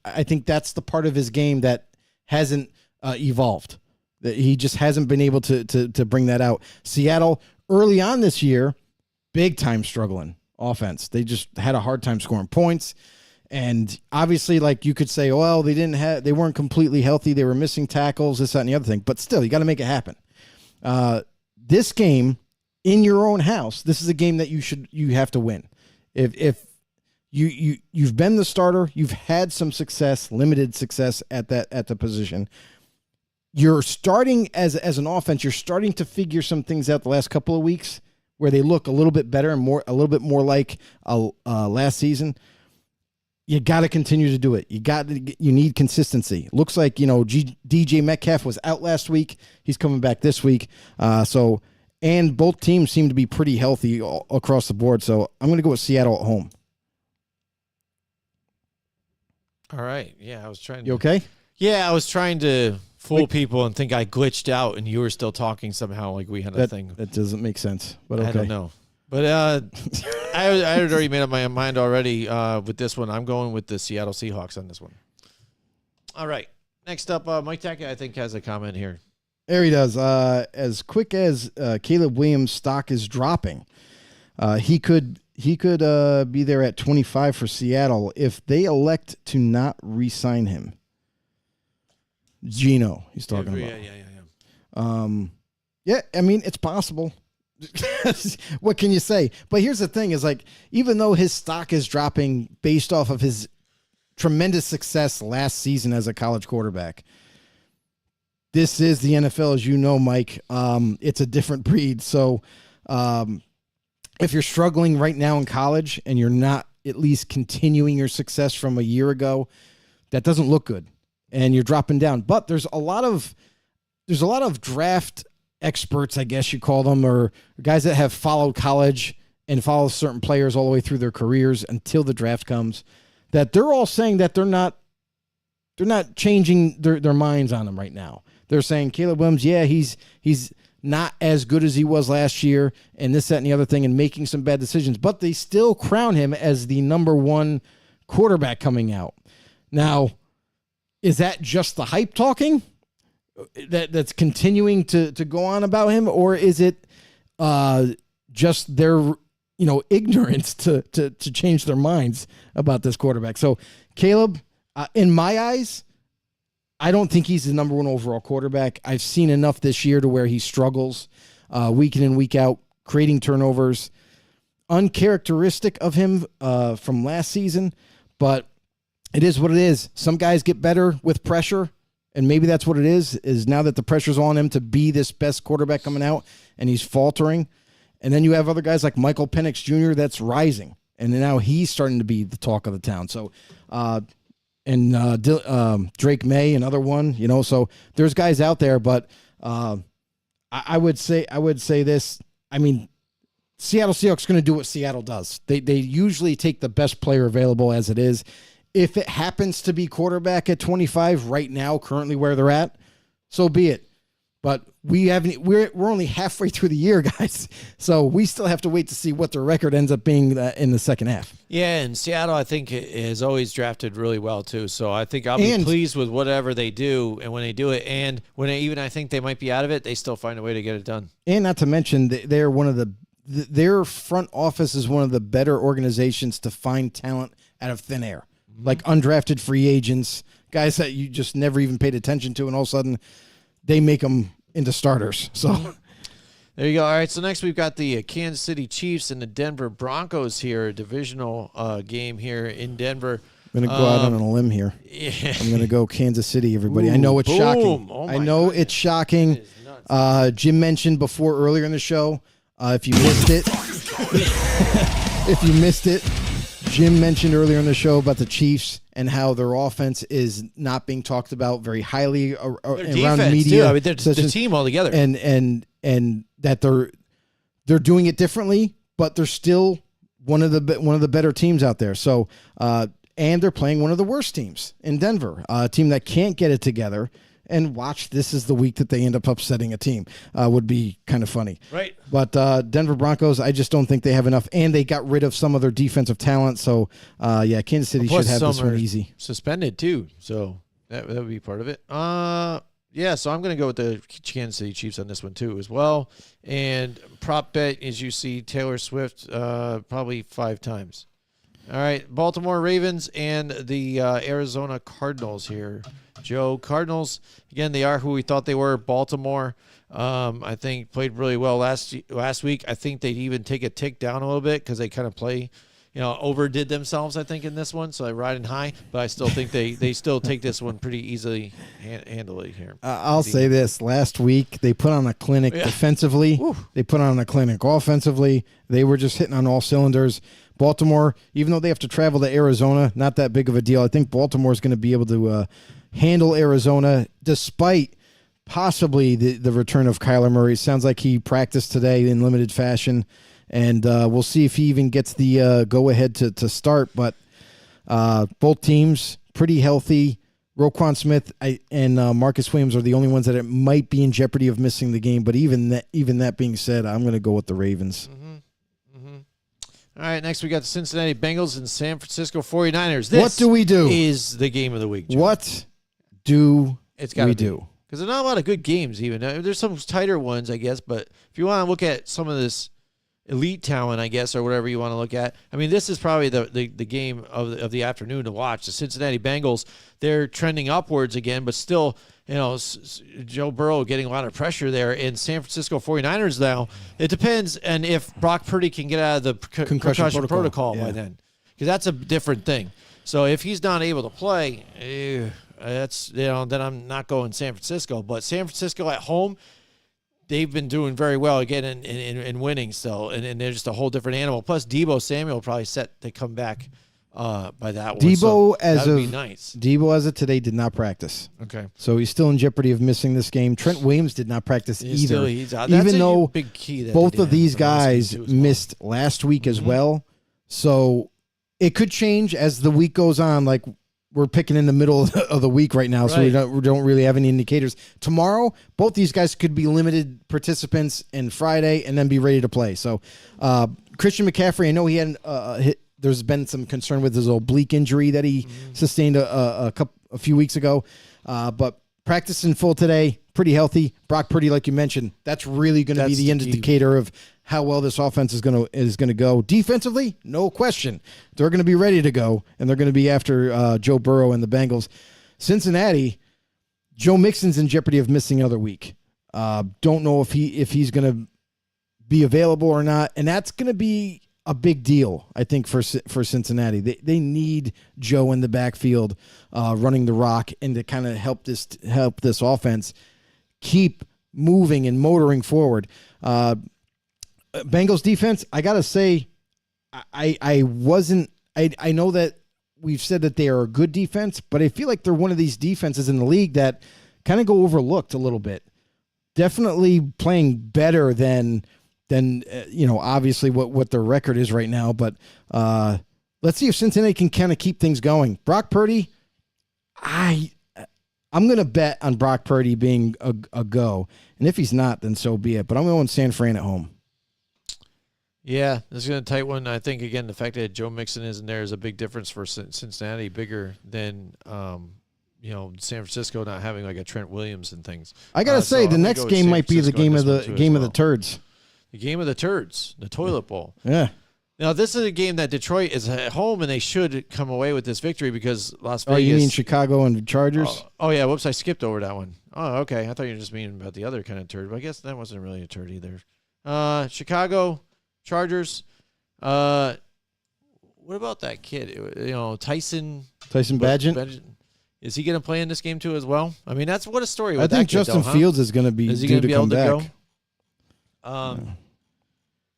I think that's the part of his game that hasn't evolved, that he just hasn't been able to bring that out. Seattle early on this year, big time struggling offense. They just had a hard time scoring points. And obviously, like, you could say, well, they weren't completely healthy. They were missing tackles, this, that, and the other thing, but still, you got to make it happen. This game in your own house, this is a game that you have to win. If you've been the starter, you've had some success, limited success at the position. You're starting as an offense. You're starting to figure some things out the last couple of weeks where they look a little bit better and a little bit more like last season. You got to continue to do it. You need consistency. Looks like, DJ Metcalf was out last week. He's coming back this week. So and both teams seem to be pretty healthy across the board. So I'm going to go with Seattle at home. All right. Yeah, I was trying. You okay? Yeah, I was trying to fool people and think I glitched out, and you were still talking somehow, like we had a thing. That doesn't make sense. But okay. I don't know. But I had already made up my mind already with this one. I'm going with the Seattle Seahawks on this one. All right. Next up, Mike Tackett, I think, has a comment here. There he does. As quick as Caleb Williams' stock is dropping, he could be there at 25 for Seattle if they elect to not re-sign him. Gino, he's talking about. Yeah, I mean, it's possible. What can you say? But here's the thing is, like, even though his stock is dropping based off of his tremendous success last season as a college quarterback, this is the NFL, as you know, Mike. It's a different breed. So if you're struggling right now in college and you're not at least continuing your success from a year ago, that doesn't look good. And you're dropping down. But there's a lot of draft experts, I guess you call them, or guys that have followed college and follow certain players all the way through their careers until the draft comes, that they're all saying that they're not changing their minds on him right now. They're saying Caleb Williams, yeah, he's not as good as he was last year, and this, that, and the other thing, and making some bad decisions, but they still crown him as the number one quarterback coming out. Now, is that just the hype talking that's continuing to go on about him, or is it just their ignorance to change their minds about this quarterback? So Caleb, in my eyes, I don't think he's the number one overall quarterback. I've seen enough this year to where he struggles week in and week out, creating turnovers, uncharacteristic of him from last season, but it is what it is. Some guys get better with pressure, and maybe that's what it is now that the pressure's on him to be this best quarterback coming out, and he's faltering. And then you have other guys like Michael Penix Jr. that's rising, and now he's starting to be the talk of the town. So, Drake May, another one, so there's guys out there, but I would say this. I mean, Seattle Seahawks going to do what Seattle does. They usually take the best player available as it is. If it happens to be quarterback at 25 right now, currently where they're at, so be it. But we're only halfway through the year, guys. So we still have to wait to see what their record ends up being in the second half. Yeah, and Seattle, I think, has always drafted really well, too. So I think I'll be pleased with whatever they do and when they do it. And when I think they might be out of it, they still find a way to get it done. And not to mention, they're one of their front office is one of the better organizations to find talent out of thin air. Like undrafted free agents, guys that you just never even paid attention to, and all of a sudden they make them into starters. So there you go. All right, so next we've got the Kansas City Chiefs and the Denver Broncos here, a divisional game here in Denver. I'm going to go out on a limb here. Yeah. I'm going to go Kansas City, everybody. I know it's shocking. Oh I know it's shocking. Jim mentioned earlier in the show, if you missed it, Jim mentioned earlier in the show about the Chiefs and how their offense is not being talked about very highly around media. Too. I mean, they're the team altogether, and that they're doing it differently, but they're still one of the better teams out there. So, and they're playing one of the worst teams in Denver, a team that can't get it together. And watch, this is the week that they end up upsetting a team. Would be kind of funny. Right. But Denver Broncos, I just don't think they have enough. And they got rid of some of their defensive talent. So, Kansas City should have this one easy. Suspended, too. So that would be part of it. So I'm going to go with the Kansas City Chiefs on this one, too, as well. And prop bet, as you see, Taylor Swift probably 5 times. All right, Baltimore Ravens and the Arizona Cardinals here. Joe, Cardinals, again, they are who we thought they were. Baltimore, I think, played really well last week. I think they'd even take a tick down a little bit because they kind of overdid themselves, I think, in this one. So I riding high, but I still think they still take this one pretty easily, handily here. I'll say this. Last week, they put on a clinic defensively. Ooh. They put on a clinic offensively. They were just hitting on all cylinders. Baltimore, even though they have to travel to Arizona, not that big of a deal. I think Baltimore is going to be able to handle Arizona despite possibly the return of Kyler Murray. Sounds like he practiced today in limited fashion, and we'll see if he even gets the go-ahead to start. But both teams pretty healthy. Roquan Smith and Marcus Williams are the only ones that it might be in jeopardy of missing the game. But even that being said, I'm going to go with the Ravens. All right, next we got the Cincinnati Bengals and San Francisco 49ers. This What do we do? Is the game of the week, Joe. What do It's gotta we be. do? Because there's not a lot of good games even. There's some tighter ones, I guess, but if you want to look at some of this elite talent, I guess, or whatever you want to look at, I mean, this is probably the game of the afternoon to watch. The Cincinnati Bengals, they're trending upwards again, but still, Joe Burrow getting a lot of pressure there. In San Francisco 49ers now, it depends, and if Brock Purdy can get out of the concussion protocol by then, because that's a different thing. So if he's not able to play, that's then I'm not going San Francisco. But San Francisco at home, they've been doing very well again in winning still, and they're just a whole different animal. Plus, Deebo Samuel probably set to come back by that one. Deebo So as that would of be nice. Deebo as of today did not practice. Okay. So he's still in jeopardy of missing this game. Trent Williams did not practice either. He's out. That's even though big key that both they of these had from last guys week, too, as well. missed last week as well. So it could change as the week goes on. Like we're picking in the middle of the week right now, so we don't really have any indicators. Tomorrow, both these guys could be limited participants in Friday and then be ready to play. So Christian McCaffrey, I know he had there's been some concern with his oblique injury that he sustained a few weeks ago, but practiced in full today, pretty healthy. Brock Purdy, like you mentioned, that's really going to be the indicator of how well this offense is going to go. Defensively, no question, they're going to be ready to go, and they're going to be after Joe Burrow and the Bengals. Cincinnati, Joe Mixon's in jeopardy of missing another week. Don't know if he's going to be available or not, and that's going to be a big deal, I think, for Cincinnati. They need Joe in the backfield running the rock and to kind of help this offense keep moving and motoring forward. Bengals defense, I got to say, I know that we've said that they are a good defense, but I feel like they're one of these defenses in the league that kind of go overlooked a little bit. Definitely playing better than obviously what their record is right now. But let's see if Cincinnati can kind of keep things going. Brock Purdy, I'm going to bet on Brock Purdy being a go. And if he's not, then so be it. But I'm going San Fran at home. Yeah, this is going to tight one. I think, again, the fact that Joe Mixon isn't there is a big difference for Cincinnati, bigger than San Francisco not having like a Trent Williams and things. I got to say, the next game might be the game of the turds. The game of the turds, the toilet bowl. Yeah. Now, this is a game that Detroit is at home, and they should come away with this victory because Las Vegas. Oh, you mean Chicago and Chargers? Oh, yeah. Whoops, I skipped over that one. Oh, okay. I thought you were just meaning about the other kind of turd, but I guess that wasn't really a turd either. Chicago, Chargers. What about that kid? Tyson Bagent? Is he going to play in this game too as well? I mean, that's what a story. With I think that kid, Justin Fields is going to be due to come back.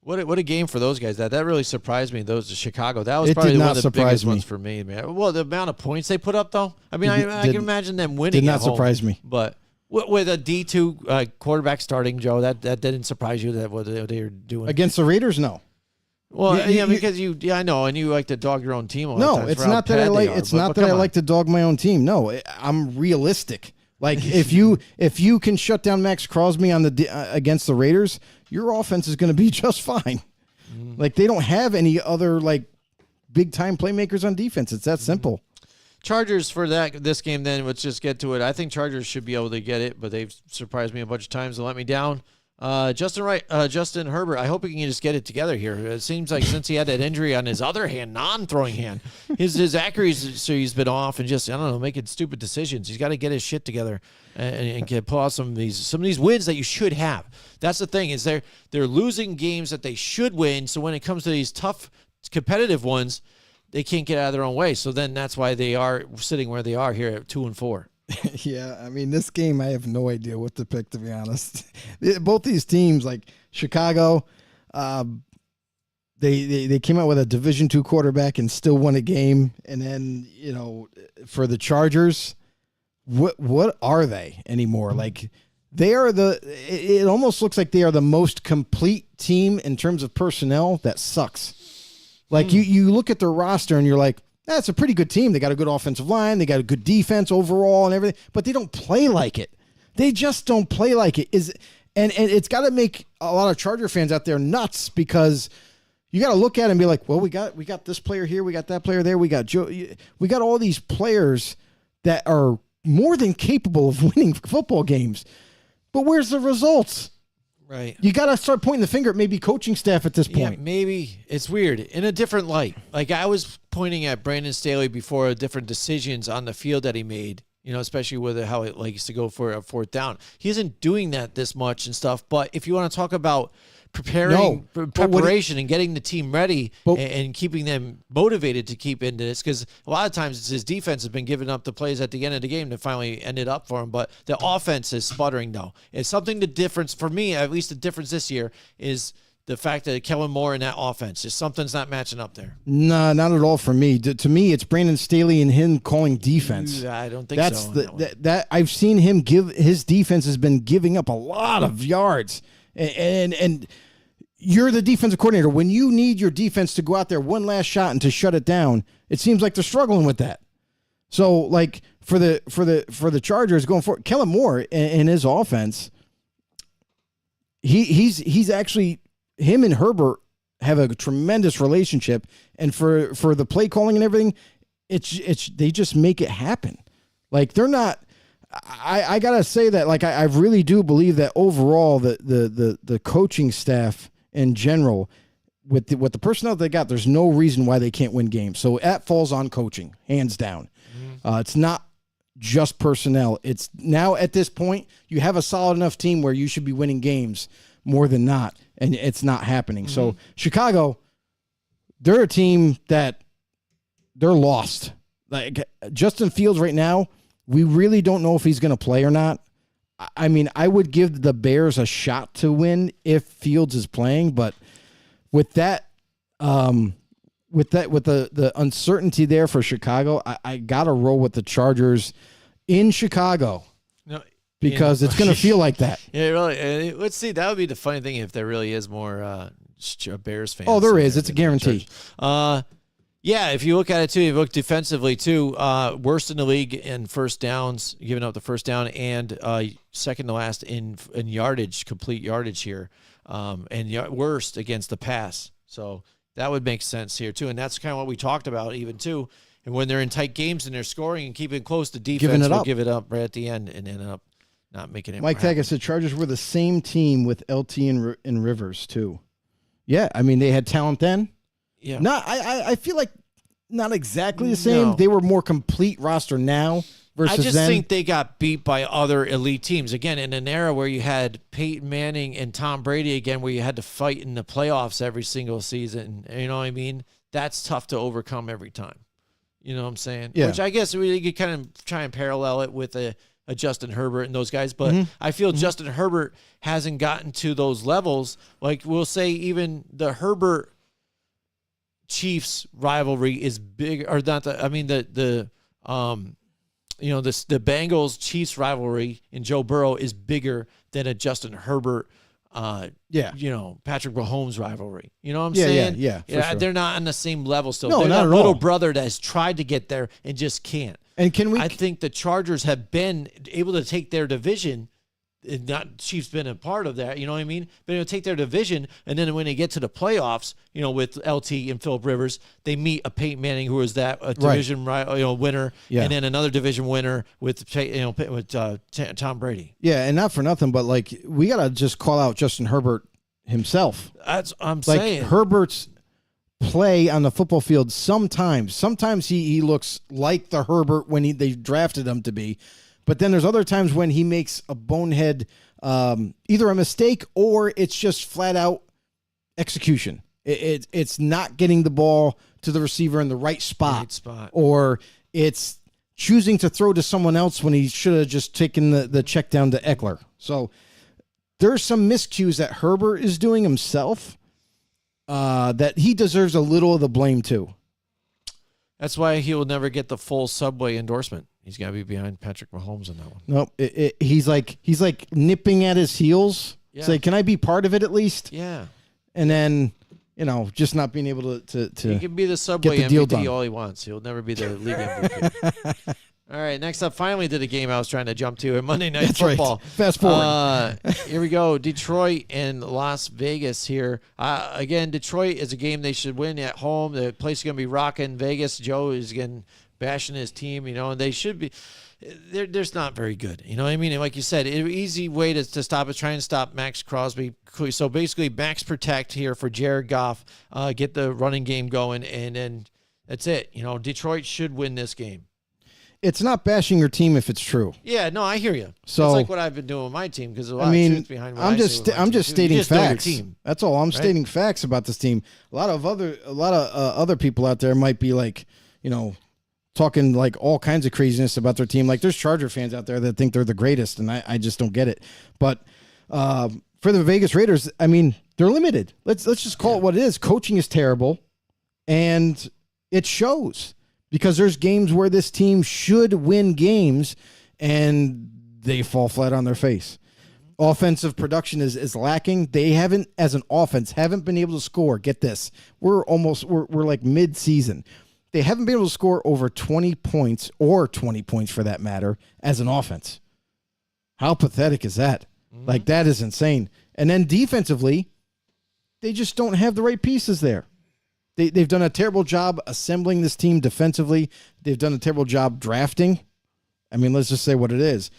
What a game for those guys. That really surprised me. Those to Chicago. That was probably one of the biggest ones for me, man. Well, the amount of points they put up, though. I mean, I can imagine them winning. Did not surprise me. But with a D2 quarterback starting, Joe, that didn't surprise you that what they were doing against the Raiders? No. Well, because I know, and you like to dog your own team. No, it's not that I like. It's not that I like to dog my own team. No, I'm realistic. Like if you can shut down Max Crosby on against the Raiders, your offense is going to be just fine. Like they don't have any other like big time playmakers on defense. It's that simple. Chargers for this game. Then let's just get to it. I think Chargers should be able to get it, but they've surprised me a bunch of times and let me down. Justin Herbert, I hope he can just get it together here. It seems like since he had that injury on his other hand, non-throwing hand, his accuracy's been off and just, I don't know, making stupid decisions. He's got to get his shit together and pull out some of these wins that you should have. That's the thing, is they're losing games that they should win, so when it comes to these tough competitive ones, they can't get out of their own way. So then that's why they are sitting where they are here at 2-4. Yeah, I mean, this game, I have no idea what to pick, to be honest. Both these teams, like Chicago, they came out with a Division II quarterback and still won a game. And then, for the Chargers, what are they anymore? Like, they are it almost looks like they are the most complete team in terms of personnel that sucks. Like you look at their roster and you're like, that's a pretty good team. They got a good offensive line. They got a good defense overall and everything, but they don't play like it. They just don't play like it. And it's got to make a lot of Charger fans out there nuts because you got to look at it and be like, well, we got this player here. We got that player there. We got all these players that are more than capable of winning football games. But where's the results? Right. You got to start pointing the finger at maybe coaching staff at this point. Yeah, maybe it's weird in a different light. Like I was pointing at Brandon Staley before different decisions on the field that he made, especially with how it likes to go for a fourth down. He isn't doing that this much and stuff. But if you want to talk about preparation and getting the team ready and keeping them motivated to keep into this, because a lot of times his defense has been giving up the plays at the end of the game that finally ended up for him, but the offense is sputtering though. It's something the difference for me, at least the difference this year, is the fact that Kellen Moore in that offense, just something's not matching up there. No, not at all for me. To me, it's Brandon Staley and him calling defense. I don't think so. That I've seen him his defense has been giving up a lot of yards. And you're the defensive coordinator. When you need your defense to go out there one last shot and to shut it down, it seems like they're struggling with that. So, like for the Chargers going forward, Kellen Moore in his offense, he's actually, him and Herbert have a tremendous relationship, and for the play calling and everything, it's they just make it happen. Like they're not. I gotta say that, like, I really do believe that overall the coaching staff in general, with the personnel they got, there's no reason why they can't win games. So that falls on coaching, hands down. It's not just personnel. It's now at this point you have a solid enough team where you should be winning games more than not, and it's not happening. So Chicago, they're a team that they're lost. Like Justin Fields right now, we really don't know if he's going to play or not. I mean, I would give the Bears a shot to win if Fields is playing, but with the uncertainty there for Chicago, I got to roll with the Chargers in Chicago. No, because it's going to feel like that. Yeah, really. Let's see. That would be the funny thing if there really is more Bears fans. Oh, there is. It's a guarantee. Yeah, if you look at it too, you look defensively too, worst in the league in first downs, giving up the first down, and second to last in yardage, complete yardage here, and worst against the pass. So that would make sense here too, and that's kind of what we talked about even too. And when they're in tight games and they're scoring and keeping close, the defense will give it up right at the end and end up not making it. Mike Taggart said Chargers were the same team with LT and Rivers too. Yeah, I mean they had talent then. Yeah. I feel like not exactly the same. No. They were more complete roster now versus I just then. think they got beat by other elite teams. Again, in an era where you had Peyton Manning and Tom Brady again, where you had to fight in the playoffs every single season. You know what I mean? That's tough to overcome every time. You know what I'm saying? Yeah. Which I guess we could kind of try and parallel it with a Justin Herbert and those guys. But I feel Justin Herbert hasn't gotten to those levels. Like we'll say even the Herbert Chiefs rivalry is big, or not? The Bengals Chiefs rivalry in Joe Burrow is bigger than a Justin Herbert, Patrick Mahomes rivalry. You know what I'm saying? Yeah. Sure. They're not on the same level still. No, they're not that at little all. brother that has tried to get there and just can't. And I think the Chargers have been able to take their division. Not Chiefs been a part of that, you know what I mean? But they'll take their division, and then when they get to the playoffs, with LT and Phillip Rivers, they meet a Peyton Manning who is a division winner, and then another division winner with Tom Brady. Yeah, and not for nothing, but like we gotta just call out Justin Herbert himself. That's I'm like saying. Herbert's play on the football field sometimes he looks like the Herbert when they drafted him to be. But then there's other times when he makes a bonehead, either a mistake or it's just flat out execution. It's not getting the ball to the receiver in the right spot. Or it's choosing to throw to someone else when he should have just taken the check down to Eckler. So there's some miscues that Herbert is doing himself that he deserves a little of the blame too. That's why he will never get the full Subway endorsement. He's got to be behind Patrick Mahomes on that one. Nope. He's like nipping at his heels. Yeah. Say, can I be part of it at least? Yeah. And then, just not being able to He can be the Subway get the deal MVP done. all he wants. He'll never be the league MVP. All right, next up, finally did a game I was trying to jump to in Monday Night That's Football. right. Fast forward. Here we go. Detroit and Las Vegas here. Again, Detroit is a game they should win at home. The place is going to be rocking. Vegas, Joe is again bashing his team, and they should be. They're just not very good. You know what I mean? And like you said, an easy way to stop is trying to stop Max Crosby. So basically, max protect here for Jared Goff, get the running game going, and then that's it. Detroit should win this game. It's not bashing your team if it's true. Yeah, no, I hear you. So it's like what I've been doing with my team because a lot of truth behind what I'm I say just with my I'm team, just too. stating You just know your facts. team. That's all. I'm stating facts about this team. A lot of other people out there might be like, talking like all kinds of craziness about their team. Like there's Charger fans out there that think they're the greatest, and I just don't get it. But for the Vegas Raiders, I mean, they're limited. Let's just call it what it is. Coaching is terrible, and it shows. Because there's games where this team should win games, and they fall flat on their face. Offensive production is lacking. They haven't, as an offense, been able to score. Get this. We're like mid-season. They haven't been able to score over 20 points, or 20 points for that matter, as an offense. How pathetic is that? Like, that is insane. And then defensively, they just don't have the right pieces there. They've done a terrible job assembling this team defensively. They've done a terrible job drafting. I mean, let's just say what it is.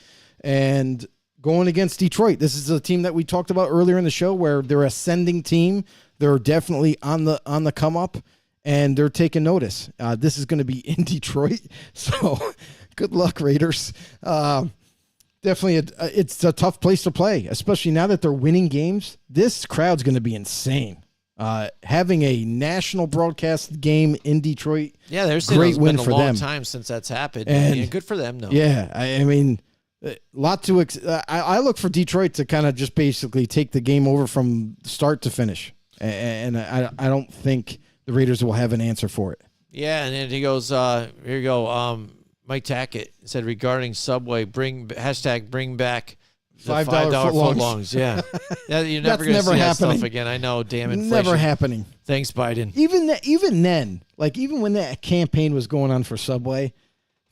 And going against Detroit, this is a team that we talked about earlier in the show where they're ascending team. They're definitely on the come up, and they're taking notice. This is going to be in Detroit, so good luck, Raiders. Definitely, it's a tough place to play, especially now that they're winning games. This crowd's going to be insane. Having a national broadcast game in Detroit, Yeah, there's great win been for a long them. time since that's happened. And- Yeah, good for them, though. Yeah, I mean, a lot to. I look for Detroit to kind of just basically take the game over from start to finish, and I don't think the Raiders will have an answer for it. Yeah, and then he goes, here you go. Mike Tackett said regarding Subway, bring back the $5 footlongs. Yeah, you're never going to see that stuff again. I know, damn inflation. Never happening. Thanks, Biden. Even then, like even when that campaign was going on for Subway,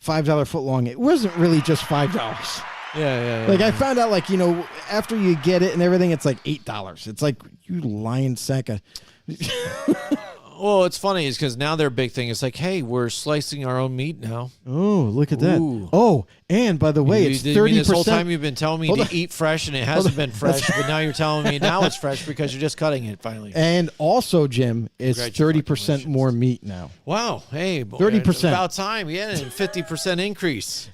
$5 footlong, it wasn't really just $5. Yeah. Like I found out, like after you get it and everything, it's like $8. It's like you lying sack of. Well, it's funny is because now their big thing is like, hey, we're slicing our own meat now. Oh, look at that! Ooh. Oh, and by the way, it's You mean 30%. this whole time you've been telling me Hold to on. eat fresh and it hasn't been fresh, but now you're telling me now it's fresh because you're just cutting it finally. And also, Jim, it's 30% Congratulations. more meat now. Wow. Hey, 30%. About time. Yeah, and 50% increase.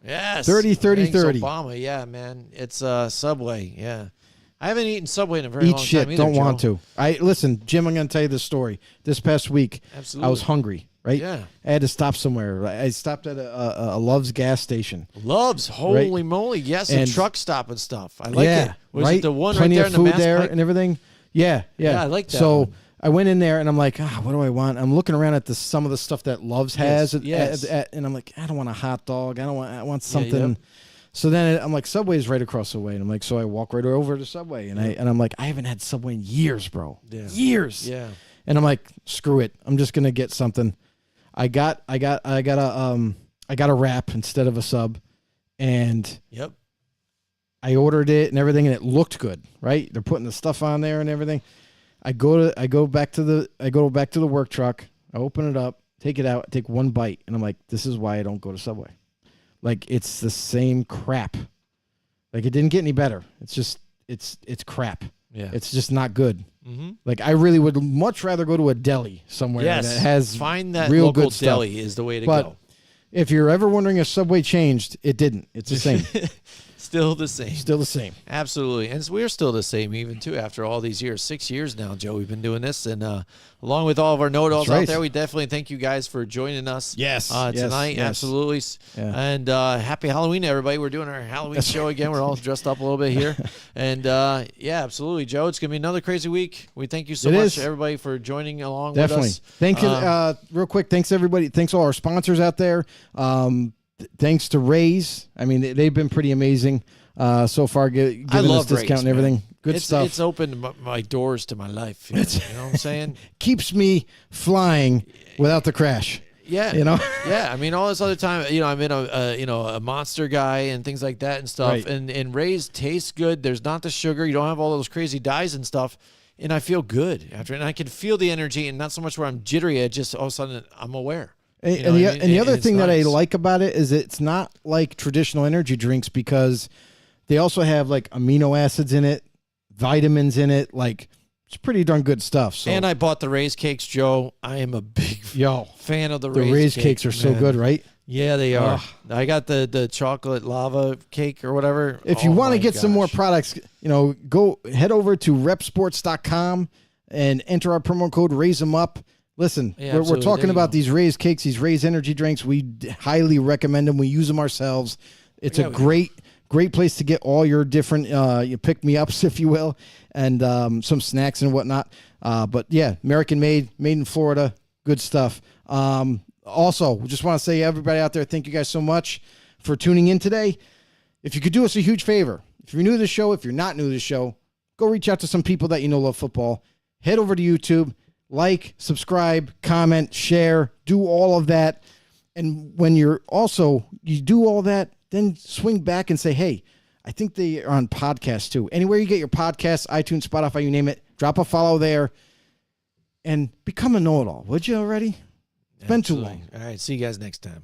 Yes. 30, 30, Thanks, 30. Obama. Yeah, man. It's Subway. Yeah. I haven't eaten Subway in a very Eat long shit. time either, Don't want Joe. to. Listen, Jim, I'm going to tell you this story. This past week, Absolutely. I was hungry, right? Yeah. I had to stop somewhere. I stopped at a Love's gas station. Loves. Holy moly. Yes, and And- truck stop and stuff. I like yeah, it. Was right? it the one Plenty right there of in the food Mass there Pike? and everything. Yeah. Yeah, I like that So one. I went in there and I'm like, what do I want? I'm looking around at some of the stuff that Love's has, Yes. and I'm like, I don't want a hot dog. I want Yeah, something. yep. So then I'm like, Subway's right across the way, and I'm like, so I walk right over to Subway, and I'm like, I haven't had Subway in years, bro. Yeah. Years. Yeah. And I'm like, screw it. I'm just gonna get something. I got a wrap instead of a sub, and Yep. I ordered it and everything, and it looked good, right? They're putting the stuff on there and everything. I go back to the work truck. I open it up, take it out, take one bite, and I'm like, this is why I don't go to Subway. Like it's the same crap. Like it didn't get any better. It's just it's crap. Yeah. It's just not good. Mm-hmm. Like I really would much rather go to a deli somewhere Yes. that has Find that real local good stuff. deli is the way to But go. if you're ever wondering if Subway changed, it didn't. It's the same. Still the same. Still the same. Absolutely. And we're still the same even, too, after all these years. 6 years now, Joe, we've been doing this. And along with all of our know-it-alls That's right. out there, we definitely thank you guys for joining us Yes. tonight. Yes. Absolutely. Yeah. And happy Halloween, everybody. We're doing our Halloween show again. We're all dressed up a little bit here. And, yeah, absolutely, Joe. It's going to be another crazy week. We thank you so It much, is. everybody, for joining along Definitely. with us. Thank you. Real quick, thanks everybody. Thanks all our sponsors out there. thanks to Rays. I mean, they've been pretty amazing so far, giving us discount Rays, and everything. man. Good stuff. It's opened my doors to my life. You know what I'm saying? Keeps me flying without the crash. Yeah, you know. Yeah, I mean, all this other time, I'm in a Monster guy and things like that and stuff. Right. And Rays tastes good. There's not the sugar. You don't have all those crazy dyes and stuff. And I feel good after, and I can feel the energy, and not so much where I'm jittery. It just all of a sudden I'm aware. And the other thing that I like about it is it's not like traditional energy drinks because they also have like amino acids in it, vitamins in it. Like, it's pretty darn good stuff. So. And I bought the Rays cakes, Joe. I am a big fan of the Rays cakes are so good, right? Yeah, they are. I got the chocolate lava cake or whatever. If you want to get some more products, go head over to repsports.com and enter our promo code Raise 'em Up. Listen, we're talking about these Rays cakes, these Rays energy drinks. We highly recommend them. We use them ourselves. It's a great place to get all your different you pick-me-ups, if you will, and some snacks and whatnot. But yeah, American made in Florida. Good stuff. Also, we just want to say, everybody out there, thank you guys so much for tuning in today. If you could do us a huge favor, if you're new to the show, if you're not new to the show, go reach out to some people that you know love football. Head over to YouTube, like, subscribe, comment, share, do all of that. And when you do all that, then swing back and say, hey, I think they are on podcasts too. Anywhere you get your podcasts, iTunes, Spotify, you name it, drop a follow there and become a know-it-all. Would you already? It's been too long. All right. See you guys next time.